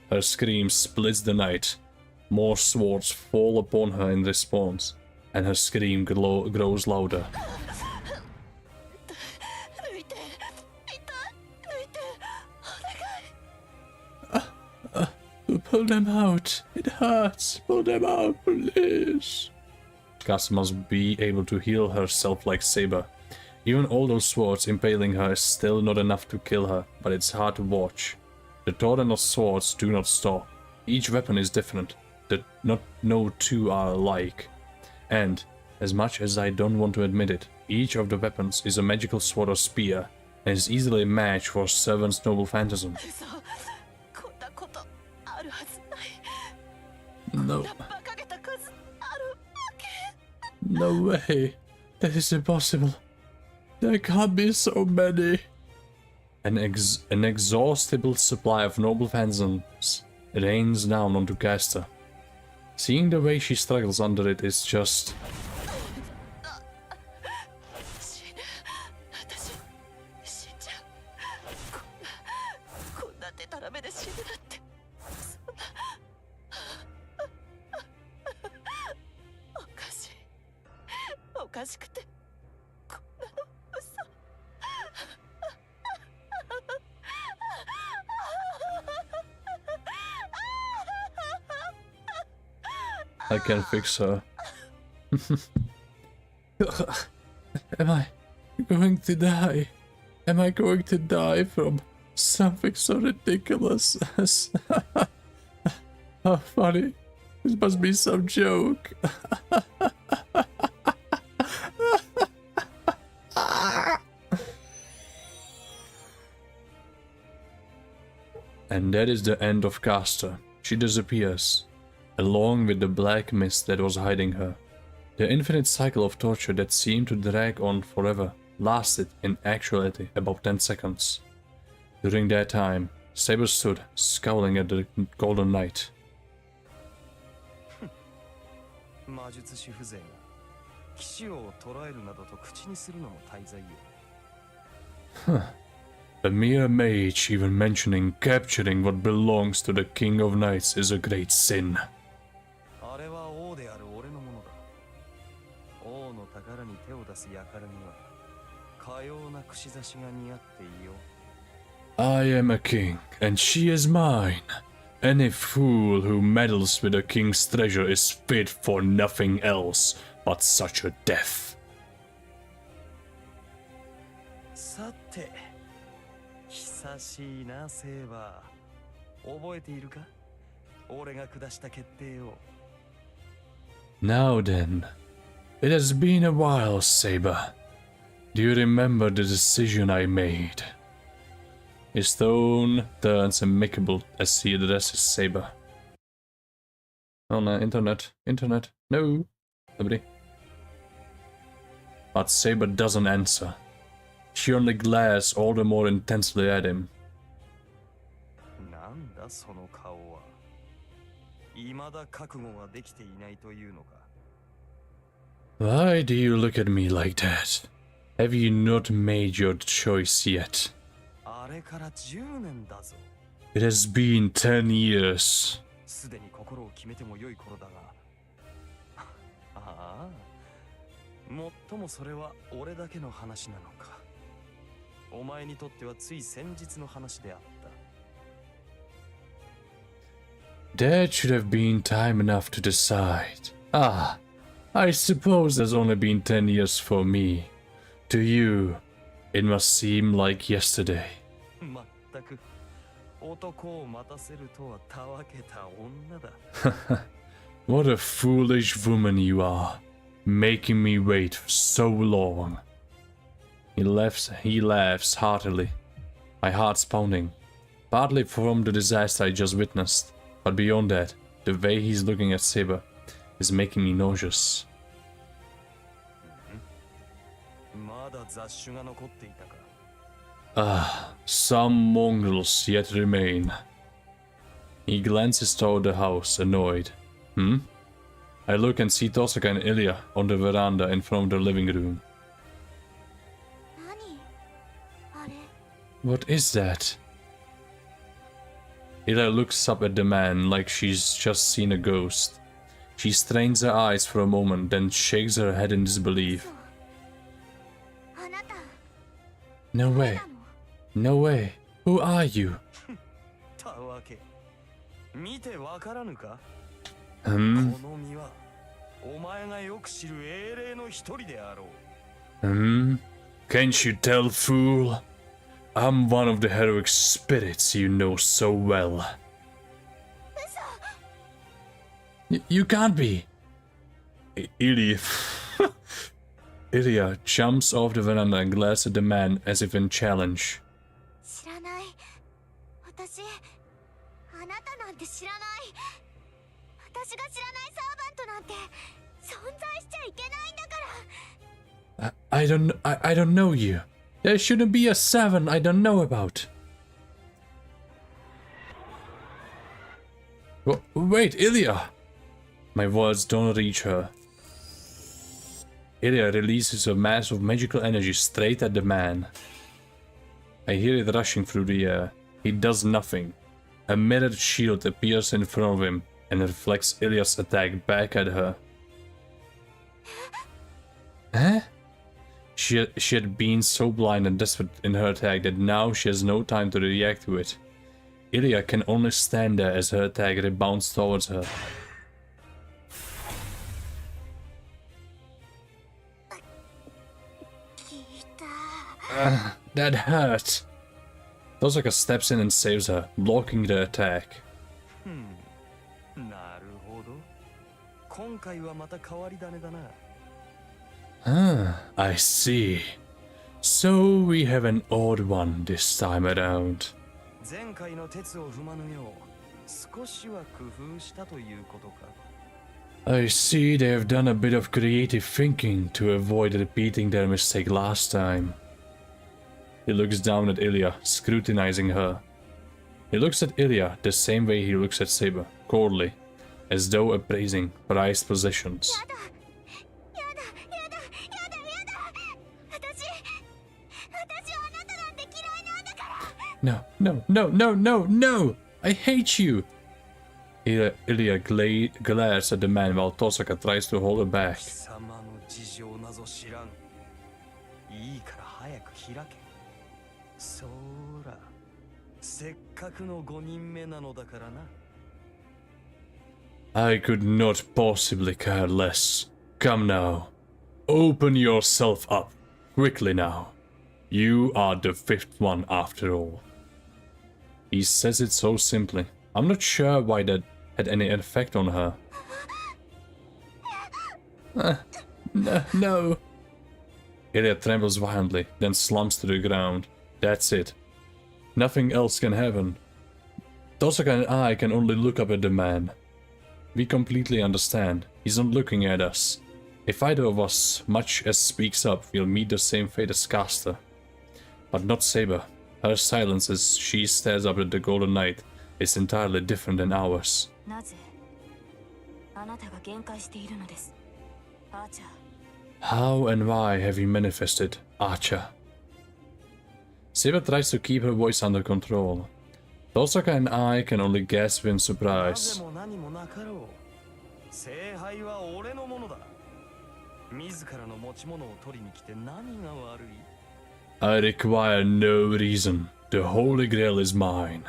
Her scream splits the night. More swords fall upon her in response, and her scream grows louder. Pull them out. It hurts. Pull them out, please. Cass must be able to heal herself like Saber. Even all those swords impaling her is still not enough to kill her, but it's hard to watch. The torrent of swords do not stop. Each weapon is different. No two are alike. And, as much as I don't want to admit it, each of the weapons is a magical sword or spear, and is easily a match for Servant's noble phantasm. No. No way. That is impossible. There can't be so many. An inexhaustible supply of noble phantasms rains down onto Caster. Seeing the way she struggles under it is just... I can fix her. Am I going to die? Am I going to die from something so ridiculous as... How funny. This must be some joke. And that is the end of Caster. She disappears, along with the black mist that was hiding her. The infinite cycle of torture that seemed to drag on forever lasted in actuality about 10 seconds. During that time, Saber stood, scowling at the golden knight. A mere mage even mentioning capturing what belongs to the King of Knights is a great sin. I am a king, and she is mine. Any fool who meddles with a king's treasure is fit for nothing else but such a death. 久しいな、セーバー。覚えているか？俺が下した決定を。Now then, it has been a while, Saber. Do you remember the decision I made? His tone turns amicable as he addresses Saber. Oh no, internet. No. Nobody. But Saber doesn't answer. She only glares all the more intensely at him. Why do you look at me like that? Have you not made your choice yet? It has been 10 years. That should have been time enough to decide. Ah, I suppose there's only been 10 years for me. To you, it must seem like yesterday. What a foolish woman you are, making me wait for so long. He laughs heartily, my heart's pounding, partly from the disaster I just witnessed, but beyond that, the way he's looking at Saber is making me nauseous. Ah, some mongrels yet remain. He glances toward the house, annoyed. I look and see Tosaka and Ilya on the veranda in front of the living room. What is that? Ilya looks up at the man like she's just seen a ghost. She strains her eyes for a moment, then shakes her head in disbelief. No way. No way. Who are you? Can't you tell, fool? I'm one of the heroic spirits you know so well. You can't be. Ilya jumps off the veranda and glares at the man as if in challenge. I don't know you. There shouldn't be a 7 I don't know about. Wait, Ilya! My words don't reach her. Ilya releases a mass of magical energy straight at the man. I hear it rushing through the air. He does nothing. A mirrored shield appears in front of him and reflects Ilya's attack back at her. Huh? She had been so blind and desperate in her attack that now she has no time to react to it. Ilya can only stand there as her attack rebounds towards her. That hurt. Tosaka steps in and saves her, blocking the attack. なるほど。今回はまた変わり種だな。I see. So we have an odd one this time around. 前回の鉄を踏まぬよう少しは工夫したということか。I see they have done a bit of creative thinking to avoid repeating their mistake last time. He looks down at Ilya, scrutinizing her. He looks at Ilya the same way he looks at Saber, coldly, as though appraising prized possessions. No, no, no, no, no, no! I hate you! Ilya glares at the man while Tosaka tries to hold her back. 貴様の事情なぞ知らん。いいから早く開け。そら、せっかくの5人目なのだからな。I could not possibly care less. Come now. Open yourself up. Quickly now. You are the fifth one after all. He says it so simply. I'm not sure why that had any effect on her. No. Ilya trembles violently, then slumps to the ground. That's it. Nothing else can happen. Tosaka and I can only look up at the man. We completely understand. He's not looking at us. If either of us much as speaks up, we'll meet the same fate as Caster. But not Saber. Her silence as she stares up at the Golden Knight is entirely different than ours. なぜあなたが限界しているのです、アーチャー。 How and why have you manifested, Archer? Saber tries to keep her voice under control. Tosaka and I can only gasp in な surprise. ぜも何もなかろう。聖杯は俺のものだ。自らの持ち物を取りに来て何が悪い？ I require no reason. The Holy Grail is mine.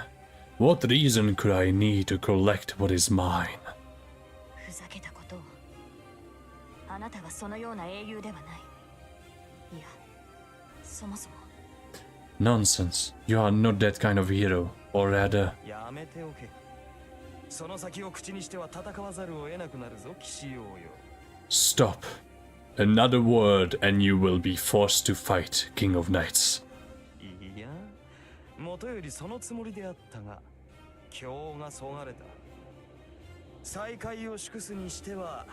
What reason could I need to collect what is mine? ふざけたことを。あなたはそのような英雄ではない。いや、そもそも。 Nonsense. You are not that kind of hero. Or rather... やめておけ。その先を口にしては戦わざるを得なくなるぞ、騎士王よ。 Stop. Another word and you will be forced to fight, King of Knights. いや、もとよりそのつもりであったが、今日がそがれた。再会を祝すにしては、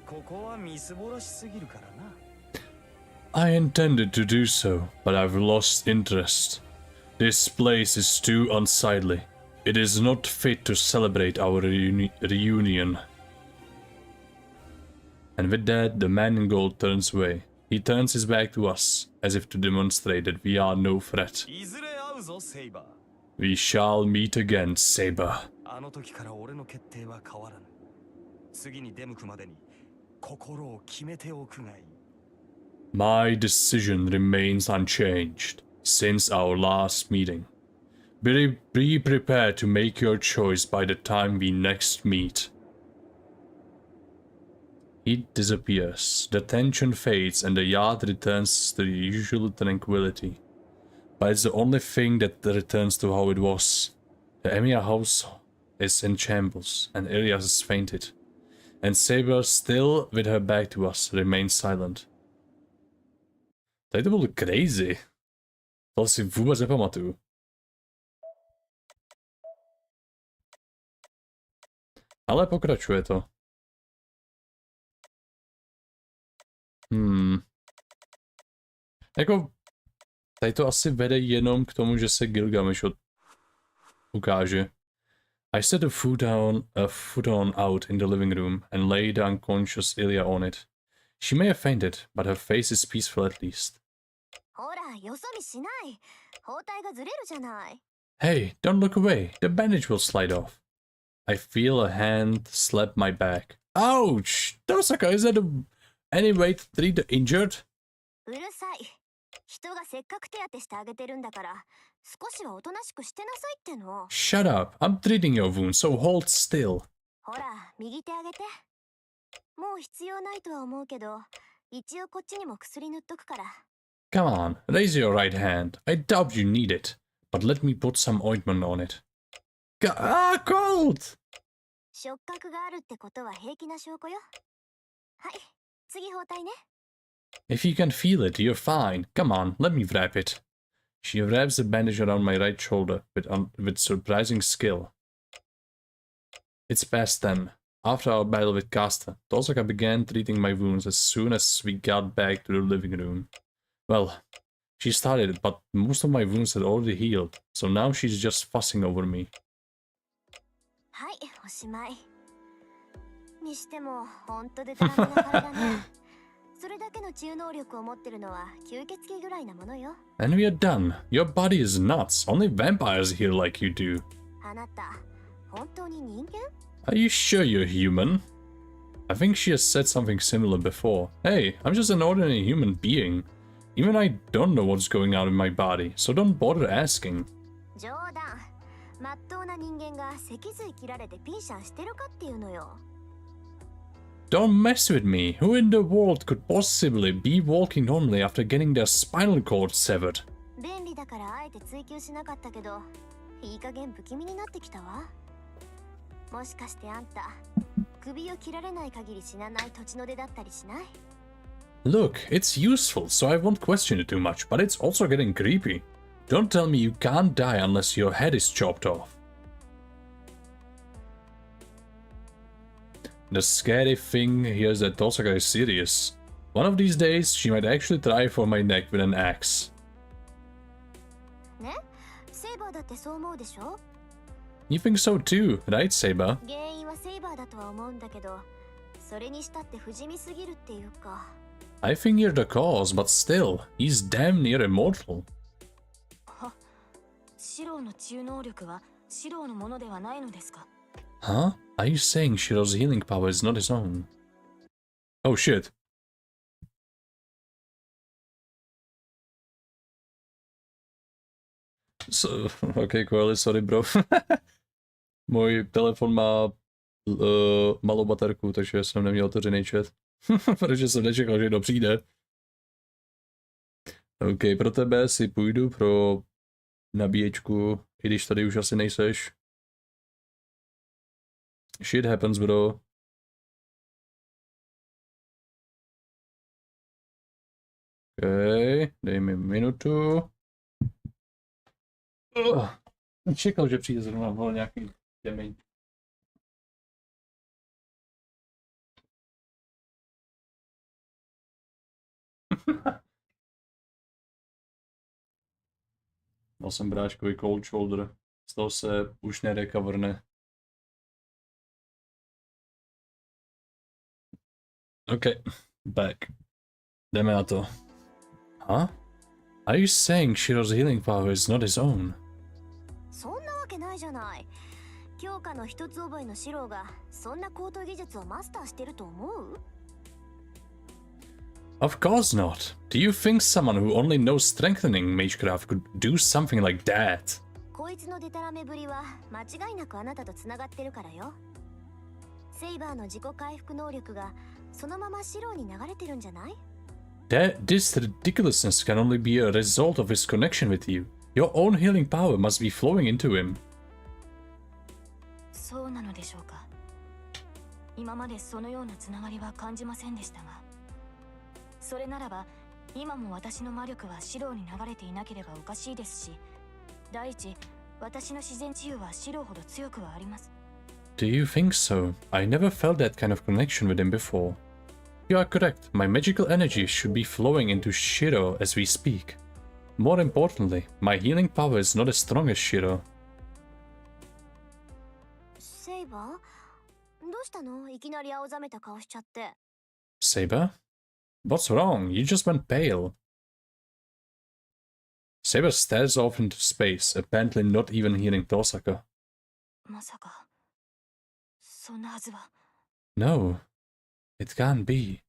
ここはみすぼらしすぎるからな。 I intended to do so, but I've lost interest. This place is too unsightly. It is not fit to celebrate our reunion. And with that, the man in gold turns away. He turns his back to us, as if to demonstrate that we are no threat. いずれ会うぞ、セイバー。 We shall meet again, Saber. あの時から俺の決定は変わらぬ。次に出向くまでに心を決めておくがいい。 My decision remains unchanged since our last meeting. Be prepared to make your choice by the time we next meet. He disappears. The tension fades and the yard returns to the usual tranquility. But it's the only thing that returns to how it was. The Emir house is in shambles and Ilya has fainted. And Saber, still with her back to us, remains silent. Tady to bylo crazy. To si vůbec nepamatuju. Ale pokračuje to. Jako, tady to asi vede jenom k tomu, že se Gilgamesh ukáže. I set a futon out in the living room and laid the unconscious Ilya on it. She may have fainted, but her face is peaceful at least. ほら、よそ見しない。包帯がずれるじゃない。 Hey, don't look away. The bandage will slide off. I feel a hand slap my back. Ouch! Tosaka, is that any way to treat the injured? うるさい。人がせっかく手当てしてあげてるんだから、少しはおとなしくしてなさいっての。Shut up. I'm treating your wound, so hold still. ほら、右手あげて。もう必要ないとは思うけど、一応こっちにも薬塗っとくから。Come on, raise your right hand. I doubt you need it, but let me put some ointment on it. Cold! 触覚があるってことは平気な証拠よ。はい、次包帯ね。If you can feel it, you're fine. Come on, let me wrap it. She wraps the bandage around my right shoulder with surprising skill. It's past 10. After our battle with Kasta, Tosaka began treating my wounds as soon as we got back to the living room. Well, she started, but most of my wounds had already healed, so now she's just fussing over me. はい、おしまい。にしても、ほんとでたらめな体ね。それだけの治癒能力を持ってるのは吸血鬼ぐらいなものよ。And we are done. Your body is nuts. Only vampires heal like you do. あなた、本当に人間？ Are you sure you're human? I think she has said something similar before. Hey, I'm just an ordinary human being. Even I don't know what's going on in my body, so don't bother asking. 冗談。まっとうな人間が脊髄切られてピンシャンしてるかっていうのよ。Don't mess with me. Who in the world could possibly be walking normally after getting their spinal cord severed? 便利だからあえて追求しなかったけど、いい加減不気味になってきたわ。もしかしてあんた、首を切られない限り死なない土地の出だったりしない？ Look, it's useful, so I won't question it too much, but it's also getting creepy. Don't tell me you can't die unless your head is chopped off. The scary thing here is that Tosaka is serious. One of these days, she might actually try for my neck with an axe. ね？セイバーだってそう思うでしょ？ You think so too, right, Saber? 原因はセイバーだとは思うんだけど、それにしたって不死身すぎるっていうか。I think you're the cause, but still, he's damn near immortal. は、シロウの治癒能力はシロウのものではないのですか？ Huh? Are you saying Shiro's healing power is not his own? Oh shit. So, okay, Coeli, sorry bro. Můj telefon má malou baterku, takže jsem neměl otevřený chat. Protože jsem nečekal, že někdo přijde. OK, pro tebe si půjdu pro nabíječku, i když tady už asi nejseš. Shit happens, bro. OK, dej mi minutu. Čekal, že přijde zrovna nějaký těmeň. Dal jsem bráškovi cold shoulder. Z toho se už nerecoverne. Okay, back. Jdeme na to. Huh? Are you saying Shiro's healing power is not his own? そんなわけないじゃない。強化の一つ覚えのシロウがそんな高等技術をマスターしてると思う？ Of course not. Do you think someone who only knows strengthening magecraft could do something like that? こいつのデタラメぶりは間違いなくあなたと繋がってるからよ。セイバーの自己回復能力がそのままシロウに流れてるんじゃない？ This ridiculousness can only be a result of his connection with you. Your own healing power must be flowing into him. そうなのでしょうか。今までそのようなつながりは感じませんでしたが、それならば今も私の魔力はシロウに流れていなければおかしいですし、第一、私の自然治癒はシロウほど強くはあります。Do you think so? I never felt that kind of connection with him before. You are correct. My magical energy should be flowing into Shiro as we speak. More importantly, my healing power is not as strong as Shiro. セイバー？どうしたの？いきなり青ざめた顔しちゃって。Saber? What's wrong? You just went pale. Saber stares off into space, apparently not even hearing Tosaka. まさか、そんなはずは。No, it can't be.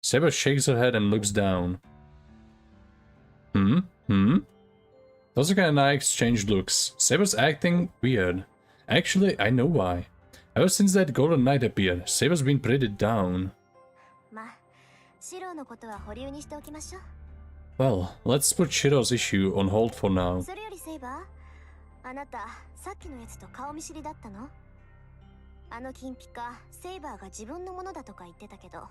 Saber shakes her head and looks down. Tosaka and I exchanged looks. Saber's acting weird. Actually, I know why. Ever since that golden night appeared, Saber's been pretty down. まあ、シロのことは保留にしておきましょう。 Well, let's put Shiro's issue on hold for now. それよりセイバー、あなたさっきのやつと顔見知りだったの？あの金ピカ、セイバーが自分のものだとか言ってたけど。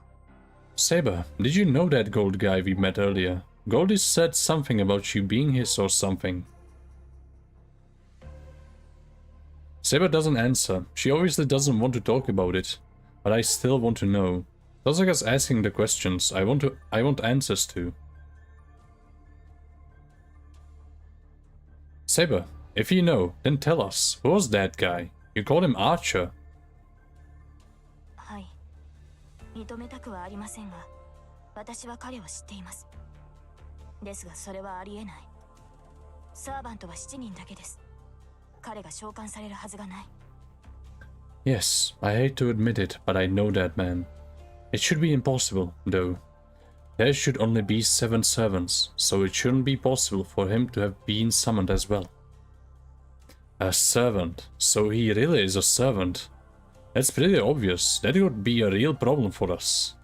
Saber, did you know that gold guy we met earlier? Goldie said something about you being his or something. Saber doesn't answer. She obviously doesn't want to talk about it, but I still want to know. Sasaka's asking the questions I want answers to. Saber, if you know, then tell us. Who was that guy? You called him Archer. はい、認めたくはありませんが、私は彼を知っています。ですがそれはありえない。サーバントは7人だけです。彼が召喚されるはずがない。Yes, I hate to admit it, but I know that man. It should be impossible, though. There should only be 7 servants, so it shouldn't be possible for him to have been summoned as well. A servant, so he really is a servant. That's pretty obvious. That would be a real problem for us.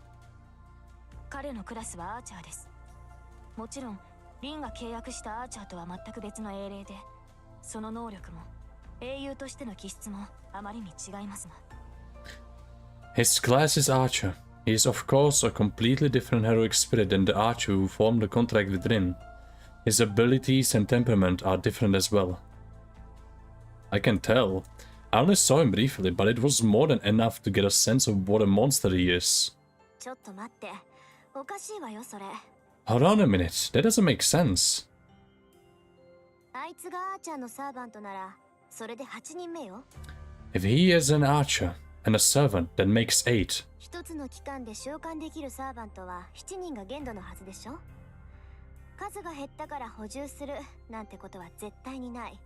彼のクラスはアーチャーです。もちろん、リンが契約したアーチャーとは全く別の英霊で、その能力も英雄としての気質もあまりに違いますが。His class is Archer. He is of course a completely different heroic spirit than the Archer who formed the contract with Rin. His abilities and temperament are different as well. I can tell. I only saw him briefly, but it was more than enough to get a sense of what a monster he is. ちょっと待って、おかしいわよそれ。 Hold on a minute, that doesn't make sense. あいつがアーチャーのサーバントなら、それで8人目よ。 If he is an archer and a servant, that makes 8. 一つの期間で召喚できるサーバントは7人が限度のはずでしょ。数が減ったから補充するなんてことは絶対にない。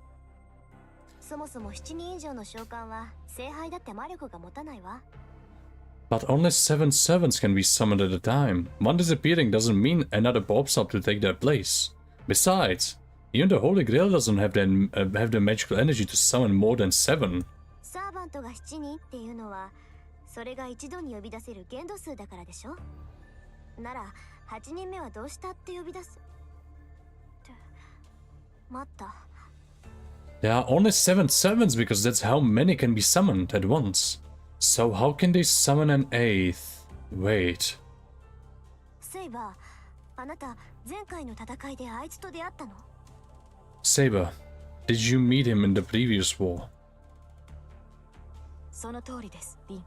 そもそも7人以上の召喚は聖杯だって魔力が持たないわ。 But only 7 servants can be summoned at a time. One disappearing doesn't mean another pops up to take their place. Besides, even the Holy Grail doesn't have the magical energy to summon more than 7. サーバントが7人っていうのは、それが一度に呼び出せる限度数だからでしょ。なら、8人目はどうしたって呼び出す。って待った。There are only 7 servants because that's how many can be summoned at once. So how can they summon an 8th? Wait. セイバー、あなた前回の戦いであいつと出会ったの？ Saber, did you meet him in the previous war? その通りです、リン。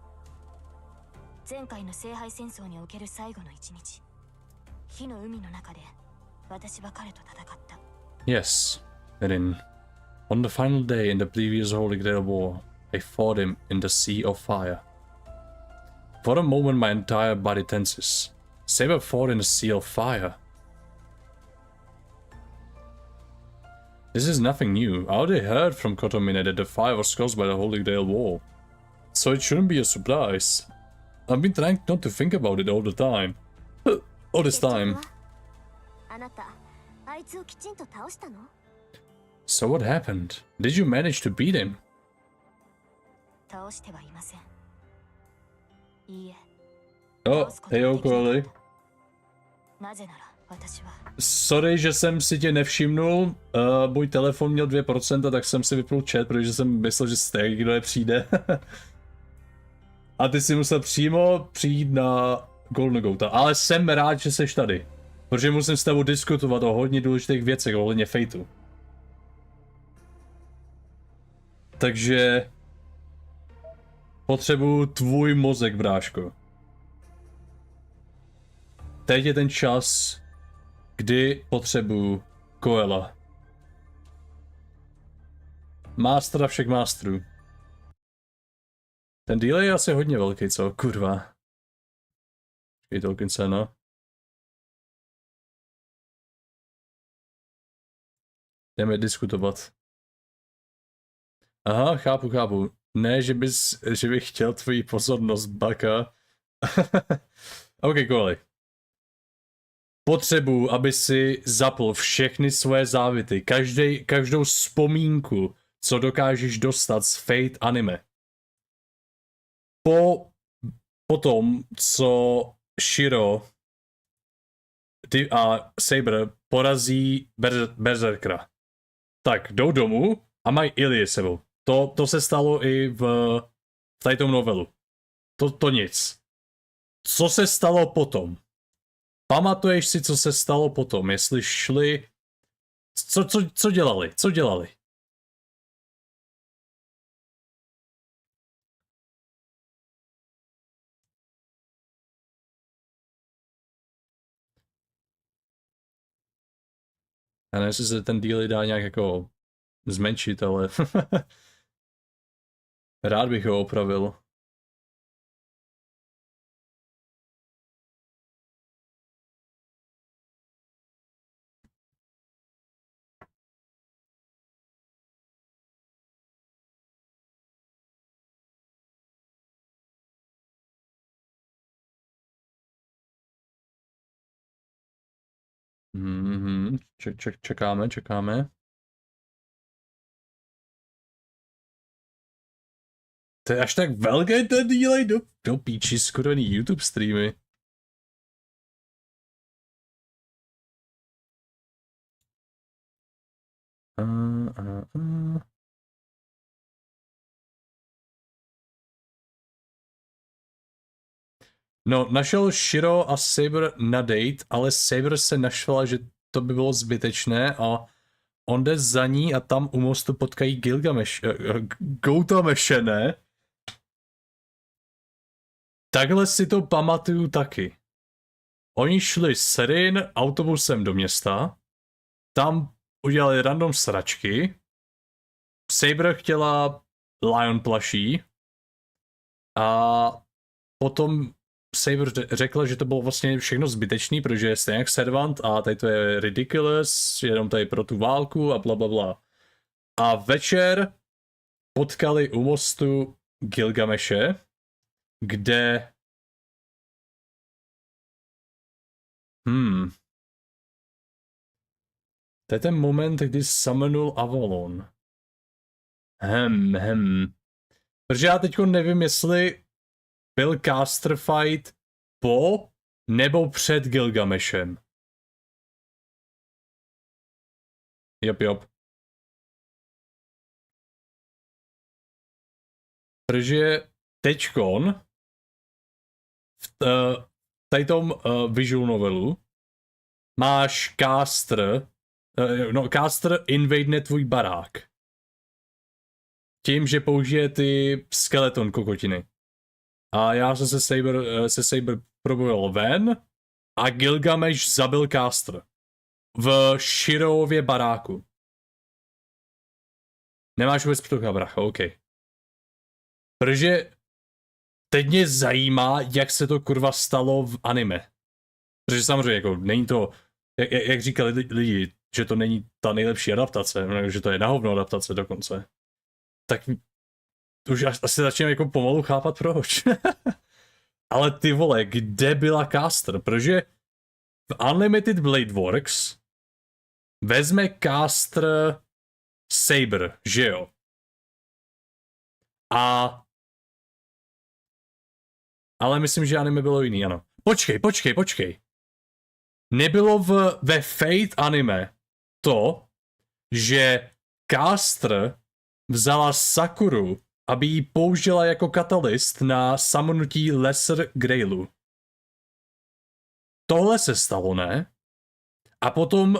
前回の聖杯戦争における最後の一日、火の海の中で私は彼と戦った。 Yes, Rin. On the final day in the previous Holy Grail War, I fought him in the Sea of Fire. For a moment my entire body tenses. Saber fought in the Sea of Fire. This is nothing new. I already heard from Kotomine that the fire was caused by the Holy Grail War. So it shouldn't be a surprise. I've been trying not to think about it all the time. All this time. あなた、あいつをきちんと倒したの？ So what happened? Did you manage to beat him? 倒してはいません。いいえ。 Oh, hey Okoli. なぜなら私は。 Sorry, že jsem si tě nevšimnul. Můj telefon měl 2%, tak jsem si vypnul chat, protože jsem myslel, že jste, kdo je přijde. A ty si musel přímo přijít na Golden Goata. Ale jsem rád, že seš tady. Protože musím s tebou diskutovat o hodně důležitých věcech ohledně Fateu. Takže potřebuju tvůj mozek, bráško. Teď je ten čas, kdy potřebuju Koela. Mastera všech masterů. Ten delay je asi hodně velký, co? Kurva. Je to cena. Jdeme diskutovat. Aha, chápu. Ne, že bych chtěl tvoji pozornost, baka. OK, Koeli. Potřebuji, aby si zapl všechny svoje závity, každou vzpomínku, co dokážeš dostat z Fate anime. Po tom, co Shiro a Saber porazí Berserkera. Tak jdou domů a mají Ilie sebou. To se stalo i v tady tom novelu. To nic. Co se stalo potom? Pamatuješ si, co se stalo potom? Jestli šli... Co dělali? Co dělali? Já nevím, jestli se ten díl dá nějak jako zmenšit, ale rád bych ho opravil. Čekáme. To je až tak velký ten dílej do píči skoro ani YouTube streamy. No, našel Shiro a Saber na date, ale Saber se našla, že to by bylo zbytečné a on jde za ní a tam u mostu potkají Gautameshe, ne? Takhle si to pamatuju taky. Oni šli s Rin autobusem do města, tam udělali random sračky, Saber chtěla Lion plushí a potom Saber řekla, že to bylo vlastně všechno zbytečný, protože je stejně jak servant a tady to je ridiculous, jenom tady pro tu válku a blablabla. A večer potkali u mostu Gilgameshe, kde... To je ten moment, kdy summonul Avalon. Protože já teďko nevím, jestli byl caster fight po nebo před Gilgameshem. Jop. Protože teďkon v tady tom visual novelu máš caster, caster invadne tvůj barák. Tím, že použije ty skeleton kokotiny. A já jsem se Saber probojil ven a Gilgameš zabil caster. V Shirově baráku. Nemáš vůbec ptucha, bracha, OK. Protože teď mě zajímá, jak se to kurva stalo v anime. Protože samozřejmě jako není to, jak říkali lidi, že to není ta nejlepší adaptace, že to je na hovno adaptace dokonce. Tak už asi začínám jako pomalu chápat proč. Ale ty vole, kde byla caster? Protože v Unlimited Blade Works vezme caster Saber, že jo? Ale myslím, že anime bylo jiný, ano. Počkej. Nebylo ve Fate anime to, že caster vzala Sakuru, aby ji použila jako katalyst na summonutí Lesser Grailu. Tohle se stalo, ne? A potom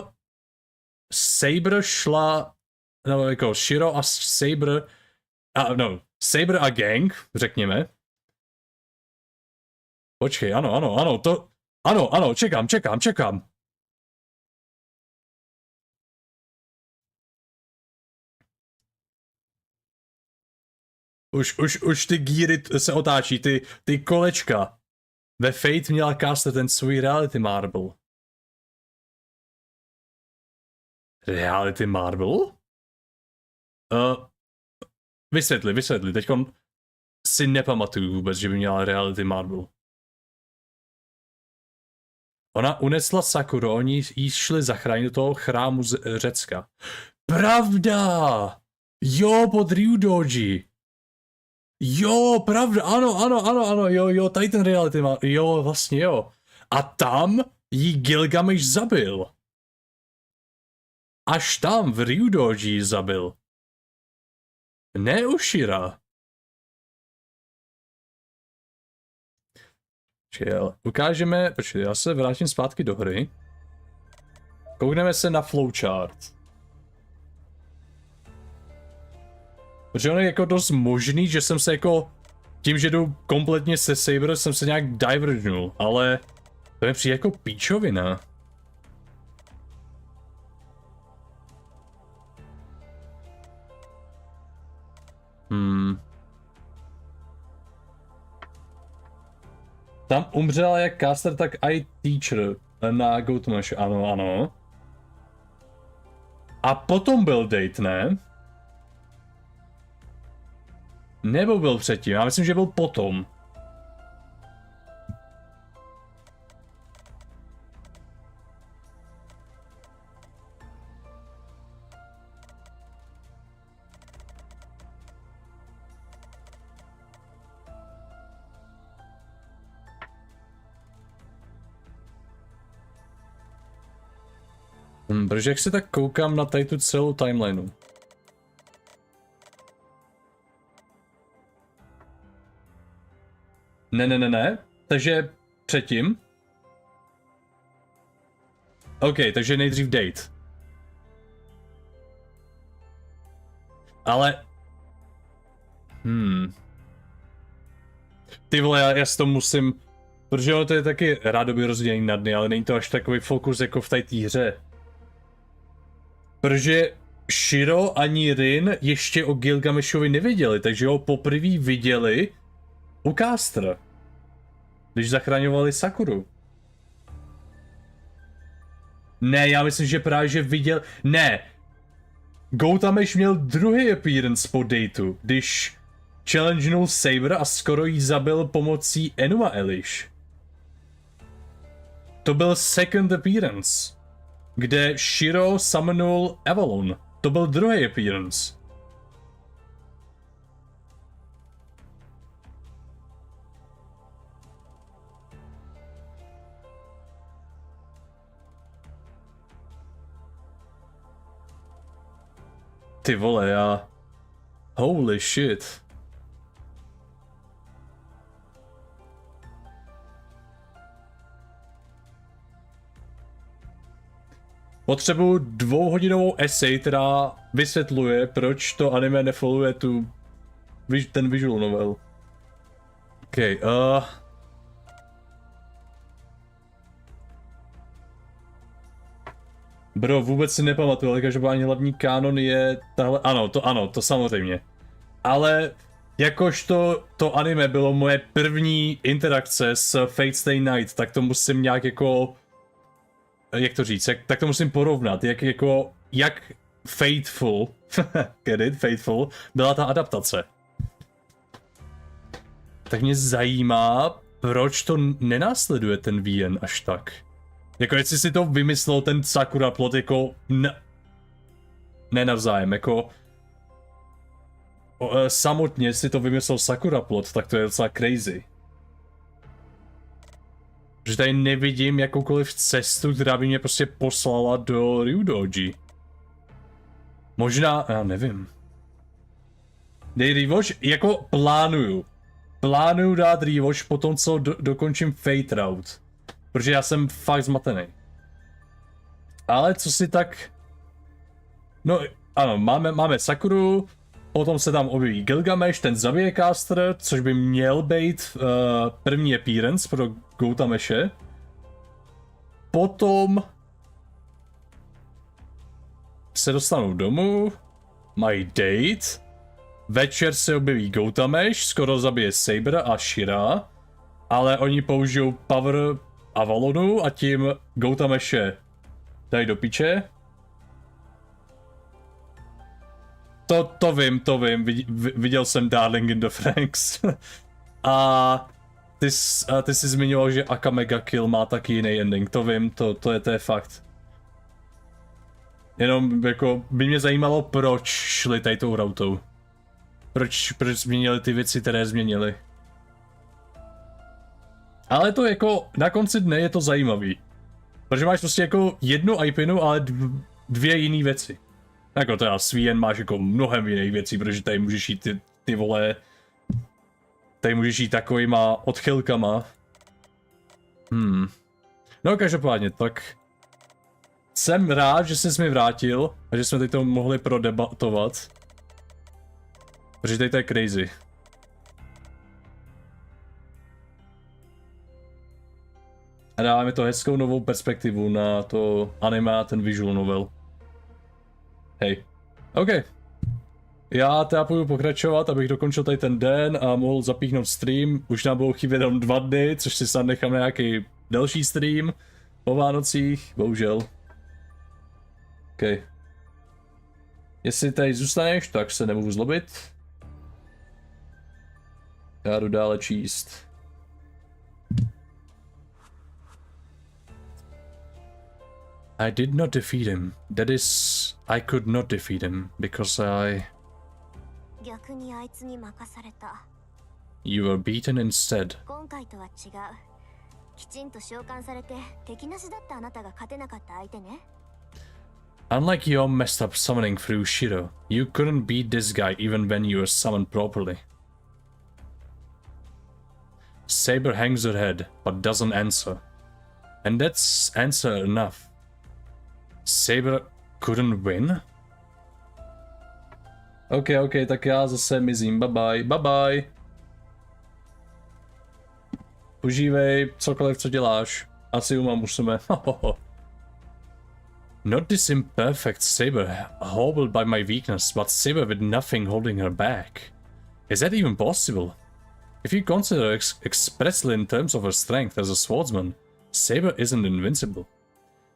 Saber šla, no jako Shiro a Saber, Saber a gang, řekněme. Počkej, ano, čekám. Už ty gíry se otáčí, ty kolečka. Ve Fate měla castet ten svůj Reality Marble. Reality Marble? Vysvětli, teďkon si nepamatuju vůbec, že by měla Reality Marble. Ona unesla Sakuru, oni jí šli zachránit do toho chrámu z Řecka. Pravda! Jo, pod Ryudoji. Jo, pravda, ano, jo, tady ten reality má, jo, vlastně jo. A tam jí Gilgameš zabil. Až tam v Ryudoji ji zabil. Ne u Shira. Ukážeme, počkej, já se vrátím zpátky do hry. Koukneme se na flowchart. Protože ono je jako dost možný, že jsem se jako tím, že jdu kompletně se Saber, jsem se nějak divergnul, ale to je přijde jako píčovina. Tam umřela jak caster, tak i teacher na GoToMesh, ano, ano. A potom byl date, ne? Nebo byl předtím, já myslím, že byl potom. Protože jak se tak koukám na tady tu celou timelineu. Ne. Takže předtím. OK, takže nejdřív date. Ale... Ty vole, já si to musím... Protože ono to je taky rádoby rozdělení na dny, ale není to až takový fokus jako v té hře. Protože Shiro ani Rin ještě o Gilgameshovi nevěděli, takže ho poprvé viděli u Castra, když zachraňovali Sakuru. Ne, já myslím, že právě, že viděl... Ne! Gautameš měl druhý appearance po dateu, když challengenul Saber a skoro jí zabil pomocí Enuma Elish. To byl second appearance, kde Shiro summonul Avalon. To byl druhý appearance. Ty vole, já... Holy shit. Potřebuji 2hodinovou essay, která vysvětluje, proč to anime nefollowuje ten visual novel. OK, Bro, vůbec si nepamatuju, ale každopádně hlavní kánon je tahle... Ano, to samozřejmě. Ale jakožto to anime bylo moje první interakce s Fate Stay Night, tak to musím nějak jako... Jak to říct, tak to musím porovnat, jak Fateful, get it, Fateful, byla ta adaptace. Tak mě zajímá, proč to nenásleduje ten VN až tak. Jako jestli si to vymyslel ten Sakura plot jako ne navzájem, jako samotně si to vymyslel Sakura plot, tak to je docela crazy. Že tady nevidím jakoukoliv cestu, která by mě prostě poslala do Ryudoji. Možná, já nevím. Dej rewatch, jako plánuju. Plánuju dát rewatch po tom, co dokončím Fate Route. Protože já jsem fakt zmatený. Ale co si tak... No, ano, máme Sakuru, potom se tam objeví Gilgameš, ten zabije caster, což by měl být první appearance pro Gautameše. Potom se dostanou domů, mají date, večer se objeví Gautameš, skoro zabije Saber a Shira, ale oni použijou power Avalonu a tím Gautameše dají do piče. To vím, viděl jsem Darling in the Franxx. A ty jsi zmiňoval, že Akamega Kill má taky jiný ending, to vím, to je fakt. Jenom jako by mě zajímalo, proč šli tady tou routou. Proč změnili ty věci, které změnili. Ale to jako na konci dne je to zajímavý. Protože máš prostě jako jednu IPinu, ale dvě jiné věci. Jako teda Svíjen máš jako mnohem jiných věcí, protože tady můžeš jít ty vole... Tady můžeš jít takovýma odchylkama. No každopádně, tak... Jsem rád, že jsi mi vrátil a že jsme teď to mohli prodebatovat. Protože tady to je crazy. A dáváme to hezkou novou perspektivu na to anime a ten visual novel. Hej. OK. Já teda půjdu pokračovat, abych dokončil tady ten den a mohl zapíchnout stream. Už nám budou chybět jenom 2 dny, což si snad nechám na nějaký delší stream po Vánocích, bohužel. OK. Jestli tady zůstaneš, tak se nemohu zlobit. Já jdu dále číst. I did not defeat him. That is, I could not defeat him because I... 逆にあいつに任された。 You were beaten instead. 今回とは違う。きちんと召喚されて敵なしだったあなたが勝てなかった相手ね。 Unlike your messed up summoning through Shiro, you couldn't beat this guy even when you were summoned properly. Saber hangs her head, but doesn't answer. And that's answer enough. Saber couldn't win? OK, tak já zase mizím, bye bye. Užívej cokoliv, co děláš. Asi umám už sebe. Not this imperfect Saber, hobbled by my weakness, but Saber with nothing holding her back. Is that even possible? If you consider expressly in terms of her strength as a swordsman, Saber isn't invincible.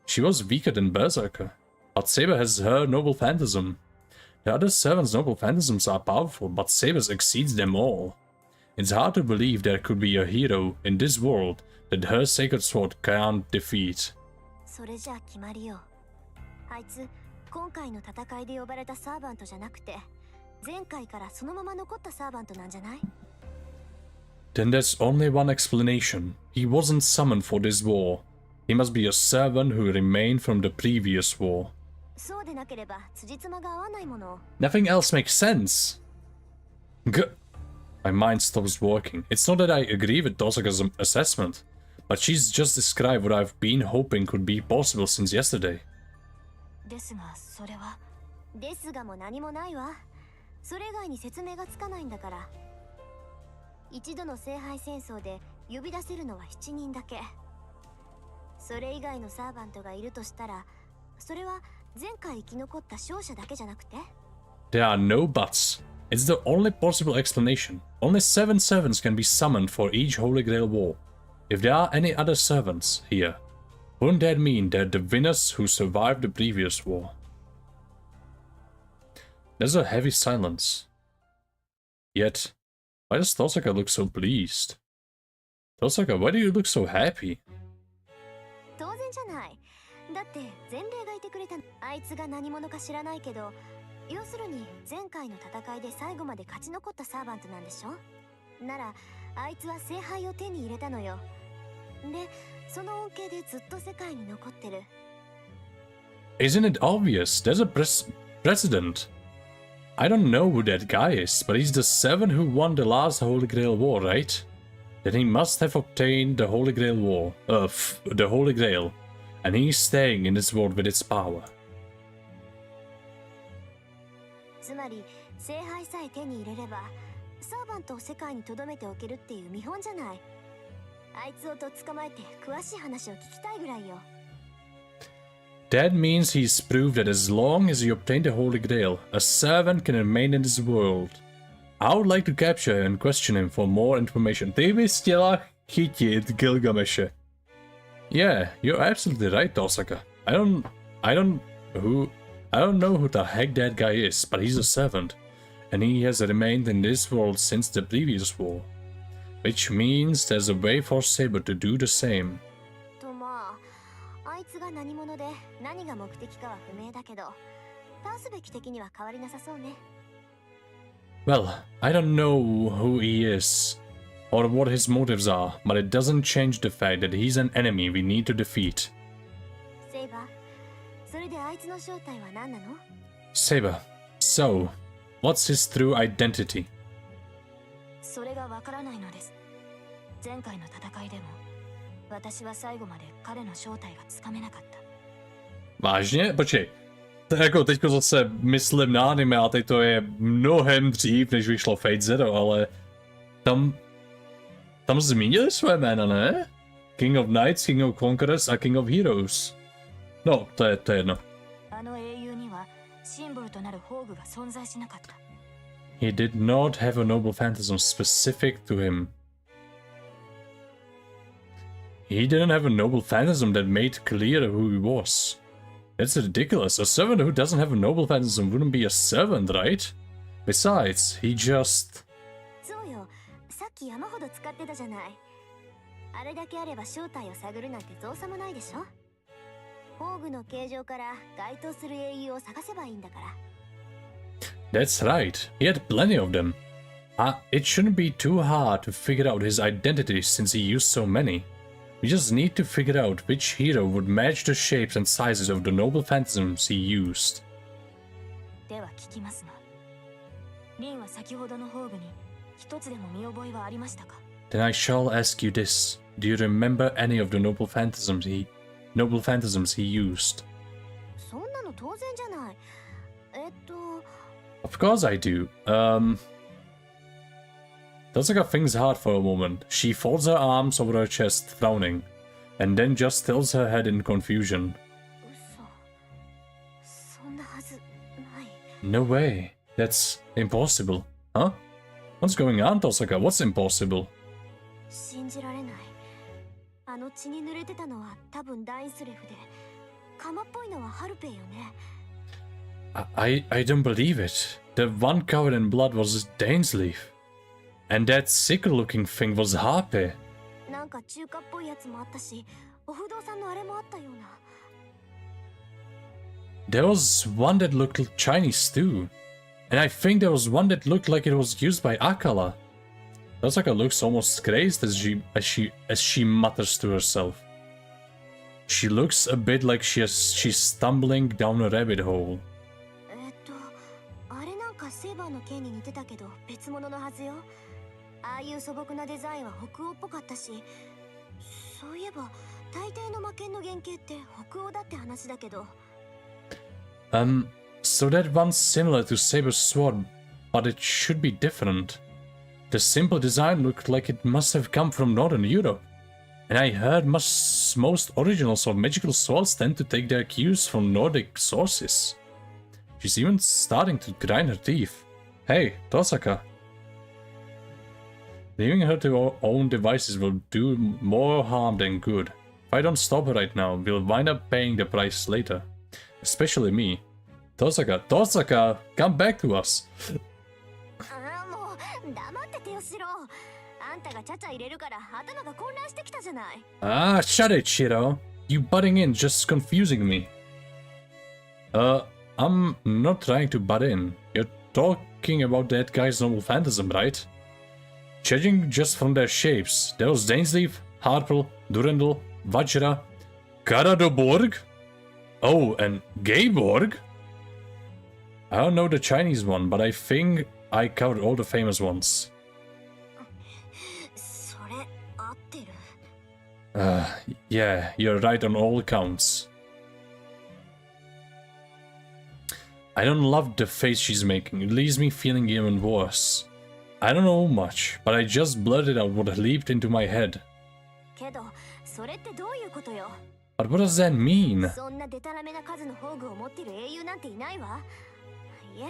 She was weaker than Berserker, but Saber has her noble phantasm. The other servants' noble phantasms are powerful, but Saber's exceeds them all. It's hard to believe there could be a hero in this world that her sacred sword can't defeat. それじゃあ決まりよ。あいつ今回の戦いで呼ばれたサーバントじゃなくて、前回からそのまま残ったサーバントなんじゃない？ Then there's only one explanation. He wasn't summoned for this war. He must be a servant who remained from the previous war. そうでなければ辻褄が合わないもの。 Nothing else makes sense. My mind stops working. It's not that I agree with Dosaka's assessment, but she's just described what I've been hoping could be possible since yesterday. ですがそれは。ですがも何もないわ。それ以外に説明がつかないんだから。一度の聖杯戦争で呼び出せるのは7人だけ。それ以外のサーバントがいるとしたら、それは前回生き残った勝者だけじゃなくて？ There are no buts. It's the only possible explanation. Only 7 servants can be summoned for each Holy Grail war. If there are any other servants here, wouldn't that mean they're the winners who survived the previous war? There's a heavy silence. Yet, why does Tosaka look so pleased? Tosaka, why do you look so happy? 当然じゃない。だって前例がいてくれた。あいつが何者か知らないけど、要するに前回の戦いで最後まで勝ち残ったサーバントなんでしょ？ならあいつは聖杯を手に入れたのよ。で、その恩恵でずっと世界に残ってる。Isn't it obvious? There's a precedent. I don't know who that guy is, but he's the 7 who won the last Holy Grail war, right? Then he must have obtained the Holy Grail war, the Holy Grail, and he's staying in this world with its power. つまり聖杯さえ手に入れればサーバントを世界に留めておけるっていう見本じゃない。あいつをとっ捕まえて詳しい話を聞きたいぐらいよ。 That means he's proved that as long as he obtained the Holy Grail, a servant can remain in this world. I would like to capture him and question him for more information. Ty bys chtěla chytit Gilgameshe. Yeah, you're absolutely right, Tosaka. I don't know who the heck that guy is, but he's a servant, and he has remained in this world since the previous war. Which means there's a way for Saber to do the same. とまあ、あいつが何者で何が目的かは不明だけど、倒すべき敵には変わりなさそうね。Well, I don't know who he is, or what his motives are, but it doesn't change the fact that he's an enemy we need to defeat. れであいつの正体は何なの？ Saber. So, what's his true identity? それがわからないのです。前回の戦いでも私は最後まで彼の正体がつかめなかった。 Vážně? Počkej. To jako teďko zase myslím na anime a teď to je mnohem dřív, než vyšlo Fate Zero, ale tam zmínili své jména, ne? King of Knights, King of Conquerors a King of Heroes. No, to je jedno. あの英雄にはシンボルとなる宝具が存在しなかった。 He did not have a noble phantasm specific to him. He didn't have a noble phantasm that made clear who he was. That's ridiculous. A servant who doesn't have a noble phantasm wouldn't be a servant, right? Besides, he just... そうよ、さっき山ほど使ってたじゃない。あれだけあれば正体を探るなんて造作もないでしょ。宝具の形状から該当する英雄を探せばいいんだから。 That's right. He had plenty of them. It shouldn't be too hard to figure out his identity since he used so many. We just need to figure out which hero would match the shapes and sizes of the noble phantasms he used. では聞きますが、リンは先ほどの宝具に一つでも見覚えはありましたか？ Then I shall ask you this. Do you remember any of the noble phantasms he used? そんなの当然じゃない。Of course I do. Dosaka thinks hard for a moment. She folds her arms over her chest, frowning, and then just tilts her head in confusion. 嘘。そんなはずない。 No way. That's impossible. Huh? What's going on, Dosaka? What's impossible? 信じられない。あの血に濡れてたのは多分ダインスレフで、鎌っぽいのはハルペイよね。I don't believe it. The one covered in blood was Dainsleif. And that sickle-looking thing was Harpe. なんか中華っぽいやつもあったし、お不動産のあれもあったような。There was one that looked Chinese too. And I think there was one that looked like it was used by Akala. Dosaka looks almost crazed as she mutters to herself. She looks a bit like she's stumbling down a rabbit hole. あれなんかセーバーの剣に似てたけど別物のはずよ。ああいう素朴なデザインは北欧っぽかったし、そういえば大抵の魔剣の原型って北欧だって話だけど。So that one's similar to Saber's sword, but it should be different. The simple design looked like it must have come from Northern Europe. And I heard most originals of magical swords tend to take their cues from Nordic sources. She's even starting to grind her teeth. Hey, Dosaka. Leaving her to her own devices will do more harm than good. If I don't stop her right now, we'll wind up paying the price later. Especially me. Dosaka, come back to us. ああもう黙っててよしろ。あんたがちゃちゃ入れるから頭が混乱してきたじゃない。Ah, shut it, Shiro. You butting in, just confusing me. I'm not trying to butt in. You're talking about that guy's noble phantasm, right? Judging just from their shapes, there was Dainsleif, Harpel, Durendal, Vajra, Karadoborg? Oh, and Gayborg? I don't know the Chinese one, but I think I covered all the famous ones. それ合ってる。Yeah, you're right on all accounts. I don't love the face she's making, it leaves me feeling even worse. I don't know much, but I just blurted out what leaped into my head. けど、それってどういうことよ。 But what does that mean? そんなデタラメな数の宝具を持ってる英雄なんていないわ。いえ、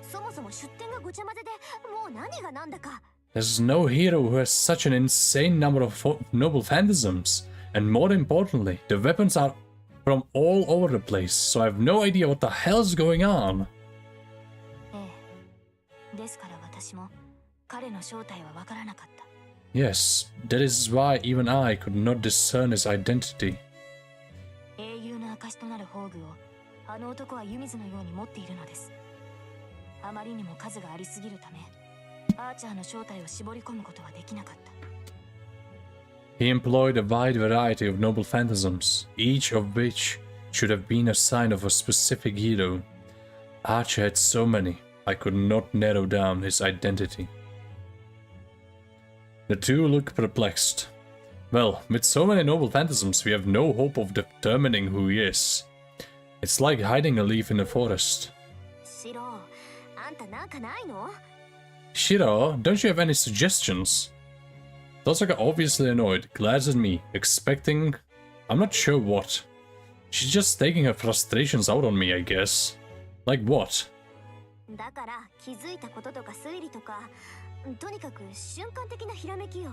そもそも出典がごちゃ混ぜで、もう何が何だか。 There's no hero who has such an insane number of noble phantasms. And more importantly, the weapons are from all over the place, so I have no idea what the hell's going on. ええ。ですから私も彼の正体はわからなかった。 Yes, that is why even I could not discern his identity. 英雄の証となる宝具をあの男は湯水のように持っているのです。あまりにも数がありすぎるため、アーチャーの正体を絞り込むことはできなかった。 He employed a wide variety of noble phantasms, each of which should have been a sign of a specific hero. Archer had so many, I could not narrow down his identity. The two look perplexed. Well, with so many noble phantasms, we have no hope of determining who he is. It's like hiding a leaf in a forest. シロ、あんたなんかないの？ Shiro, don't you have any suggestions? Dosaka, obviously annoyed, glares at me, expecting... I'm not sure what. She's just taking her frustrations out on me, I guess. Like what? だから気づいたこととか推理とか、とにかく瞬間的なひらめきよ。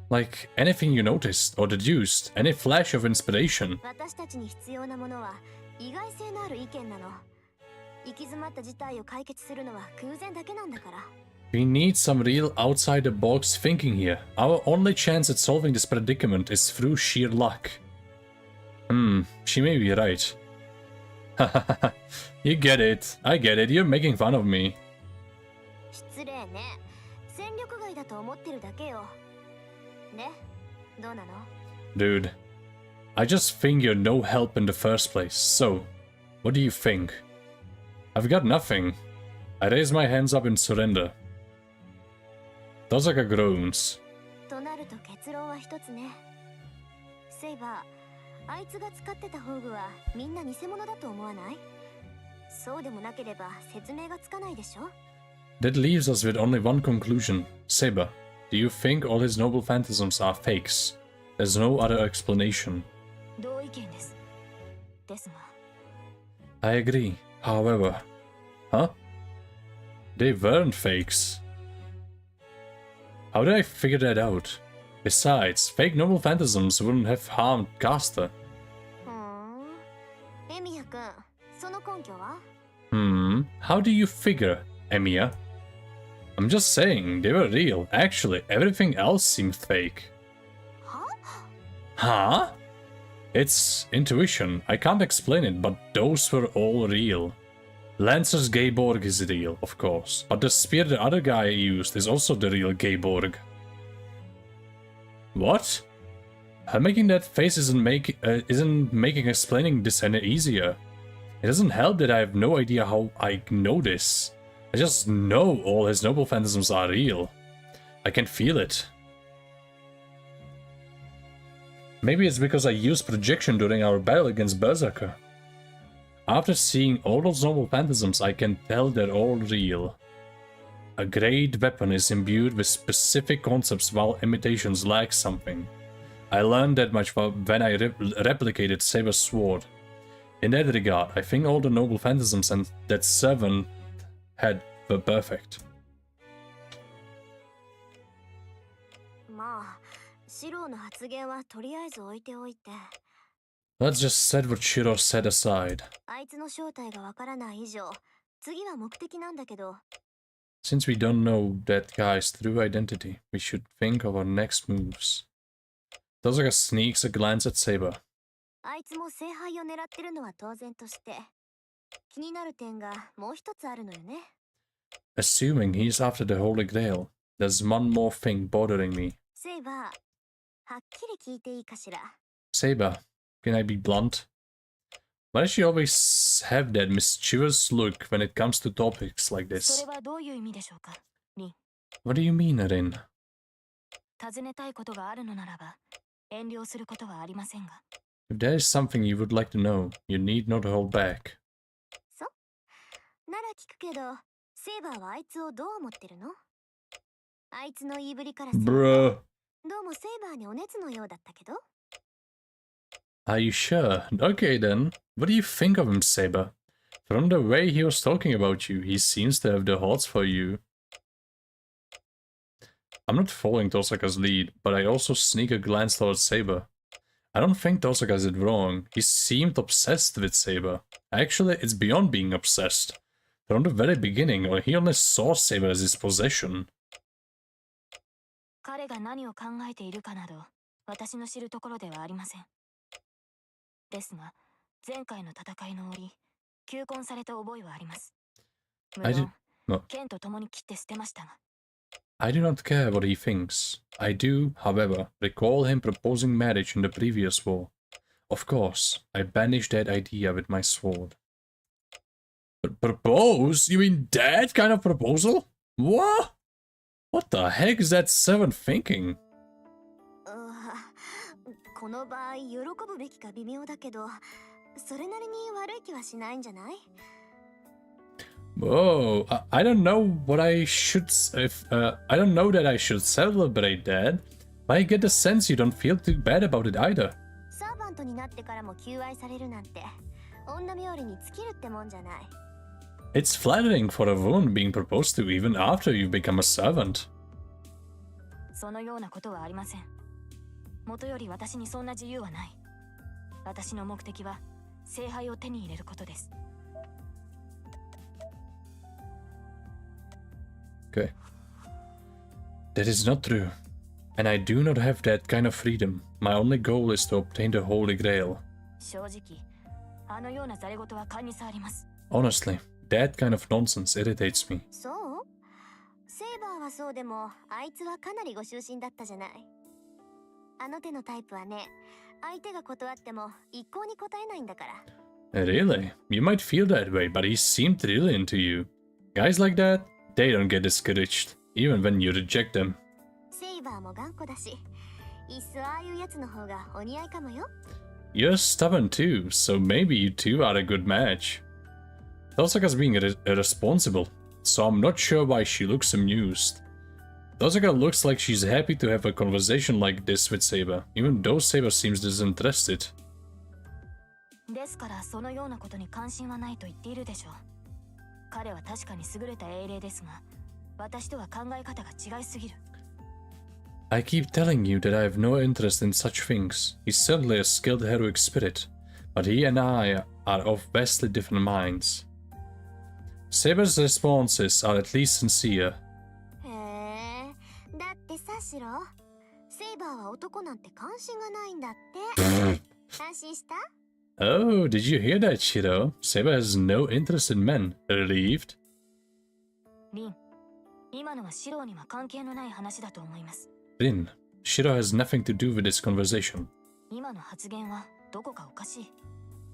Like, anything you noticed or deduced, any flash of inspiration. 私たちに必要なものは意外性のある意見なの。行き詰まった事態を解決するのは偶然だけなんだから。We need some real outside-the-box thinking here. Our only chance at solving this predicament is through sheer luck. She may be right. You get it. I get it. You're making fun of me. 失礼ね。戦力外だと思ってるだけよ。ね、どうなの？ Dude, I just think you're no help in the first place. So, what do you think? I've got nothing. I raise my hands up in surrender. Dosaka groans. となると結論は一つね。セイバー、あいつが使ってた宝具はみんな偽物だと思わない？そうでもなければ説明がつかないでしょ？ That leaves us with only one conclusion. Saber, do you think all his noble phantasms are fakes? There's no other explanation. 同意見です。ですが。I agree. However... Huh? They weren't fakes. How did I figure that out? Besides, fake noble phantasms wouldn't have harmed Caster. エミヤ君、その根拠は？ How do you figure, Emiya? I'm just saying, they were real. Actually, everything else seemed fake. Huh? It's intuition. I can't explain it, but those were all real. Lancer's Gayborg is real, of course, but the spear the other guy used is also the real Gayborg. What? Her making that face isn't making explaining this any easier. It doesn't help that I have no idea how I know this. I just know all his noble phantasms are real. I can feel it. Maybe it's because I used projection during our battle against Berserker. After seeing all those noble phantasms, I can tell they're all real. A great weapon is imbued with specific concepts while imitations lack something. I learned that much when I replicated Saber's sword. In that regard, I think all the noble phantasms and that servant had were perfect. まあ、シロの発言はとりあえず置いておいて。Let's just set what Shiro said aside. あいつの正体がわからない以上、次は目的なんだけど。Since we don't know that guy's true identity, we should think of our next moves. Dosaka sneaks a glance at Saber. あいつも聖杯を狙ってるのは当然として、気になる点がもう一つあるのよね。Assuming he's after the Holy Grail, there's one more thing bothering me. セイバー、はっきり聞いていいかしら。Saber, can I be blunt? Why does she always have that mischievous look when it comes to topics like そ this? れはどういう意味でしょうか、リン。What do you mean, Rin? 尋ねたいことがあるのならば、遠慮することはありませんが。If there is something you would like to know, you need not hold back. そうなら聞くけど、セイバーはあいつをどう思ってるの？あいつの言いぶりからすると、 Bruh. どうもセイバーにお熱のようだったけど。 Are you sure? Okay then. What do you think of him, Saber? From the way he was talking about you, he seems to have the hots for you. I'm not following Dosaka's lead, but I also sneak a glance towards Saber. I don't think Dosaka did wrong. He seemed obsessed with Saber. Actually, it's beyond being obsessed. From the very beginning, he only saw Saber as his possession. 彼が何を考えているかなど、私の知るところではありません。ですが、前回の戦いの折、求婚された覚えはあります。無論、剣と共に切って捨てましたが。I do not care what he thinks. I do, however, recall him proposing marriage in the previous war. Of course, I banished that idea with my sword. But propose? You mean that kind of proposal? What? What the heck is that seven thinking? この場合喜ぶべきか微妙だけど、それなりに悪い気はしないんじゃない？ Whoa, I don't know what I should I don't know that I should celebrate that, but I get the sense you don't feel too bad about it either. サーバントになってからも求愛されるなんて、女冥利に尽きるってもんじゃない。 It's flattering for a woman being proposed to even after you become a servant. そのようなことはありません。もとより私にそんな自由はない。私の目的は聖杯を手に入れることです。 Okay. That is not true. And I do not have that kind of freedom. My only goal is to obtain the Holy Grail. 正直、あのようなざれ言は勘に触ります。 Honestly, that kind of nonsense irritates me. そう？セイバーはそうでも、あいつはかなりご執心だったじゃない。あの手のタイプはね、相手が断っても一向に答えないんだから。Really? You might feel that way, but he seemed really into you. Guys like that, they don't get discouraged, even when you reject them. セイバーも頑固だし、いっそああいうやつの方がお似合いかもよ。You're stubborn too, so maybe you two are a good match. Tosaka's being irresponsible, so I'm not sure why she looks amused. Tosaka looks like she's happy to have a conversation like this with Saber, even though Saber seems disinterested. ですからそのようなことに関心はないと言っているでしょう。彼は確かに優れた英霊ですが、私とは考え方が違いすぎる。I keep telling you that I have no interest in such things. He's certainly a skilled heroic spirit, but he and I are of vastly different minds. Saber's responses are at least sincere. へえ、だってさシロ、セイバーは男なんて関心がないんだって。安心した？ Oh, did you hear that, Shiro? Saber has no interest in men. Relieved? リン、今のはシローには関係のない話だと思います。 Rin, Shiro has nothing to do with this conversation. 今の発言はどこかおかしい。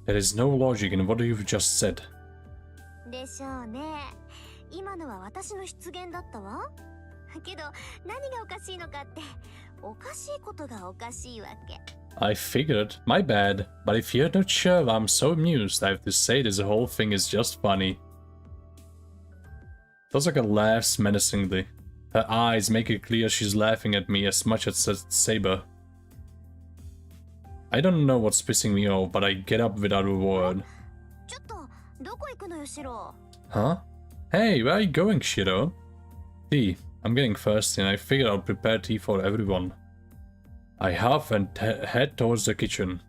There is no logic in what you've just said. でしょうね。今のは私の出現だったわ。けど何がおかしいのかって、おかしいことがおかしいわけ。 I figured, my bad, but if you're not sure why I'm so amused, I have to say this whole thing is just funny. Tosaka laughs menacingly. Her eyes make it clear she's laughing at me as much as at Saber. I don't know what's pissing me off, but I get up without a word. ちょっとどこ行くのよシロ。 Huh? Hey, where are you going, Shiro? Tea. I'm getting thirsty and I figured I'll prepare tea for everyone. I huff and head towards the kitchen.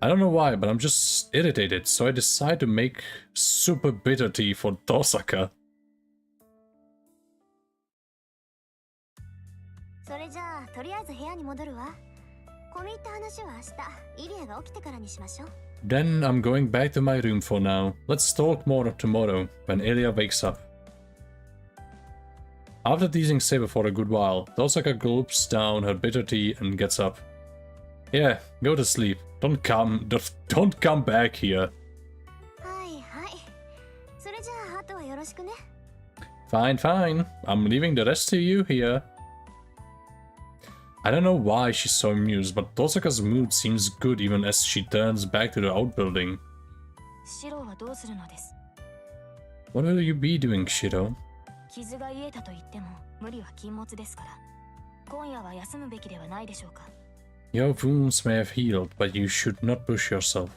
I don't know why, but I'm just irritated, so I decide to make super bitter tea for Tosaka. それじゃあとりあえず部屋に戻るわ。込み入った話は明日イリアが起きてからにしましょう。 Then I'm going back to my room for now. Let's talk more tomorrow, when Ilya wakes up. After teasing Saber for a good while, Tosaka gulps down her bitter tea and gets up. Yeah, go to sleep. Don't come back here. はいはい。それじゃああとはよろしくね。 Fine, fine. I'm leaving the rest to you here. I don't know why she's so amused, but Tosaka's mood seems good even as she turns back to the outbuilding. シローはどうするのです？ What will you be doing, Shiro? 傷が癒えたと言っても無理は禁物ですから。今夜は休むべきではないでしょうか。 Your wounds may have healed, but you should not push yourself.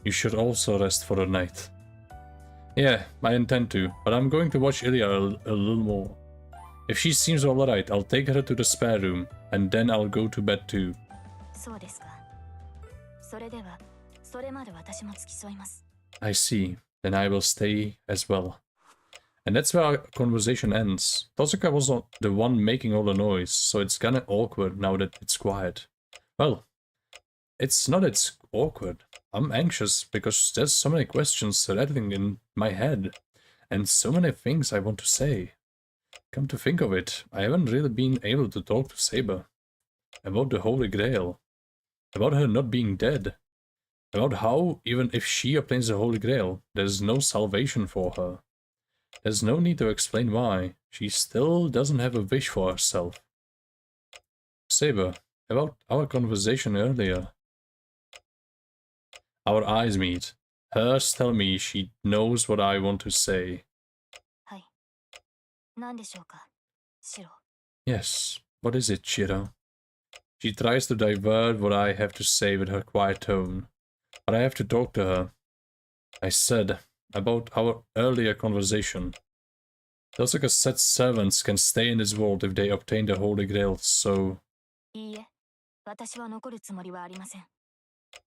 You should also rest for the night. Yeah, I intend to, but I'm going to watch Ilya a little more. If she seems alright, I'll take her to the spare room, and then I'll go to bed too. そうですか。それでは、それまで私も付き添います。 I see. Then I will stay as well. And that's where our conversation ends. Tosaka was the one making all the noise, so it's kinda awkward now that it's quiet. Well, it's not it's awkward. I'm anxious because there's so many questions rattling in my head, and so many things I want to say. Come to think of it, I haven't really been able to talk to Saber. About the Holy Grail. About her not being dead. About how, even if she obtains the Holy Grail, there's no salvation for her. There's no need to explain why. She still doesn't have a wish for herself. Saber, about our conversation earlier. Our eyes meet. Hers tell me she knows what I want to say. はい。何でしょうか、シロ。Yes, what is it, Shiro? She tries to divert what I have to say with her quiet tone. But I have to talk to her. I said, about our earlier conversation. Those like said servants can stay in this world if they obtain the Holy Grail, so... いいえ、私は残るつもりはありません。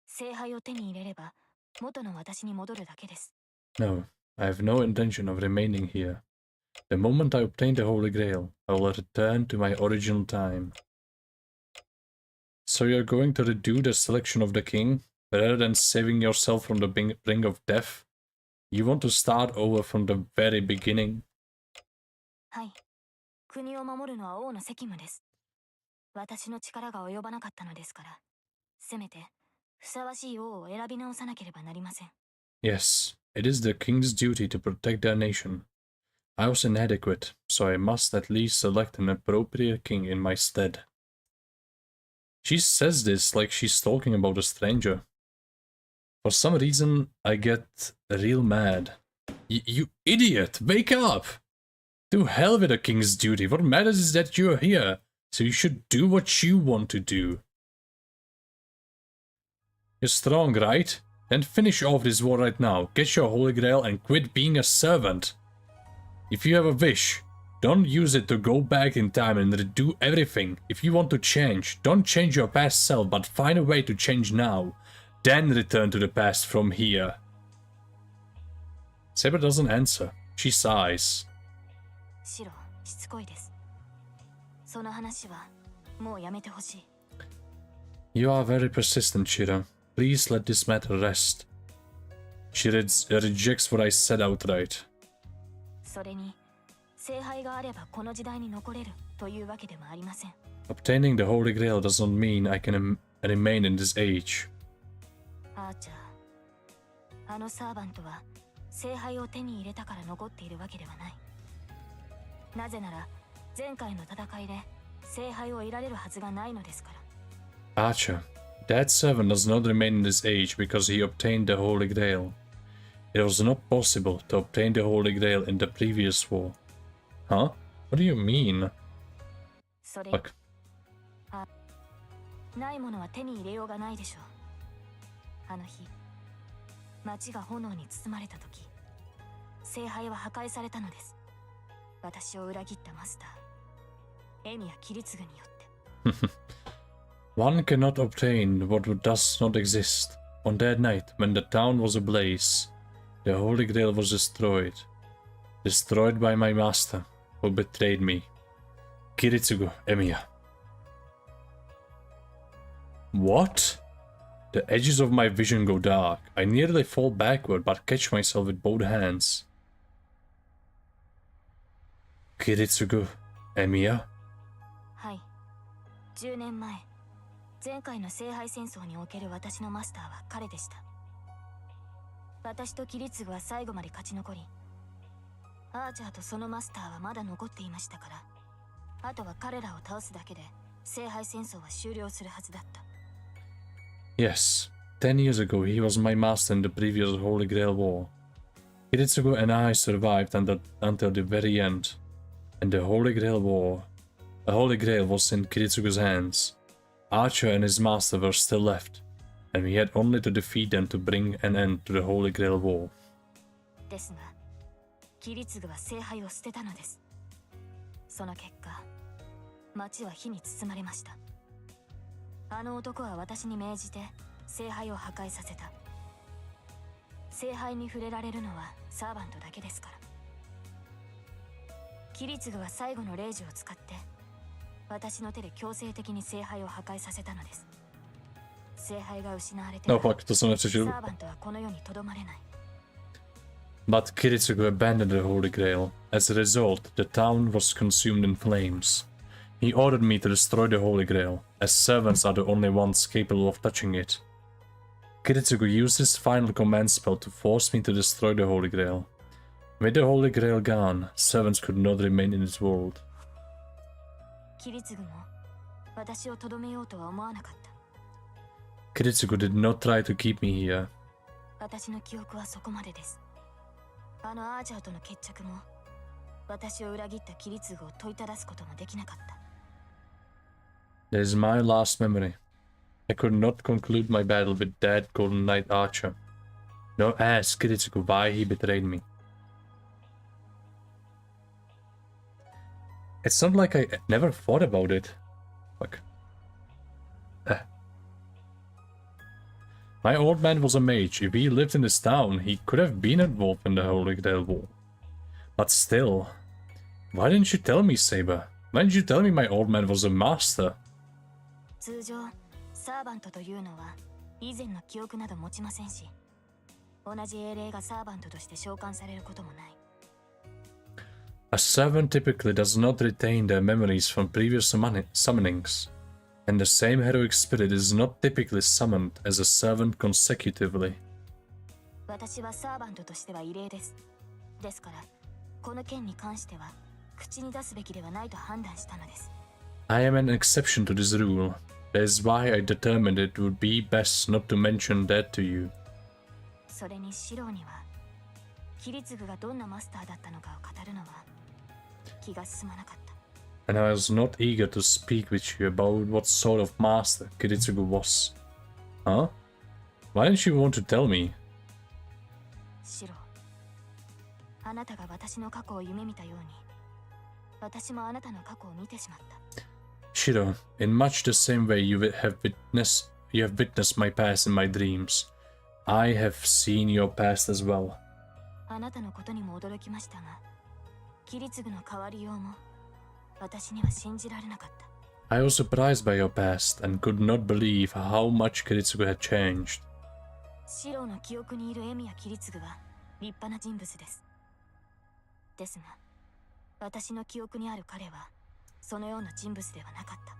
聖杯を手に入れれば、元の私に戻るだけです。No, I have no intention of remaining here. The moment I obtain the Holy Grail, I will return to my original time. So you're going to redo the selection of the king, rather than saving yourself from the brink of death? You want to start over from the very beginning? はい。国を守るのは王の責務です。私の力が及ばなかったのですから、せめてふさわしい王を選び直さなければなりません。Yes, it is the king's duty to protect their nation. I was inadequate, so I must at least select an appropriate king in my stead. She says this like she's talking about a stranger. For some reason, I get real mad. You idiot! Wake up! To hell with a king's duty. What matters is that you're here, so you should do what you want to do. You're strong, right? Then finish off this war right now. Get your Holy Grail and quit being a servant. If you have a wish, don't use it to go back in time and redo everything. If you want to change, don't change your past self, but find a way to change now. Then return to the past from here. Saber doesn't answer. She sighs. シロ、しつこいです。その話はもうやめてほしい。You are very persistent, Shiro. Please let this matter rest. She rejects what I said outright. それに、聖杯があればこの時代に残れるというわけでもありません。Obtaining the Holy Grail does not mean I can remain in this age. アーチャー、あのサーバントは聖杯を手に入れたから残っているわけではない。なぜなら、前回の戦いで聖杯を得られるはずがないのですから。Archer, that servant does not remain in this age because he obtained the Holy Grail. It was not possible to obtain the Holy Grail in the previous war. Huh? What do you mean? それ、 Fuck. ないものは手に入れようがないでしょう。あの日、町が炎に包まれた時、聖杯は破壊されたのです。私を裏切ったマスター、エミやキリツグによって。One cannot obtain what does not exist. On that night, when the town was ablaze, the Holy Grail was destroyed. Destroyed by my master, who betrayed me. Kiritsugu Emiya. What? The edges of my vision go dark. I nearly fall backward, but catch myself with both hands. Kiritsugu Emiya? はい。10年前、前回の聖杯戦争における私のマスターは彼でした。私とキリツグは最後まで勝ち残り、アーチャーとそのマスターはまだ残っていましたから、あとは彼らを倒すだけで聖杯戦争は終了するはずだった。Yes, 10 years ago he was my master in the previous Holy Grail War. Kiritsugu and I survived until the very end, and the Holy Grail was in Kiritsugu's hands. Archer and his master were still left, and we had only to defeat them to bring an end to the Holy Grail War. ですが、キリツグは聖杯を捨てたのです。その結果、町は火に包まれました。あの男は私に命じて聖杯を破壊させた。聖杯に触れられるのはサーバントだけですから。キリツグは最後のレイジを使って私の手で強制的に聖杯を破壊させたのです。聖杯が失われて、サーバントはこの世にとどまれない。But Kiritsugu abandoned the Holy Grail. As a result, the town was consumed in flames. He ordered me to destroy the Holy Grail, as servants are the only ones capable of touching it. Kiritsugu used his final command spell to force me to destroy the Holy Grail. With the Holy Grail gone, servants could not remain in this world. キリツグも私をとどめようとは思わなかった。 Kiritsugu did not try to keep me here. 私の記憶はそこまでです。あのアーチャーとの決着も私を裏切ったキリツグを問いただすこともできなかった。 That is my last memory. I could not conclude my battle with that Golden Knight Archer, nor ask Kiritsugu why he betrayed me. It's not like I never thought about it. Fuck. My old man was a mage. If he lived in this town, he could have been involved in the Holy Grail War. But still, why didn't you tell me, Saber? Why didn't you tell me my old man was a master? 通常サーバントというのは以前の記憶など持ちませんし、同じ英霊がサーバントとして召喚されることもない。 A servant typically does not retain their memories from previous summonings, and the same heroic spirit is not typically summoned as a servant consecutively. 私はサーバントとしては異例です。ですから、この件に関しては口に出すべきではないと判断したのです。 I am an exception to this rule. That is why I determined it would be best not to mention that to you. それにシローには、キリツグがどんなマスターだったのかを語るのは気が進まなかった。 And I was not eager to speak with you about what sort of master Kiritsugu was. Huh? Why didn't you want to tell me? シロー、あなたが私の過去を夢見たように、私もあなたの過去を見てしまった。 Shiro, in much the same way you have witnessed my past in my dreams. I have seen your past as well. あなたのことにも驚きましたが、キリツグの変わりようも私には信じられなかった。 I was surprised by your past and could not believe how much Kiritsugu had changed. シローの記憶にいるエミやキリツグは立派な人物です。ですが、私の記憶にある彼はそのような人物ではなかった。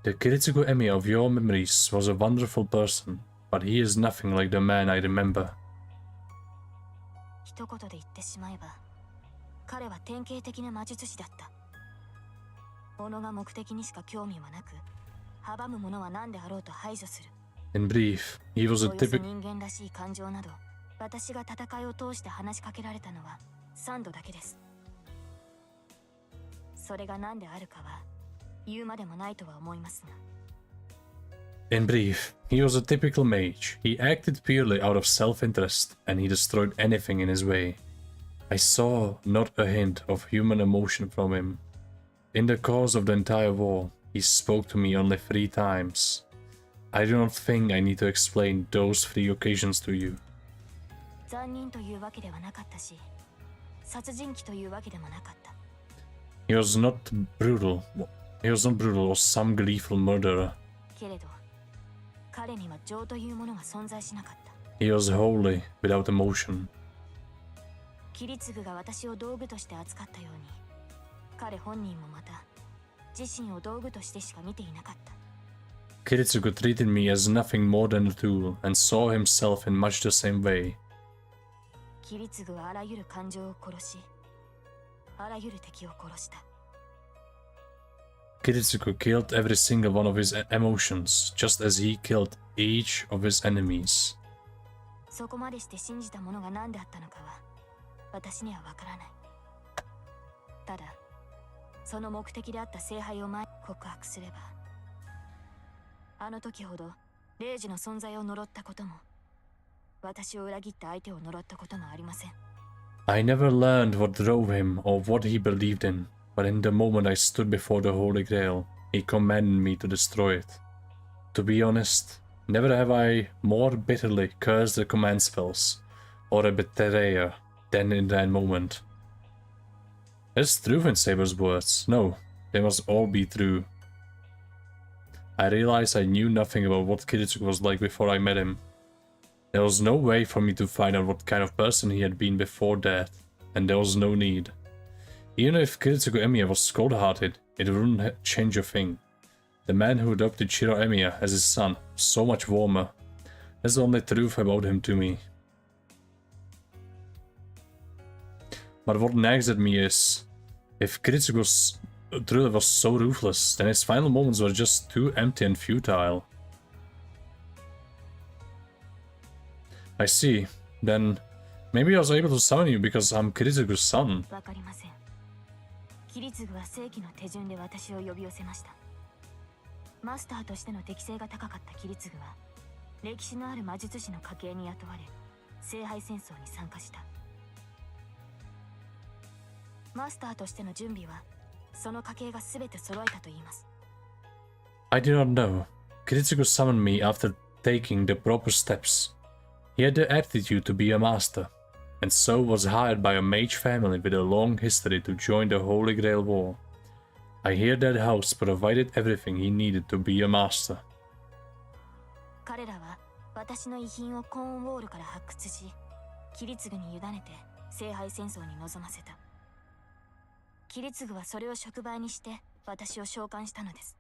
The Kiritsugu Emi of your memories was a wonderful person, but he is nothing like the man I remember. 一言で言ってしまえば、彼は典型的な魔術師だった。己が目的にしか興味はなく、阻む者は何であろうと排除する。 In brief, he was a およそ typical... 人間らしい感情など、私が戦いを通して話しかけられたのは3度だけです。それが何であるかは言うまでもないとは思いますが。 In brief, he was a typical mage. He acted purely out of self-interest, and he destroyed anything in his way. I saw not a hint of human emotion from him. In the course of the entire war, he spoke to me only 3 times. I do not think I need to explain those 3 occasions to you. 残忍というわけではなかったし、殺人鬼というわけでもなかった。 He was not brutal. He was not brutal or some gleeful murderer. けれど、彼には情というものが存在しなかった。 He was wholly without emotion. キリツグが私を道具として扱ったように、彼本人もまた自身を道具としてしか見ていなかった。 Kiritsugu treated me as nothing more than a tool and saw himself in much the same way. キリツグはあらゆる感情を殺し、あらゆる敵を殺した。 Kiritsugu killed every single one of his emotions, just as he killed each of his enemies. そこまでして信じたものが何であったのかは私にはわからない。ただ、その目的であった聖杯を前に告白すれば、あの時ほど霊樹の存在を呪ったことも、私を裏切った相手を呪ったこともありません。 I never learned what drove him or what he believed in, but in the moment I stood before the Holy Grail, he commanded me to destroy it. To be honest, never have I more bitterly cursed the command spells, or a betrayer, than in that moment. There's truth in Saber's words. No, they must all be true. I realized I knew nothing about what Kiritsugu was like before I met him. There was no way for me to find out what kind of person he had been before that, and there was no need. Even if Kiritsugu Emiya was cold-hearted, it wouldn't change a thing. The man who adopted Shiro Emiya as his son was so much warmer. That's the only truth about him to me. But what nags at me is, if Kritsugo truly was so ruthless, then his final moments were just too empty and futile. I see. Then maybe I was able to summon you because I'm Kritsugo's son. わかりません。キリツグは正規の手順で私を呼び寄せました。マスターとしての適性が高かったキリツグは、歴史のある魔術師の家系に雇われ、聖杯戦争に参加した。マスターとしての準備は、その家系が全て揃えたと言います。I do not know. Kritsugo summoned me after taking the proper steps. He had the aptitude to be a master, and so was hired by a mage family with a long history to join the Holy Grail War. I hear that house provided everything he needed to be a master. 彼らは私の遺品をコーンウォールから発掘し、キリツグに委ねて聖杯戦争に臨ませた。キリツグはそれを触媒にして私を召喚したのです。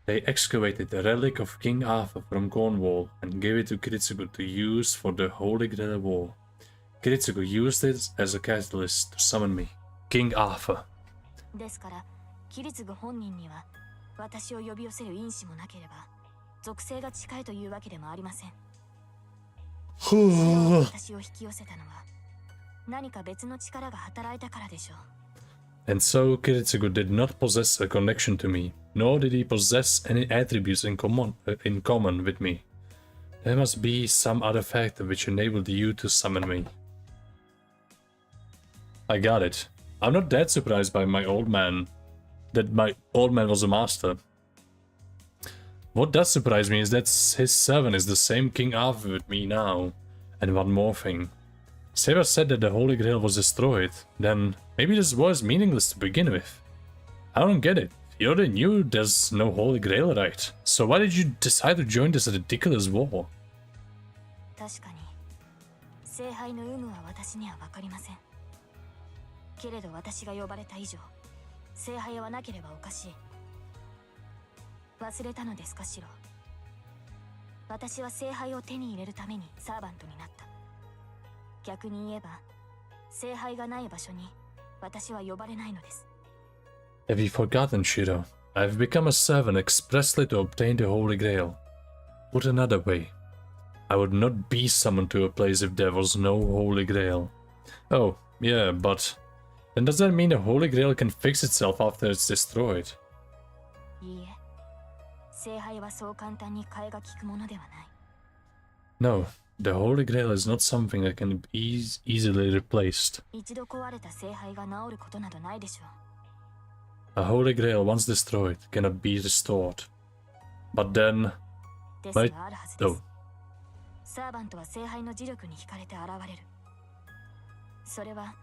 They excavated the relic of King Arthur from Cornwall and gave it to Kritsugo to use for the Holy Grail War. Kritsugo used it as a catalyst to summon me, King Arthur. ですから、キリツグ本人には私を呼び寄せる因子もなければ、属性が近いというわけでもありません。私を引き寄せたのは何か別の力が働いたからでしょう。And so Kritsugo did not possess a connection to me, nor did he possess any attributes in common with me. There must be some other factor which enabled you to summon me. I got it. I'm not that surprised by my old man, that my old man was a master. What does surprise me is that his servant is the same King Arthur with me now. And one more thing. Saber said that the Holy Grail was destroyed, then maybe this war is meaningless to begin with. I don't get it. You already knew there's no Holy Grail, right? So why did you decide to join this ridiculous war? 確かに、聖杯の有無は私には分かりません。けれど私が呼ばれた以上、聖杯はなければおかしい。忘れたのですか、シロ。私は聖杯を手に入れるためにサーバントになった。逆に言えば、聖杯がない場所に私は呼ばれないのです。Have you forgotten, Shiro? I've become a servant expressly to obtain the Holy Grail. Put another way, I would not be summoned to a place if there was no Holy Grail. Oh, yeah, but then does that mean the Holy Grail can fix itself after it's destroyed? いいえ、聖杯はそう簡単に替えが利くものではない。No, the Holy Grail is not something that can be easily replaced. 一度壊れた聖杯が治ることなどないでしょう。A Holy Grail once destroyed cannot be restored. But then... ですがあるはずで Oh. す。サーバントは聖杯の磁力に惹かれて現れる。それは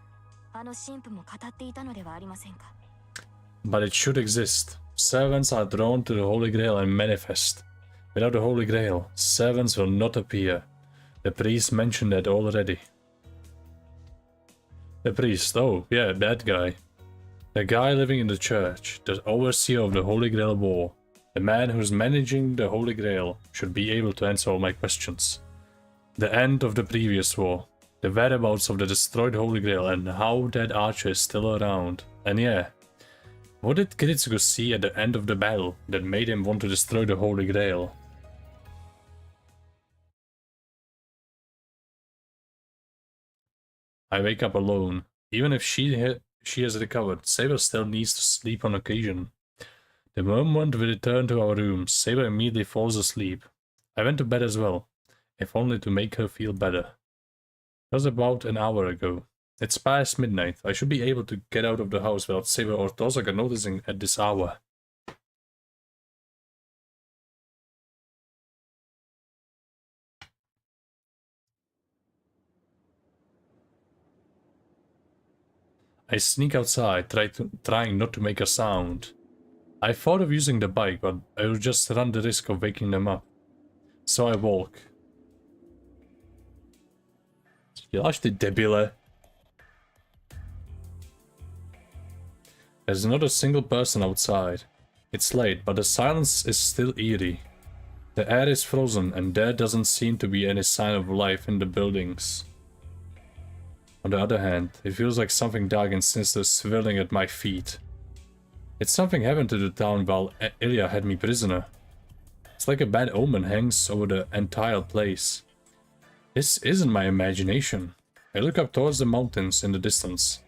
あの神父も語っていたのではありませんか。But it should exist. Servants are drawn to the Holy Grail and manifest. Without the Holy Grail, servants will not appear. The priest mentioned that already. The priest, oh, yeah, that guy. The guy living in the church, the overseer of the Holy Grail War. The man who's managing the Holy Grail should be able to answer all my questions. The end of the previous war, the whereabouts of the destroyed Holy Grail, and how that archer is still around. And yeah, what did Kritsugo see at the end of the battle that made him want to destroy the Holy Grail? I wake up alone. Even if she has recovered, Saber still needs to sleep on occasion. The moment we return to our rooms, Saber immediately falls asleep. I went to bed as well, if only to make her feel better. It was about an hour ago. It's past midnight. I should be able to get out of the house without Saber or Tosaka noticing at this hour. I sneak outside, trying not to make a sound. I thought of using the bike, but I would just run the risk of waking them up. So I walk. Děláš ty debile. There's not a single person outside. It's late, but the silence is still eerie. The air is frozen and there doesn't seem to be any sign of life in the buildings. On the other hand, it feels like something dark and sinister swirling at my feet. It's something happened to the town while Ilya had me prisoner. It's like a bad omen hangs over the entire place. This isn't my imagination. I look up towards the mountains in the distance.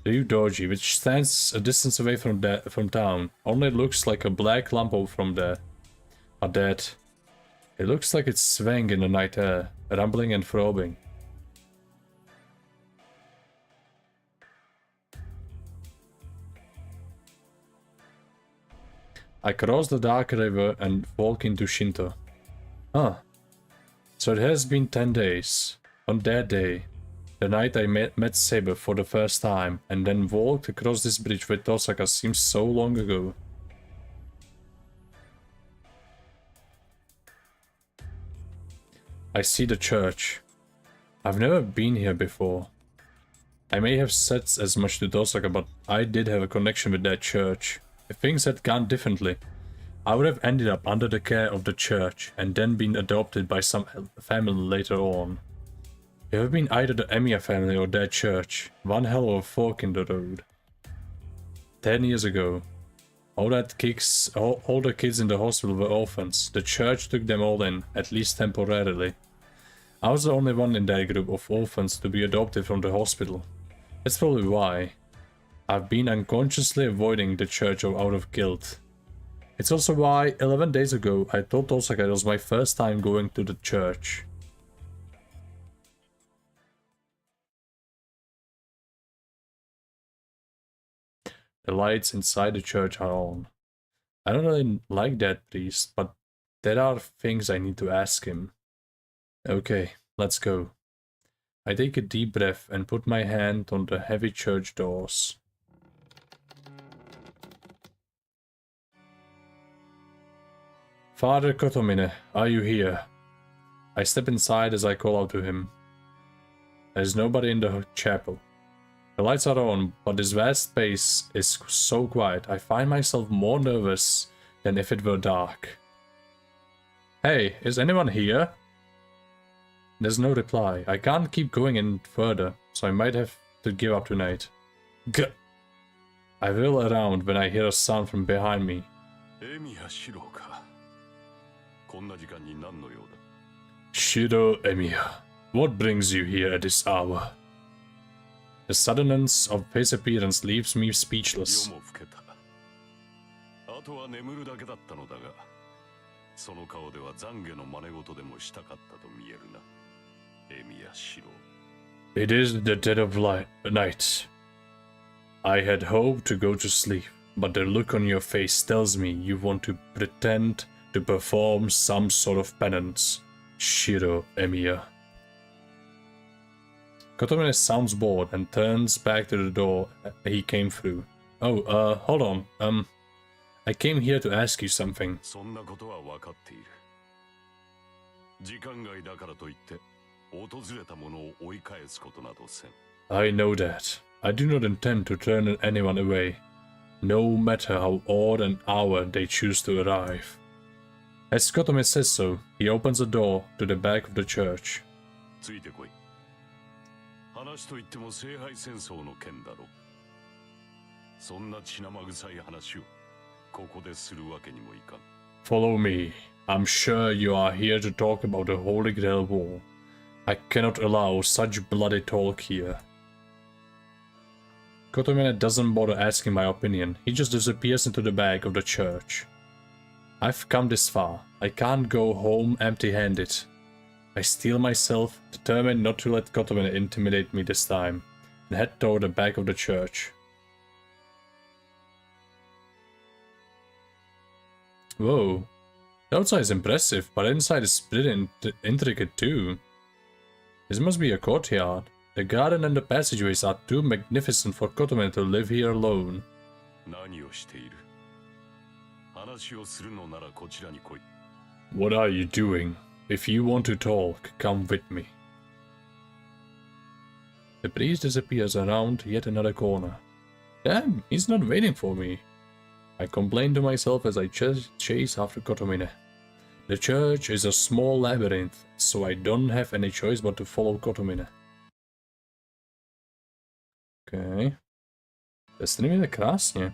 The Udoji, which stands a distance away from town, only looks like a black lump from there. But that, it looks like it's swaying in the night air, rumbling and throbbing. I cross the dark river and walk into Shinto. Ah, so it has been 10 days. On that day, the night I met Saber for the first time, and then walked across this bridge with Tosaka seems so long ago. I see the church. I've never been here before. I may have said as much to Tosaka, but I did have a connection with that church. If things had gone differently, I would have ended up under the care of the church and then been adopted by some family later on. It would have been either the Emiya family or that church. One hell of a fork in the road. 10 years ago, all the kids in the hospital were orphans. The church took them all in, at least temporarily. I was the only one in that group of orphans to be adopted from the hospital. That's probably why I've been unconsciously avoiding the church out of guilt. It's also why 11 days ago I told Tosaka it was my first time going to the church. The lights inside the church are on. I don't really like that priest, but there are things I need to ask him. Okay, let's go. I take a deep breath and put my hand on the heavy church doors. Father Kotomine, are you here? I step inside as I call out to him. There's nobody in the chapel. The lights are on, but this vast space is so quiet, I find myself more nervous than if it were dark. Hey, is anyone here? There's no reply. I can't keep going in further, so I might have to give up tonight. Gah! I wheel around when I hear a sound from behind me. Shiro Emiya, what brings you here at this hour? The suddenness of his appearance leaves me speechless. It is the dead of night. I had hoped to go to sleep, but the look on your face tells me you want to pretend to perform some sort of penance. Shiro Emiya. Kotomine sounds bored and turns back to the door he came through. Oh, hold on. I came here to ask you something. I know that. I do not intend to turn anyone away, no matter how odd an hour they choose to arrive. As Kotomine says so, he opens the door to the back of the church. Follow me. I'm sure you are here to talk about the Holy Grail War. I cannot allow such bloody talk here. Kotomine doesn't bother asking my opinion, he just disappears into the back of the church. I've come this far, I can't go home empty-handed. I steel myself, determined not to let Kotomine intimidate me this time, and head toward the back of the church. Whoa, the outside is impressive, but inside is pretty intricate too. This must be a courtyard. The garden and the passageways are too magnificent for Kotomine to live here alone. What are you doing? If you want to talk, come with me. The priest disappears around yet another corner. Damn, he's not waiting for me. I complain to myself as I chase after Kotomine. The church is a small labyrinth, so I don't have any choice but to follow Kotomine. Okay. Destiny jde krásně.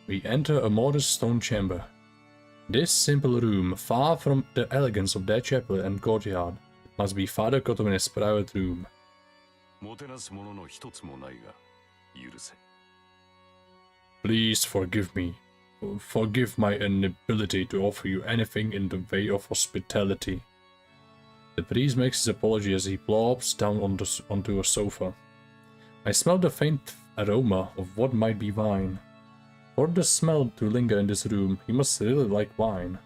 We enter a modest stone chamber. This simple room, far from the elegance of their chapel and courtyard, must be Father Kotomine's private room. Please forgive me. Forgive my inability to offer you anything in the way of hospitality. The priest makes his apology as he plops down onto a sofa. I smell the faint aroma of what might be wine. For the smell to linger in this room, he must really like wine.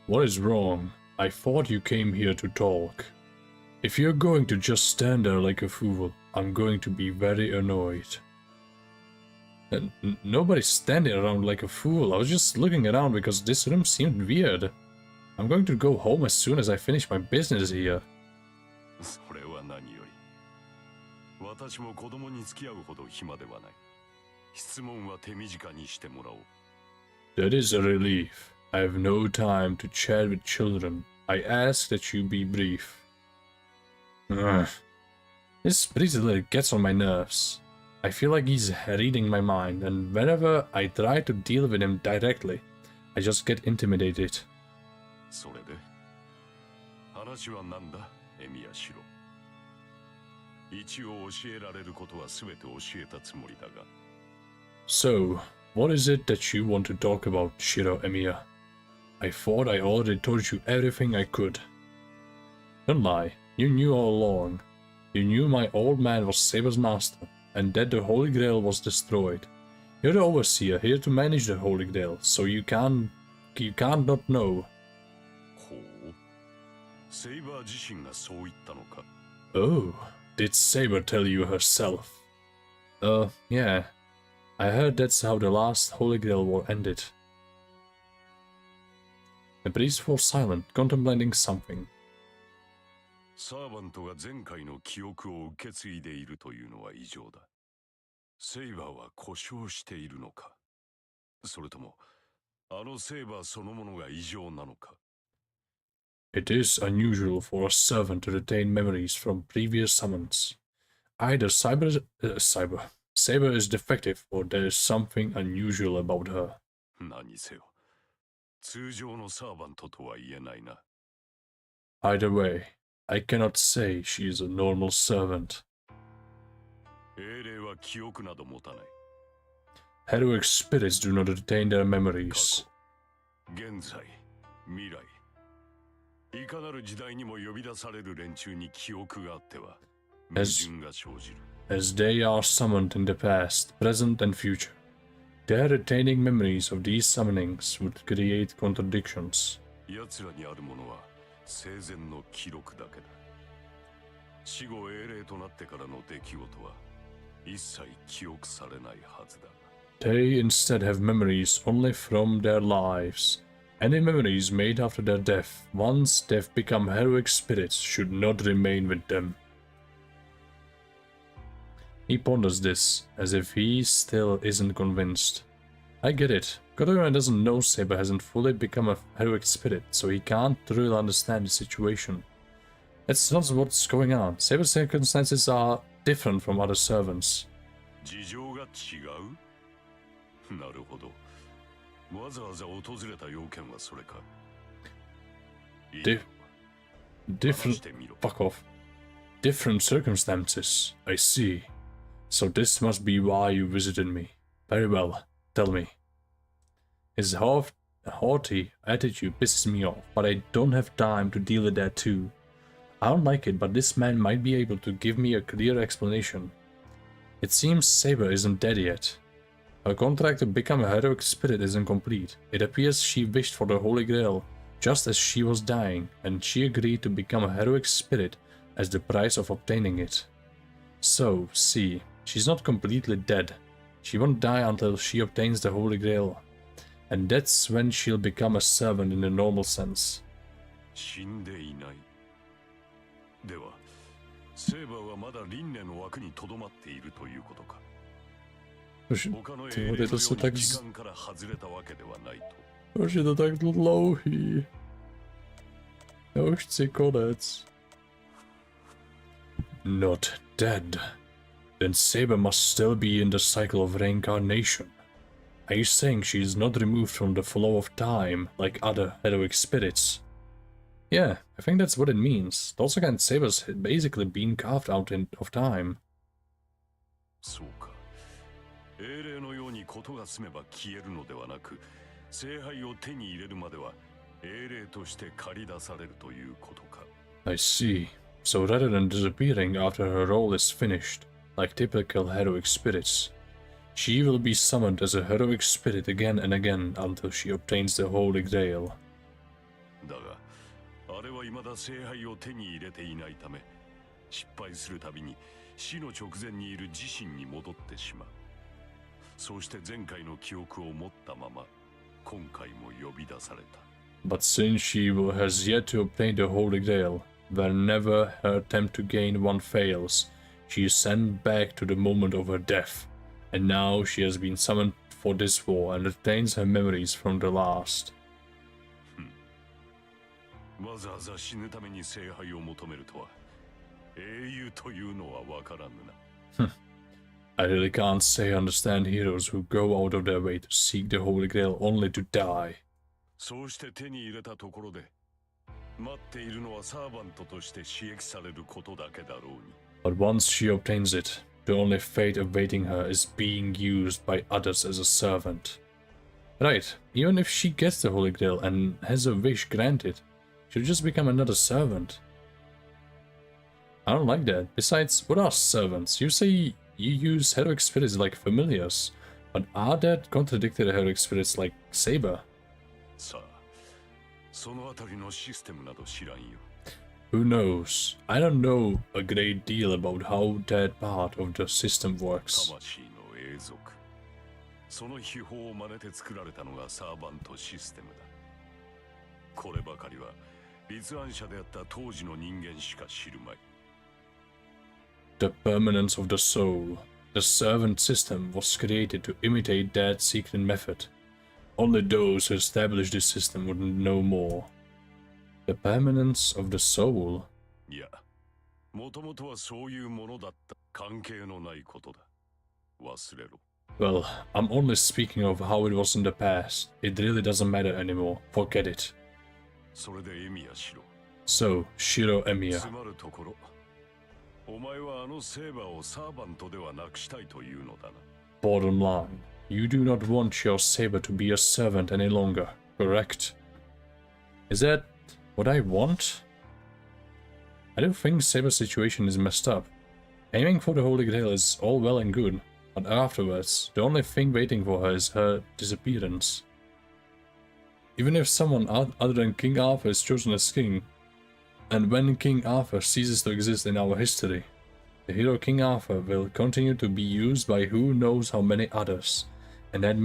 What is wrong? I thought you came here to talk. If you're going to just stand there like a fool, I'm going to be very annoyed. And nobody's standing around like a fool. I was just looking around because this room seemed weird. I'm going to go home as soon as I finish my business here. That is a relief. I have no time to chat with children. I ask that you be brief. Ugh. This priest gets on my nerves. I feel like he's reading my mind, and whenever I try to deal with him directly, I just get intimidated. So, what is it that you want to talk about, Shiro Emiya? I thought I already told you everything I could. Don't lie, you knew all along. You knew my old man was Saber's master, and that the Holy Grail was destroyed. You're the overseer, here to manage the Holy Grail, so you can't not know. Oh, did Saber tell you herself? Yeah. I heard that's how the last Holy Grail war ended. The priest was silent, contemplating something. It is unusual for a servant to retain memories from previous summons. Either Saber is defective, or there is something unusual about her. Either way, I cannot say she is a normal servant. Heroic spirits do not retain their memories. As they are summoned in the past, present and future, their retaining memories of these summonings would create contradictions. They instead have memories only from their lives. Any memories made after their death, once they've become heroic spirits, should not remain with them. He ponders this, as if he still isn't convinced. I get it. Kotomine doesn't know Saber hasn't fully become a heroic spirit, so he can't really understand the situation. That's not what's going on. Saber's circumstances are different from other servants. Fuck off. Different circumstances, I see. So this must be why you visited me. Very well, tell me. His haughty attitude pisses me off, but I don't have time to deal with that too. I don't like it, but this man might be able to give me a clear explanation. It seems Saber isn't dead yet. Her contract to become a heroic spirit is incomplete. It appears she wished for the Holy Grail, just as she was dying, and she agreed to become a heroic spirit as the price of obtaining it. So, see, she's not completely dead. She won't die until she obtains the Holy Grail, and that's when she'll become a servant in the normal sense. 死んでいない。ではセーバーはまだ輪廻の枠にとどまっているということか。他の英霊のように時間から外れたわけではないと。Proč je to tak dlouhý? Já už chci konec. Not dead. Then Saber must still be in the cycle of reincarnation. Are you saying she is not removed from the flow of time like other heroic spirits? Yeah, I think that's what it means. Doppelganger Saber's basically been carved out of time. そうか。英霊のようにことが済めば消えるのではなく、聖杯を手に入れるまでは英霊として借り出されるということか。I see. So rather than disappearing after her role is finished, like typical heroic spirits, she will be summoned as a heroic spirit again and again until she obtains the Holy Grail. だが、あれは未だ聖杯を手に入れていないため、失敗するたびに死の直前にいる自身に戻ってしまう。そうして前回の記憶を持ったまま、今回も呼び出された。But since she has yet to obtain the Holy Grail, whenever her attempt to gain one fails, she is sent back to the moment of her death, and now she has been summoned for this war and retains her memories from the last. わざわざ死ぬために聖杯を求めるとは、英雄というのはわからぬな。I really can't say I understand heroes who go out of their way to seek the Holy Grail only to die. そうして手に入れたところで、待っているのはサーバントとして刺激されることだけだろうに。But once she obtains it, the only fate awaiting her is being used by others as a servant. Right, even if she gets the Holy Grail and has her wish granted, she'll just become another servant. I don't like that. Besides, what are servants? You say you use heroic spirits like familiars, but are there contradicted heroic spirits like Saber? さあ、そのあたりのシステムなど知らんよ。Who knows? I don't know a great deal about how that part of the system works. 魂の永続。その秘宝を真似て作られたのがサーバントシステムだ。こればかりは立案者であった当時の人間しか知るまい。The permanence of the soul. The servant system was created to imitate that secret method. Only those who established this system would know more. The permanence of the soul? いや、もともとはそういうものだった。関係のないことだ。忘れろ。Well, I'm only speaking of how it was in the past. It really doesn't matter anymore. Forget it. それでエミヤしろ。So, Shiro Emiya. つまるところ、お前はあのセーバーをサーバントではなくしたいというのだな。Bottom line, you do not want your saber to be a servant any longer, correct? Is that what I want? I don't think Saber's situation is messed up. Aiming for the Holy Grail is all well and good, but afterwards, the only thing waiting for her is her disappearance. Even if someone other than King Arthur is chosen as king, and when King Arthur ceases to exist in our history, the hero King Arthur will continue to be used by who knows how many others, and that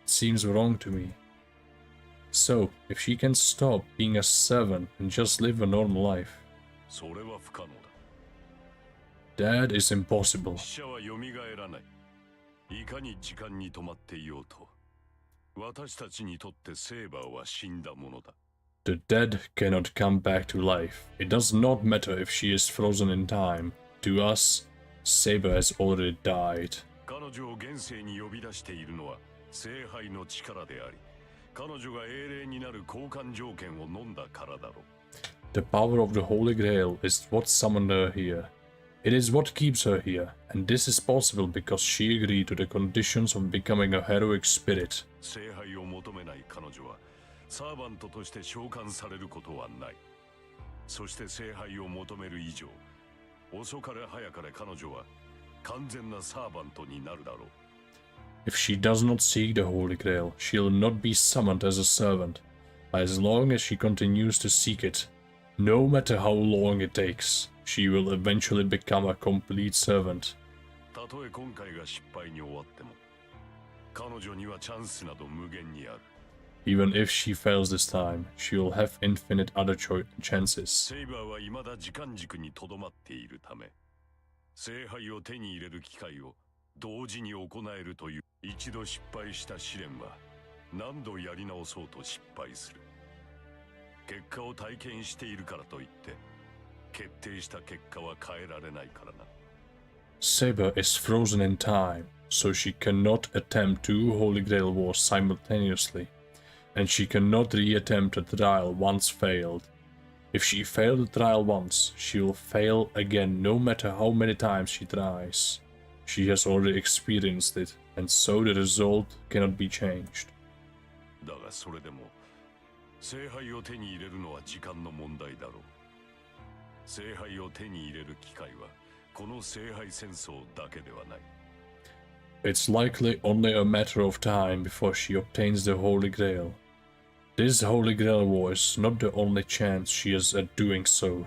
seems wrong to me. So, if she can stop being a servant and just live a normal life, それは不可能that だ。is impossible. 死者は蘇らない。いかに時間に止まっていようと、私たちにとってセーバーは死んだものだ。The dead cannot come back to life. It does not matter if she is frozen in time. To us, Saber has already died. 彼女を現世に呼び出しているのは聖杯の力であり、彼女が英霊になる交換条件を飲んだからだろう。The power of the Holy Grail is what summoned her here. It is what keeps her here, and this is possible because she agreed to the conditions of becoming a heroic spirit. 聖杯を求めない彼女はサーバントとして召喚されることはない。そして聖杯を求める以上、遅かれ早かれ彼女は完全なサーバントになるだろう。If she does not seek the Holy Grail, she'll not be summoned as a servant. As long as she continues to seek it, no matter how long it takes, she will eventually become a complete servant. たとえ今回が失敗に終わっても、彼女にはチャンスなど無限にある。Even if she fails this time, she'll have infinite other chances. セイバーは未だ時間軸にとどまっているため、聖杯を手に入れる機会を同時に行えるという。一度失敗した試練は何度やり直そうと失敗する。結果を体験しているからといって決定した結果は変えられないからな。Saber is frozen in time, so she cannot attempt 2 Holy Grail wars simultaneously, and she cannot re-attempt a trial once failed. If she failed a trial once, she will fail again no matter how many times she tries. She has already experienced it, and so the result cannot be changed. だがそれでも聖杯を手に入れるのは時間の問題だろう。聖杯を手に入れる機会はこの聖杯戦争だけではない。It's likely only a matter of time before she obtains the Holy Grail. This Holy Grail war is not the only chance she has at doing so.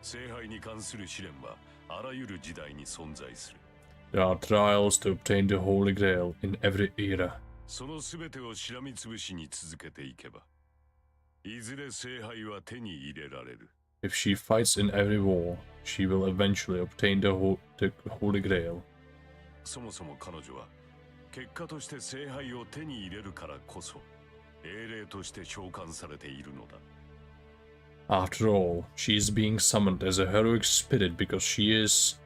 聖杯に関する試練はあらゆる時代に存在する。There are trials to obtain the Holy Grail in every era. そのすべてをしらみつぶしに続けていけば、いずれ聖杯は手に入れられる。If she fights in every war, she will eventually obtain the Holy Grail. そもそも彼女は結果として聖杯を手に入れるからこそ英霊として召喚されているのだ。After all, she is being summoned as a heroic spirit because she is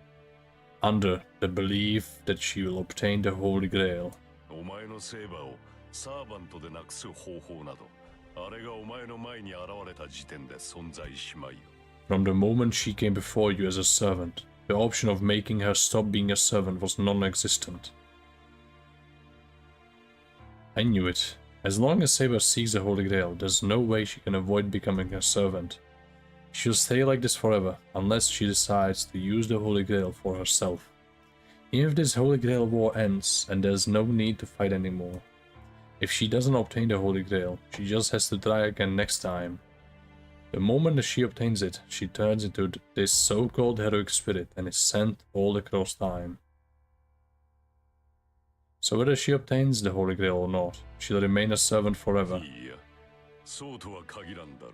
under the belief that she will obtain the Holy Grail. お前のセーバーをサーバントでなくす方法など、あれがお前の前に現れた時点で存在しまいよ。From the moment she came before you as a servant, the option of making her stop being a servant was non-existent. I knew it. As long as Saber seeks the Holy Grail, there's no way she can avoid becoming a servant. She'll stay like this forever, unless she decides to use the Holy Grail for herself. Even if this Holy Grail war ends, and there's no need to fight anymore. If she doesn't obtain the Holy Grail, she just has to try again next time. The moment that she obtains it, she turns into this so-called heroic spirit and is sent all across time. So whether she obtains the Holy Grail or not, she'll remain a servant forever. いや、そうとは限らんだろう。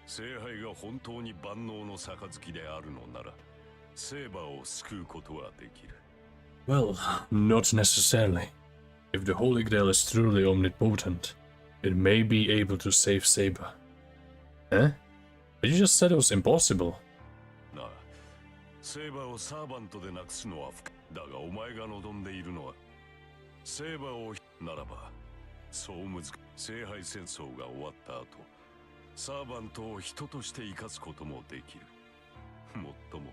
聖杯が本当に万能の杯であるのなら、セーバーを救うことはできる。Well, not necessarily. If the Holy Grail is truly omnipotent, it may be able to save Saber. Eh? But you just said it was impossible. なあ、セーバーをサーバントでなくすのは不可。だがお前が望んでいるのは、セーバーをならば、そう難しい。聖杯戦争が終わった後、サーバントを人として生かすこともできる。もっとも、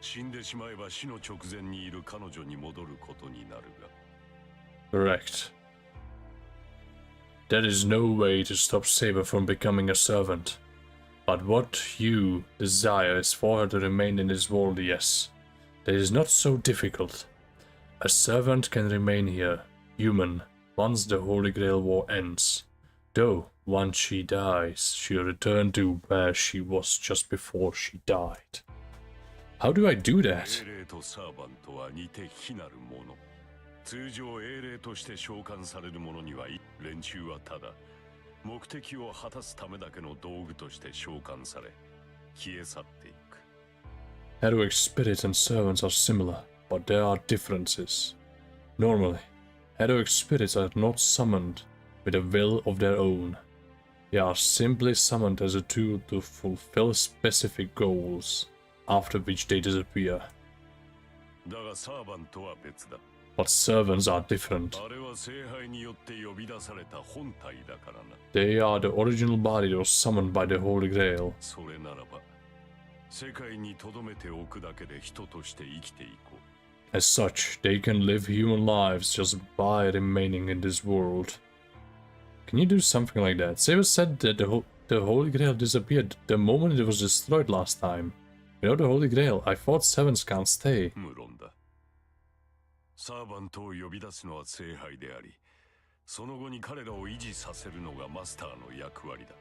死んでしまえば死の直前にいる彼女に戻ることになるが。Correct. There is no way to stop Saber from becoming a servant. But what you desire is for her to remain in this world, yes. That is not so difficult. A servant can remain here, human, once the Holy Grail war ends. Though, once she dies, she'll return to where she was just before she died. How do I do that? 英霊とサーバントは似て非なるもの。通常英霊として召喚される者には連中はただ目的を果たすためだけの道具として召喚され消え去っていく。Heroic spirits and servants are similar, but there are differences. Normally, heroic spirits are not summoned with a will of their own. They are simply summoned as a tool to fulfill specific goals, after which they disappear. だがサーバントは別だ。But servants are different. あれは聖杯によって呼び出された本体だからな。They are the original body that was summoned by the Holy Grail. それならば、世界に留めておくだけで人として生きていこう。As such, they can live human lives just by remaining in this world. Can you do something like that? Saber said that the Holy Grail disappeared the moment it was destroyed last time. Without the Holy Grail, I thought servants can't stay. 無論だ。サーバントを呼び出すのは聖杯であり、その後に彼らを維持させるのがマスターの役割だ。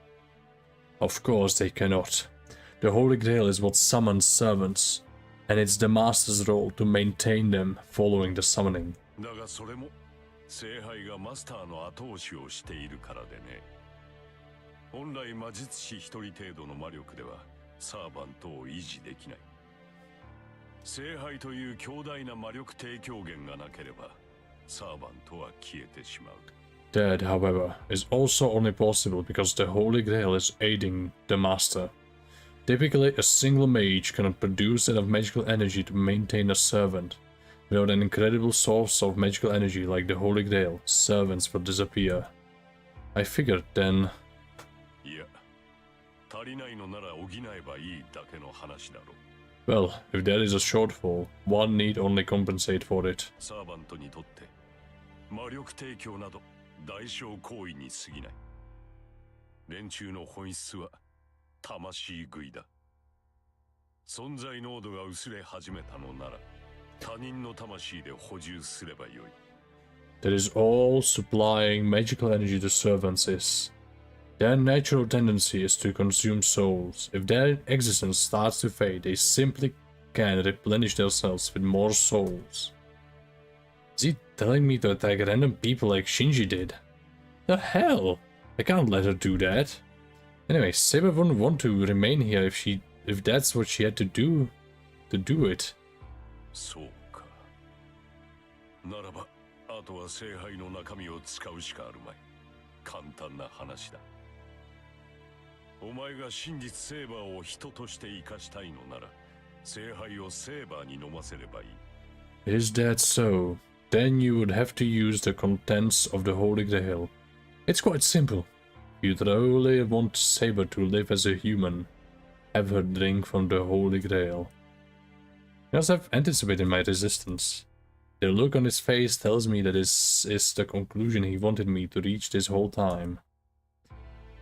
Of course they cannot. The Holy Grail is what summons servants, and it's the Master's role to maintain them following the summoning. だがそれも聖杯がマスターの後押しをしているからでね。本来魔術師一人程度の魔力ではサーバントを維持できない。聖杯という強大な魔力提供源がなければサーバントは消えてしまう。That, however, is also only possible because the Holy Grail is aiding the Master. Typically, a single mage cannot produce enough magical energy to maintain a servant. Without an incredible source of magical energy like the Holy Grail, servants will disappear. I figured then... いや、足りないのなら補えばいいだけの話だろう。Well, if there is a shortfall, one need only compensate for it. サーバントにとって魔力提供など代償行為に過ぎない。連中の本質は魂食いだ。存在濃度が薄れ始めたのなら他人の魂で補充すればよい。That is all supplying magical energy to servants is. Their natural tendency is to consume souls. If their existence starts to fade, they simply can replenish themselves with more souls. Is he telling me to attack random people like Shinji did? The hell? I can't let her do that. Anyway, Saber wouldn't want to remain here if that's what she had to do it. そうか。ならば、あとは聖杯の中身を使うしかあるまい。簡単な話だ。お前が真実セーバーを人として生かしたいのなら、聖杯をセーバーに飲ませればいい。Is that so? Then you would have to use the contents of the Holy Grail. It's quite simple. If you truly want Saber to live as a human, have her drink from the Holy Grail. He must have anticipated my resistance. The look on his face tells me that this is the conclusion he wanted me to reach this whole time.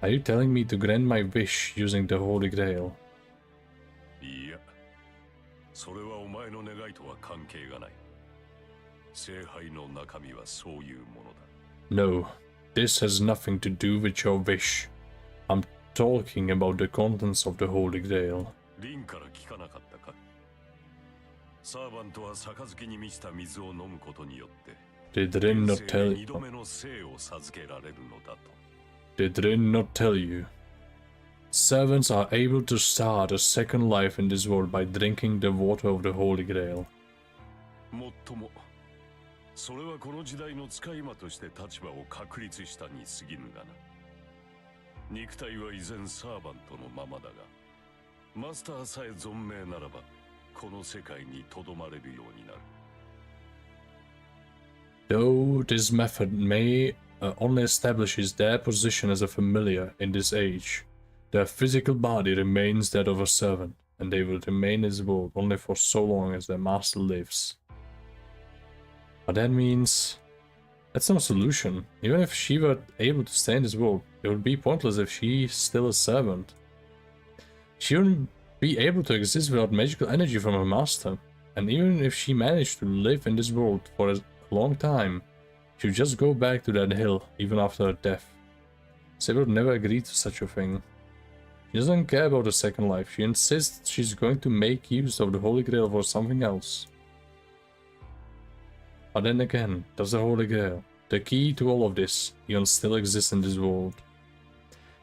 Are you telling me to grant my wish using the Holy Grail? いや、それはお前の願いとは関係がない。聖杯の中身はそういうものだ。No, this has nothing to do with your wish. I'm talking about the contents of the Holy Grail. リンから聞かなかったか？サーバントは杯に満ちた水を飲むことによって、 Did Rin not tell 2度目の生を授けられるのだと。Did Rin not tell you? Servants are able to start a second life in this world by drinking the water of the Holy Grail. もっとも、それはこの時代の使い魔として立場を確立したに過ぎぬがな。肉体は依然サーバントのままだが、マスターさえ存命ならば、この世界にとどまれるようになる。Though this method may only establishes their position as a familiar in this age, their physical body remains that of a servant, and they will remain in this world only for so long as their master lives. But that means that's no solution. Even if she were able to stay in this world, it would be pointless if she's still a servant. She wouldn't be able to exist without magical energy from her master, and even if she managed to live in this world for a long time, she would just go back to that hill even after her death. Saber would never agree to such a thing. She doesn't care about a second life. She insists she's going to make use of the Holy Grail for something else. But then again, does the Holy Grail, the key to all of this, even still exist in this world?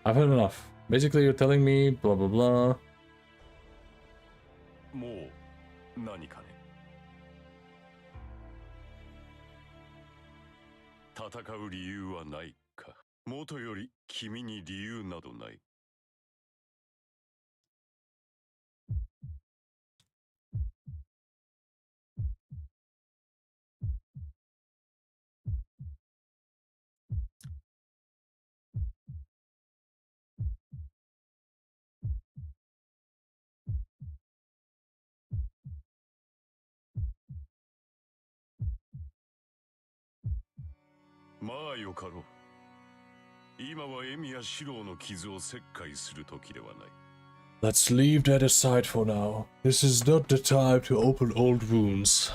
I've heard enough. Basically, you're telling me blah blah blah. もう何かね。戦う理由はないか。もとより君に理由などない。まあよかろう。今はエミやシローの傷を切開する時ではない。Let's leave that aside for now. This is not the time to open old wounds.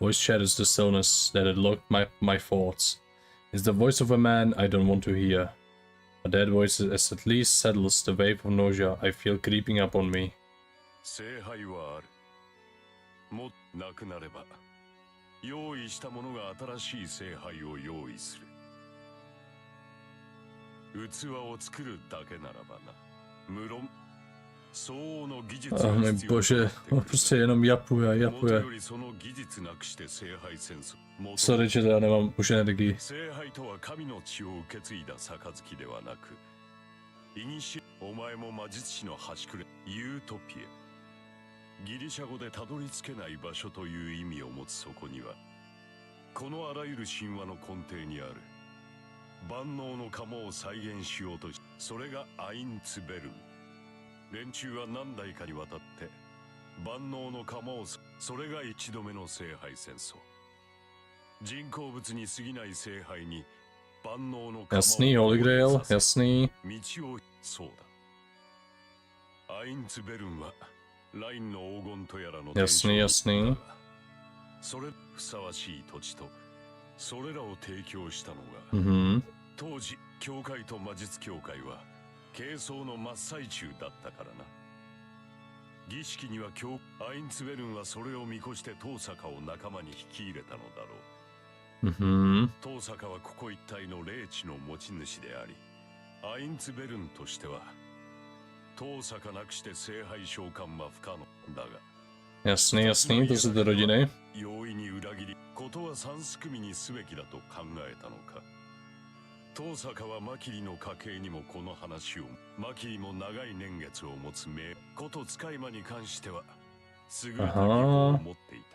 Voice shatters the stillness that had locked my thoughts. It's the voice of a man I don't want to hear. But that voice at least settles the wave of nausea I feel creeping up on me. 聖杯はある。もなくなれば用意したものが新しい聖杯を用意する。器を作るだけならばな。無論相応の技術 Oh můj bože, on prostě jenom japuje a japuje. Sorry, že já nemám už energii. 聖杯とは神の血を受け継いだ杯ではなく、お前も魔術師の端くれユートピエ。ギリシャ語でたどり着けない場所という意味を持つそこには、このあらゆる神話の根底にある万能の釜を再現しようとし、それがアインツベルン。連中は何代かにわたって万能の釜を、それが一度目の聖杯戦争。人工物に過ぎない聖杯に万能の釜を Jasný, Holy Grail, jasný. 道を、そうだ。アインツベルンはラインの黄金とやらの Jasný, jasný. それふさわしい土地とそれらを提供したのが、Mhm. 当時教会と魔術協会は係争の真っ最中だったからな。儀式にはアインツベルンはそれを見越して遠坂を仲間に引き入れたのだろう。Mhm. 遠坂はここ一帯の霊地の持ち主であり、アインツベルンとしては遠坂なくして聖杯召喚は不可能だが、 Jasný, jasný, to jsou ty rodiny. 容易に裏切り、ことは三すくみにすべきだと考えたのか。遠坂はマキリの家系にもこの話を、マキリも長い年月を持つ名こと使い魔に関しては優れた技法を持っていた。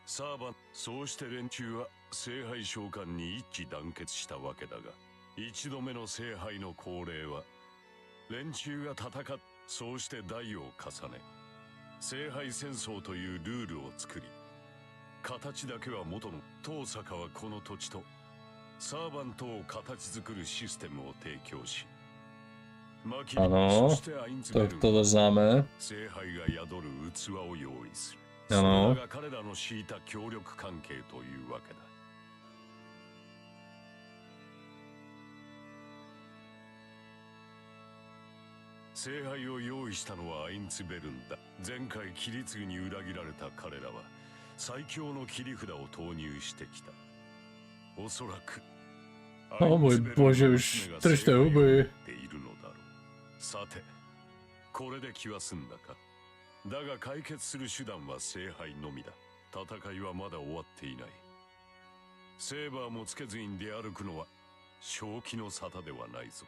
サーバン、そうして連中は聖杯召喚に一致団結したわけだが、一度目の聖杯の恒例は連中が戦っ、そうして代を重ね聖杯戦争というルールを作り、形だけは元の遠坂はこの土地とサーバントを形作るシステムを提供し、マキリ、そしてアインツベルンは聖杯が宿る器を用意する。それらが彼らの敷いた協力関係というわけだ。聖杯を用意したのはアインツベルンだ。前回切り継ぎに裏切られた彼らは最強の切り札を投入してきた。おそらく Oh můj bože, už držte huby. さて、これで気は済んだか。だが解決する手段は聖杯のみだ。戦いはまだ終わっていない。セーバーもつけずに出歩くのは正気の沙汰ではないぞ。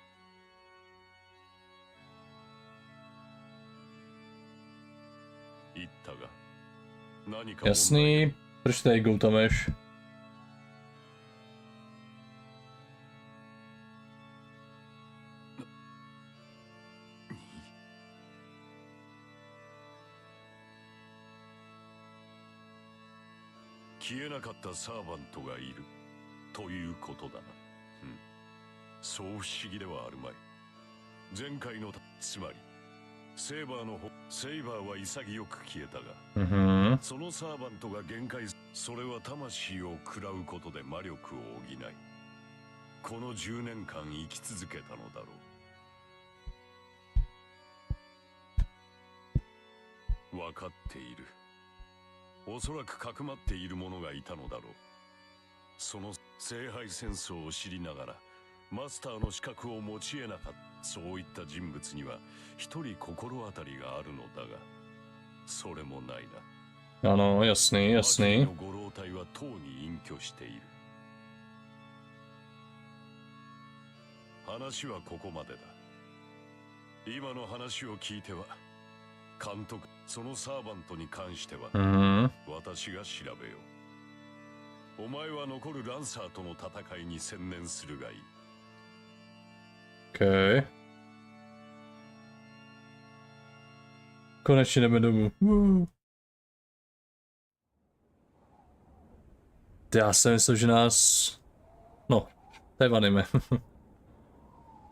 言ったが、何か Jasný, proč tady goutameš? 消えなかったサーバントがいるということだな。そう不思議ではあるまい。前回のつまりセイバーのセイバーは潔く消えたが、そのサーバントが限界、それは魂を食らうことで魔力を補い、この10年間生き続けたのだろう。分かっている。おそらくかくまっている者がいたのだろう。その聖杯戦争を知りながらマスターの資格を持ち得なかった、そういった人物には一人心当たりがあるのだが、それもないな。Jasný, jasný. ご老体はとうに隠居している。話はここまでだ。今の話を聞いては監督、そのサーバントに関しては私が調べよう。お前は残るランサーとの戦いに専念するがいい。Okay. Konečně jdeme domů. Já jsem myslel, že nás... No, to je v anime.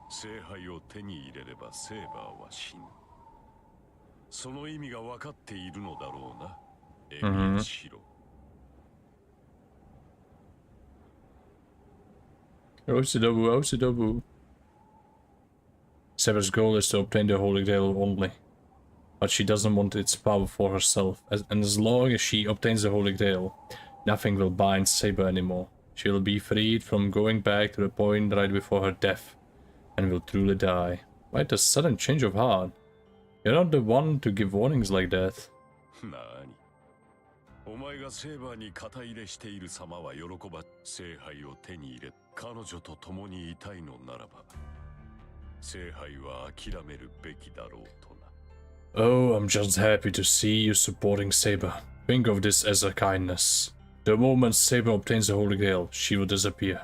聖杯を手に入れればセーバーは死ぬ。その意味が分かっているのだろうな。エミリシロ。Osidobu. Saber's goal is to obtain the Holy Grail only, but she doesn't want its power for herself, and as long as she obtains the Holy Grail, Nothing will bind Saber anymore. She will be freed from going back to the point right before her death, and will truly die. Why the sudden change of heart? You're not the one to give warnings like that. 何お前がセーバーに肩入れしている様は喜ば聖杯を手に入れ彼女と共にいたいのならば聖杯は諦めるべきだろうとな。Oh, I'm just happy to see you supporting Saber. Think of this as a kindness. The moment Saber obtains the Holy Grail, she will disappear.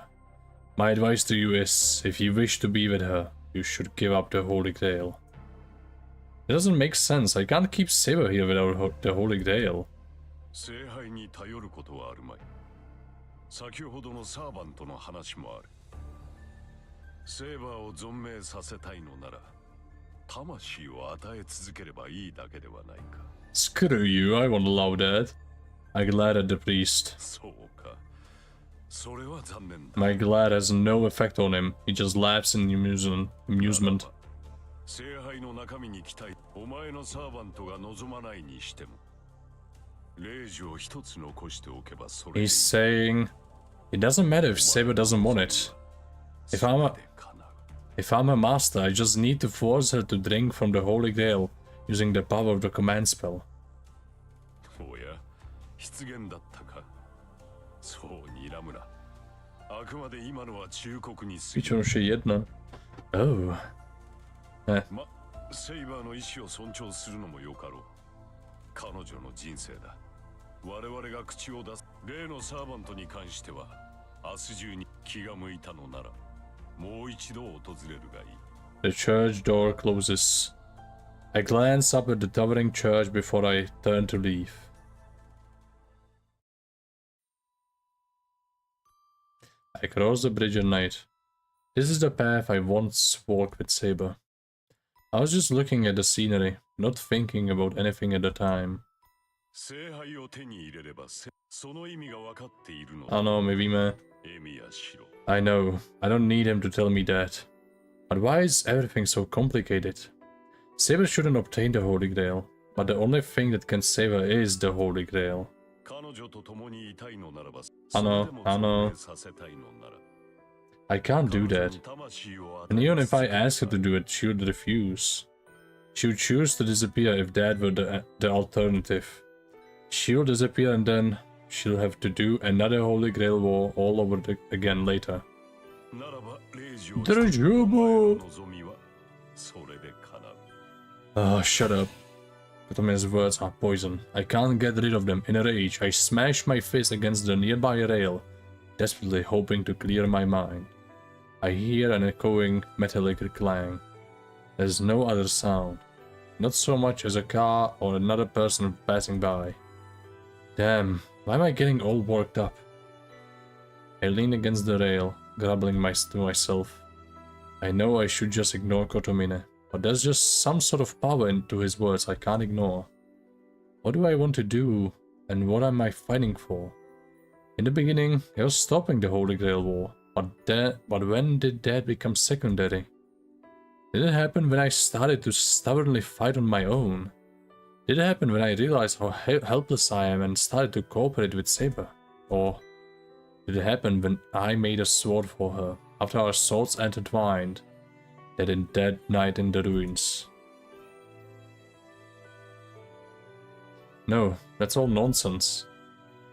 My advice to you is, if you wish to be with her, you should give up the Holy Grail. It doesn't make sense. I can't keep Saber here without the Holy Grail. 聖杯に頼ることはあるまい。先ほどのサーバントの話もある。セーバーを存命させたいのなら、魂を与え続ければいいだけではないか。Screw you, I won't allow that. I glad at the priest. そうか。それは残念だ。My glad has no effect on him. He just laughs in amusement. 聖杯の中身に期待。お前のサーバントが望まないにしても。He's saying it doesn't matter if Saber doesn't want it. If I'm a master, I just need to force her to drink from the Holy Grail using the power of the command spell. Oh. Eh. セイバーの意志を尊重するのもよかろう。彼女の人生だ。我々が口を出す例のサーバントに関しては明日中に気が向いたのならもう一度訪れるがいい。 The church door closes. I glance up at the towering church before I turn to leave. I cross the bridge at night. This is the path I once walked with Saber. I was just looking at the scenery, not thinking about anything at the time. Ano, my víme. I know, I don't need him to tell me that. But why is everything so complicated? Saber shouldn't obtain the Holy Grail, but the only thing that can save her is the Holy Grail. Ano. I can't do that. And even if I ask her to do it, she would refuse. She would choose to disappear if that were the alternative. She'll disappear and then she'll have to do another Holy Grail war all over again later. Oh, shut up. Kotomi's words are poison. I can't get rid of them. In a rage, I smash my fist against the nearby rail, desperately hoping to clear my mind. I hear an echoing metallic clang. There's no other sound. Not so much as a car or another person passing by. Damn, why am I getting all worked up? I lean against the rail, grumbling to myself. I know I should just ignore Kotomine, but there's just some sort of power into his words I can't ignore. What do I want to do, and what am I fighting for? In the beginning, I was stopping the Holy Grail war, but when did that become secondary? Did it happen when I started to stubbornly fight on my own? Did it happen when I realized how helpless I am and started to cooperate with Saber? Or did it happen when I made a sword for her, after our swords intertwined, that night in the ruins? No, that's all nonsense.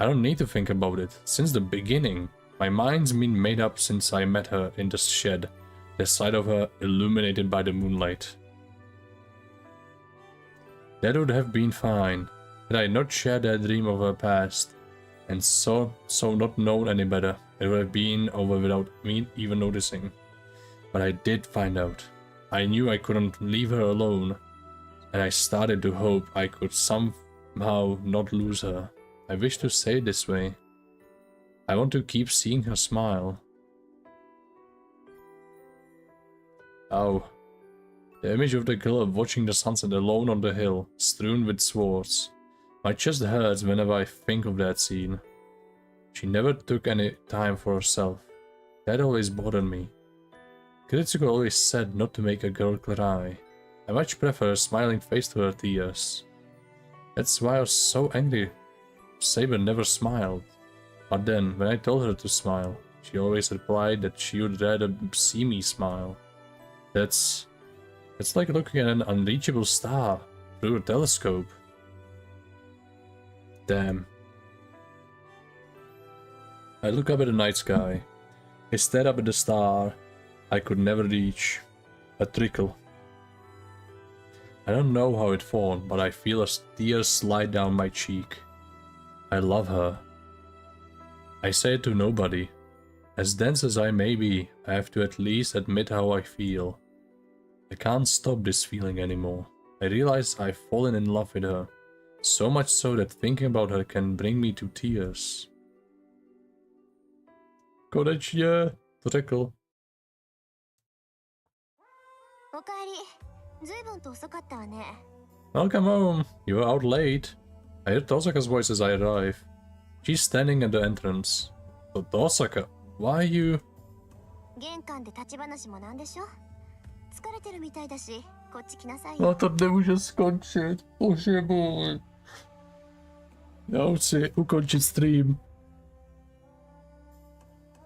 I don't need to think about it. Since the beginning, my mind's been made up since I met her in the shed, the sight of her illuminated by the moonlight. That would have been fine, had I not shared that dream of her past, and so not known any better. It would have been over without me even noticing. But I did find out. I knew I couldn't leave her alone, and I started to hope I could somehow not lose her. I wish to say it this way. I want to keep seeing her smile. Oh. The image of the girl watching the sunset alone on the hill, strewn with swords. My chest hurts whenever I think of that scene. She never took any time for herself. That always bothered me. Kritsuko always said not to make a girl cry. I much prefer a smiling face to her tears. That's why I was so angry. Saber never smiled. But then, when I told her to smile, she always replied that she would rather see me smile. It's like looking at an unreachable star through a telescope. Damn. I look up at the night sky. I stare up at the star I could never reach. A trickle. I don't know how it formed, but I feel a tear slide down my cheek. I love her. I say it to nobody. As dense as I may be, I have to at least admit how I feel. I can't stop this feeling anymore. I realize I've fallen in love with her. So much so that thinking about her can bring me to tears. Konečně, to řekl. おかえり。ずいぶんと遅かったわね。 Welcome home. You were out late. I heard Tosaka's voice as I arrive. She's standing at the entrance. So Tosaka, why are you... 玄関で立ち話もなんでしょ。疲れてるみたいだし、こっち来なさいよ。 No to nemůže skončit. Bože můj. Já chci ukončit stream.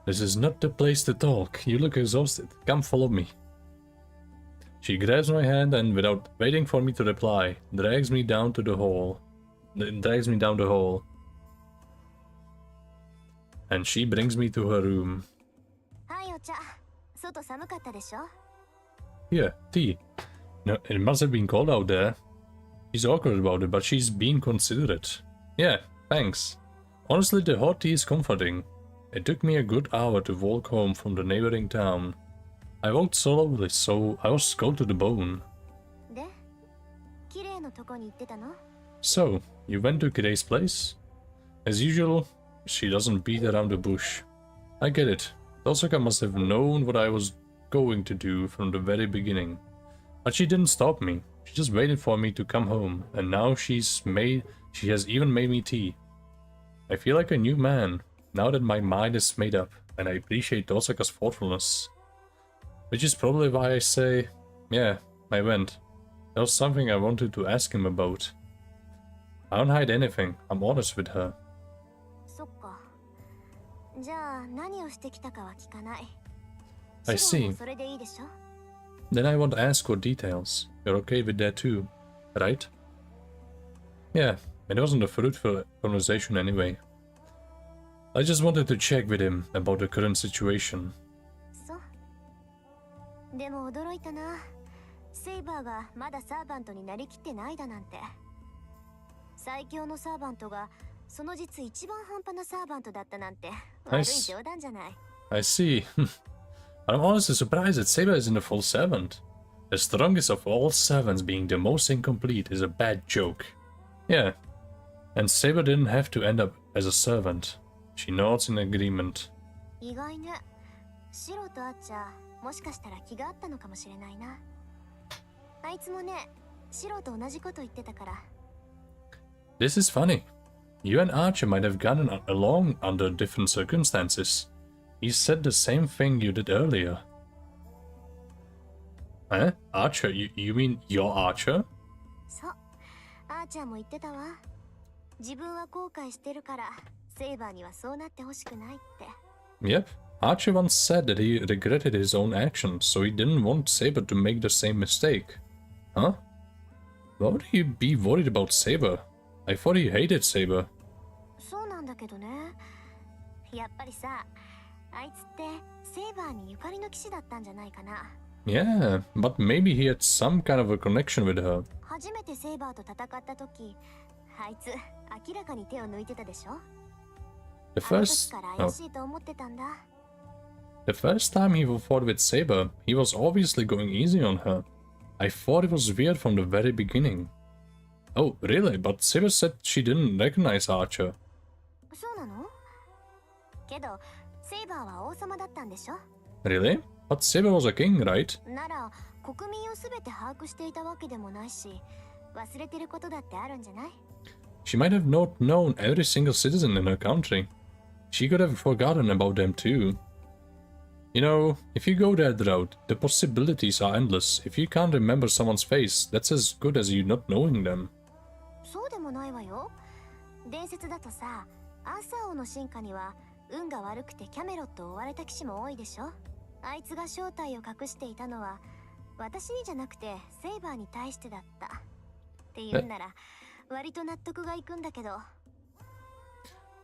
This is not the place to talk. You look exhausted. Come follow me. She grabs my hand and, without waiting for me to reply, drags me down the hall. And she brings me to her room. はい、お茶。外寒かったでしょ。 Here, tea. No, it must have been cold out there. She's awkward about it, but she's being considerate. Yeah, thanks. Honestly, the hot tea is comforting. It took me a good hour to walk home from the neighboring town. I walked slowly, so I was cold to the bone. で、綺麗のとこに行ってたの？ So, you went to Kirei's place? As usual, she doesn't beat around the bush. I get it. Tosaka must have known what I was going to do from the very beginning. But she didn't stop me. She just waited for me to come home, and now she has even made me tea. I feel like a new man, now that my mind is made up, and I appreciate Tosaka's thoughtfulness. Which is probably why I say, yeah, I went. There was something I wanted to ask him about. I don't hide anything, I'm honest with her. そっか。じゃあ何をしてきたかは聞かない。 I see. それでいいでしょ？ Then I won't ask for details. You're okay with that too, right? Yeah, it wasn't a fruitful conversation anyway. I just wanted to check with him about the current situation. そう。でも驚いたな。セイバーがまだサーバントになりきってないだなんて。最強のサーバントがその実一番半端なサーバントだったなんて悪い冗談じゃない。I see. But I'm honestly surprised that Saber isn't a full servant. The strongest of all servants being the most incomplete is a bad joke. Yeah. And Saber didn't have to end up as a servant. She nods in agreement. 意外ね。シロとアッチャー、もしかしたら気があったのかもしれないな。あいつもね、シロと同じこと言ってたから。This is funny. You and Archer might have gotten along under different circumstances. He said the same thing you did earlier. Huh? Archer? You mean your Archer? そう。アーチャーも言ってたわ。自分は後悔してるから、セイバーにはそうなってほしくないって。Yep. Archer once said that he regretted his own actions, so he didn't want Saber to make the same mistake. Huh? Why would he be worried about Saber? I thought he hated Saber. そうなんだけどね。やっぱりさ、あいつってセイバーにゆかりの騎士だったんじゃないかな。Yeah, but maybe he had some kind of a connection with her. 初めてセイバーと戦った時、あいつ明らかに手を抜いてたでしょ。 The first time he fought with Saber, he was obviously going easy on her. I thought it was weird from the very beginning. Oh, really? But Saber said she didn't recognize Archer. そうなの？けど、セイバーは王様だったんでしょ？ Really? But Saber was a king, right? なら、国民をすべて把握していたわけでもないし、忘れてることだってあるんじゃない？ She might have not known every single citizen in her country. She could have forgotten about them too. You know, if you go that route, the possibilities are endless. If you can't remember someone's face, that's as good as you not knowing them. そうでもないわよ。伝説だとさ、アーサー王の進化には運が悪くてキャメロットを追われた騎士も多いでしょ。あいつが正体を隠していたのは私にじゃなくてセイバーに対してだったって言うなら割と納得がいくんだけど。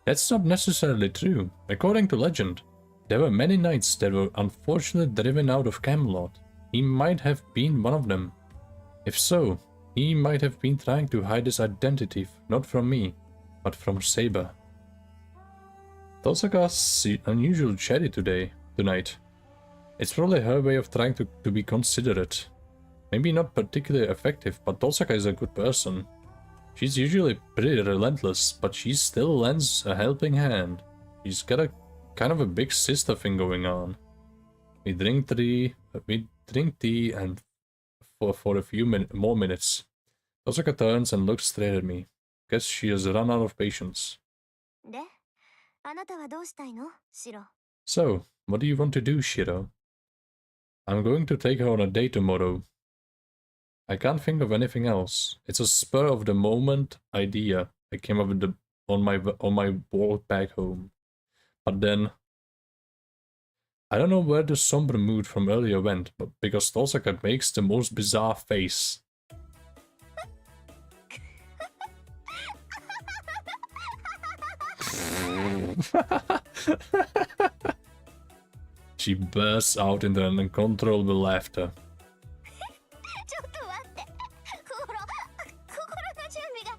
That's not necessarily true. According to legend, there were many knights that were unfortunately driven out of Camelot. He might have been one of them. If so, he might have been trying to hide his identity, not from me, but from Saber. Tosaka seemed unusually chatty tonight. It's probably her way of trying to be considerate. Maybe not particularly effective, but Tosaka is a good person. She's usually pretty relentless, but she still lends a helping hand. She's got a kind of a big sister thing going on. We drink tea and for a few more minutes. Tosaka turns and looks straight at me. Guess she has run out of patience. で、あなたはどうしたいの、シロ? So, what do you want to do, Shiro? I'm going to take her on a date tomorrow. I can't think of anything else. It's a spur of the moment idea I came up with on my walk back home. But then I don't know where the somber mood from earlier went, but because Tosaka makes the most bizarre face. She bursts out into an uncontrollable laughter. ちょっと待って、心の準備が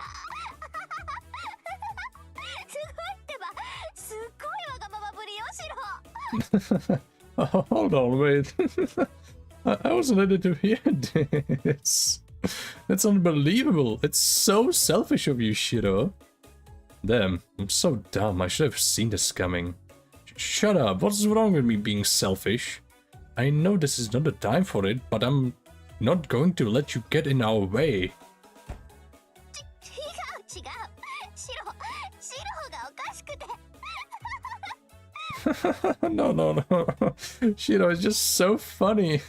すごいってば、すっごいわがままぶりよ、シロ。Hold on, wait. I wasn't ready to hear this. That's unbelievable. It's so selfish of you, Shiro. Damn, I'm so dumb. I should have seen this coming. Shut up. What's wrong with me being selfish? I know this is not the time for it, but I'm not going to let you get in our way. 違う。シロがおかしくて。No. Shiro is just so funny.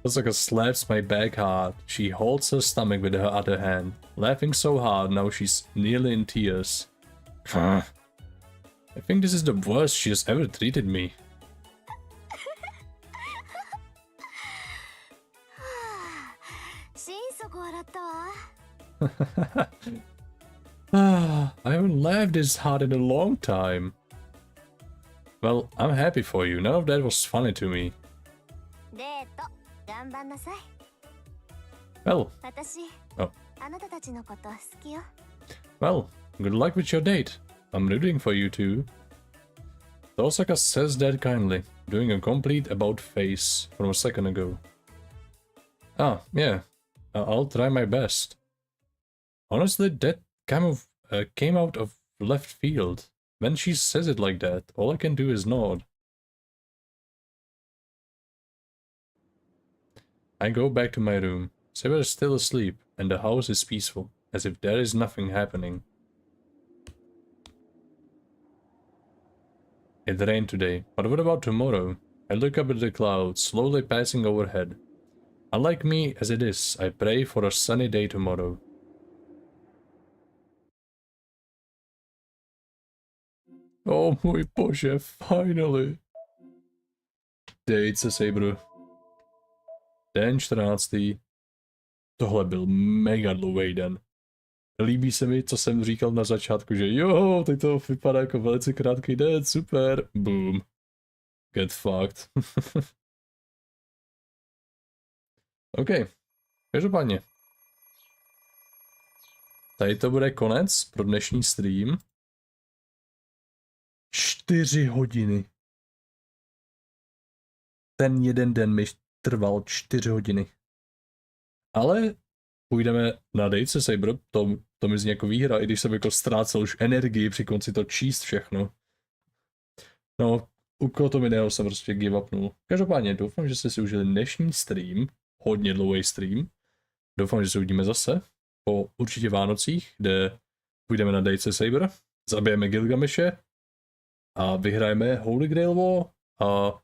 Tosaka slaps my back hard. She holds her stomach with her other hand, laughing so hard now she's nearly in tears. I think this is the worst she has ever treated me. I haven't laughed this hard in a long time. Well, I'm happy for you. None of that was funny to me. Well, oh. Well, good luck with your date. I'm rooting for you too. Tosaka says that kindly, doing a complete about face from a second ago. Ah, yeah. I'll try my best. Honestly, that came out of left field. When she says it like that, all I can do is nod. I go back to my room. Saber is still asleep, and the house is peaceful, as if there is nothing happening. It rained today, but what about tomorrow? I look up at the clouds, slowly passing overhead. Unlike me as it is, I pray for a sunny day tomorrow. Oh můj bože, finally. Dejte se, Saberu. Den 14. Tohle byl mega dlouhý den. Líbí se mi, co jsem říkal na začátku, že jo, teď to vypadá jako velice krátký den, super. Boom. Get fucked. OK. Každopádně. Tady to bude konec pro dnešní stream. 4 hodiny. Ten jeden den mi trval 4 hodiny. Ale půjdeme na date se Saber, to mi zní jako výhra, i když jsem jako ztrácel už energii při konci to číst všechno. No, u koho to mi jsem prostě give upnul. Každopádně doufám, že jste si užili dnešní stream, hodně dlouhý stream. Doufám, že se uvidíme zase po určitě Vánocích, kde půjdeme na date se Saber, zabijeme Gilgameše a vyhrajeme Holy Grail War a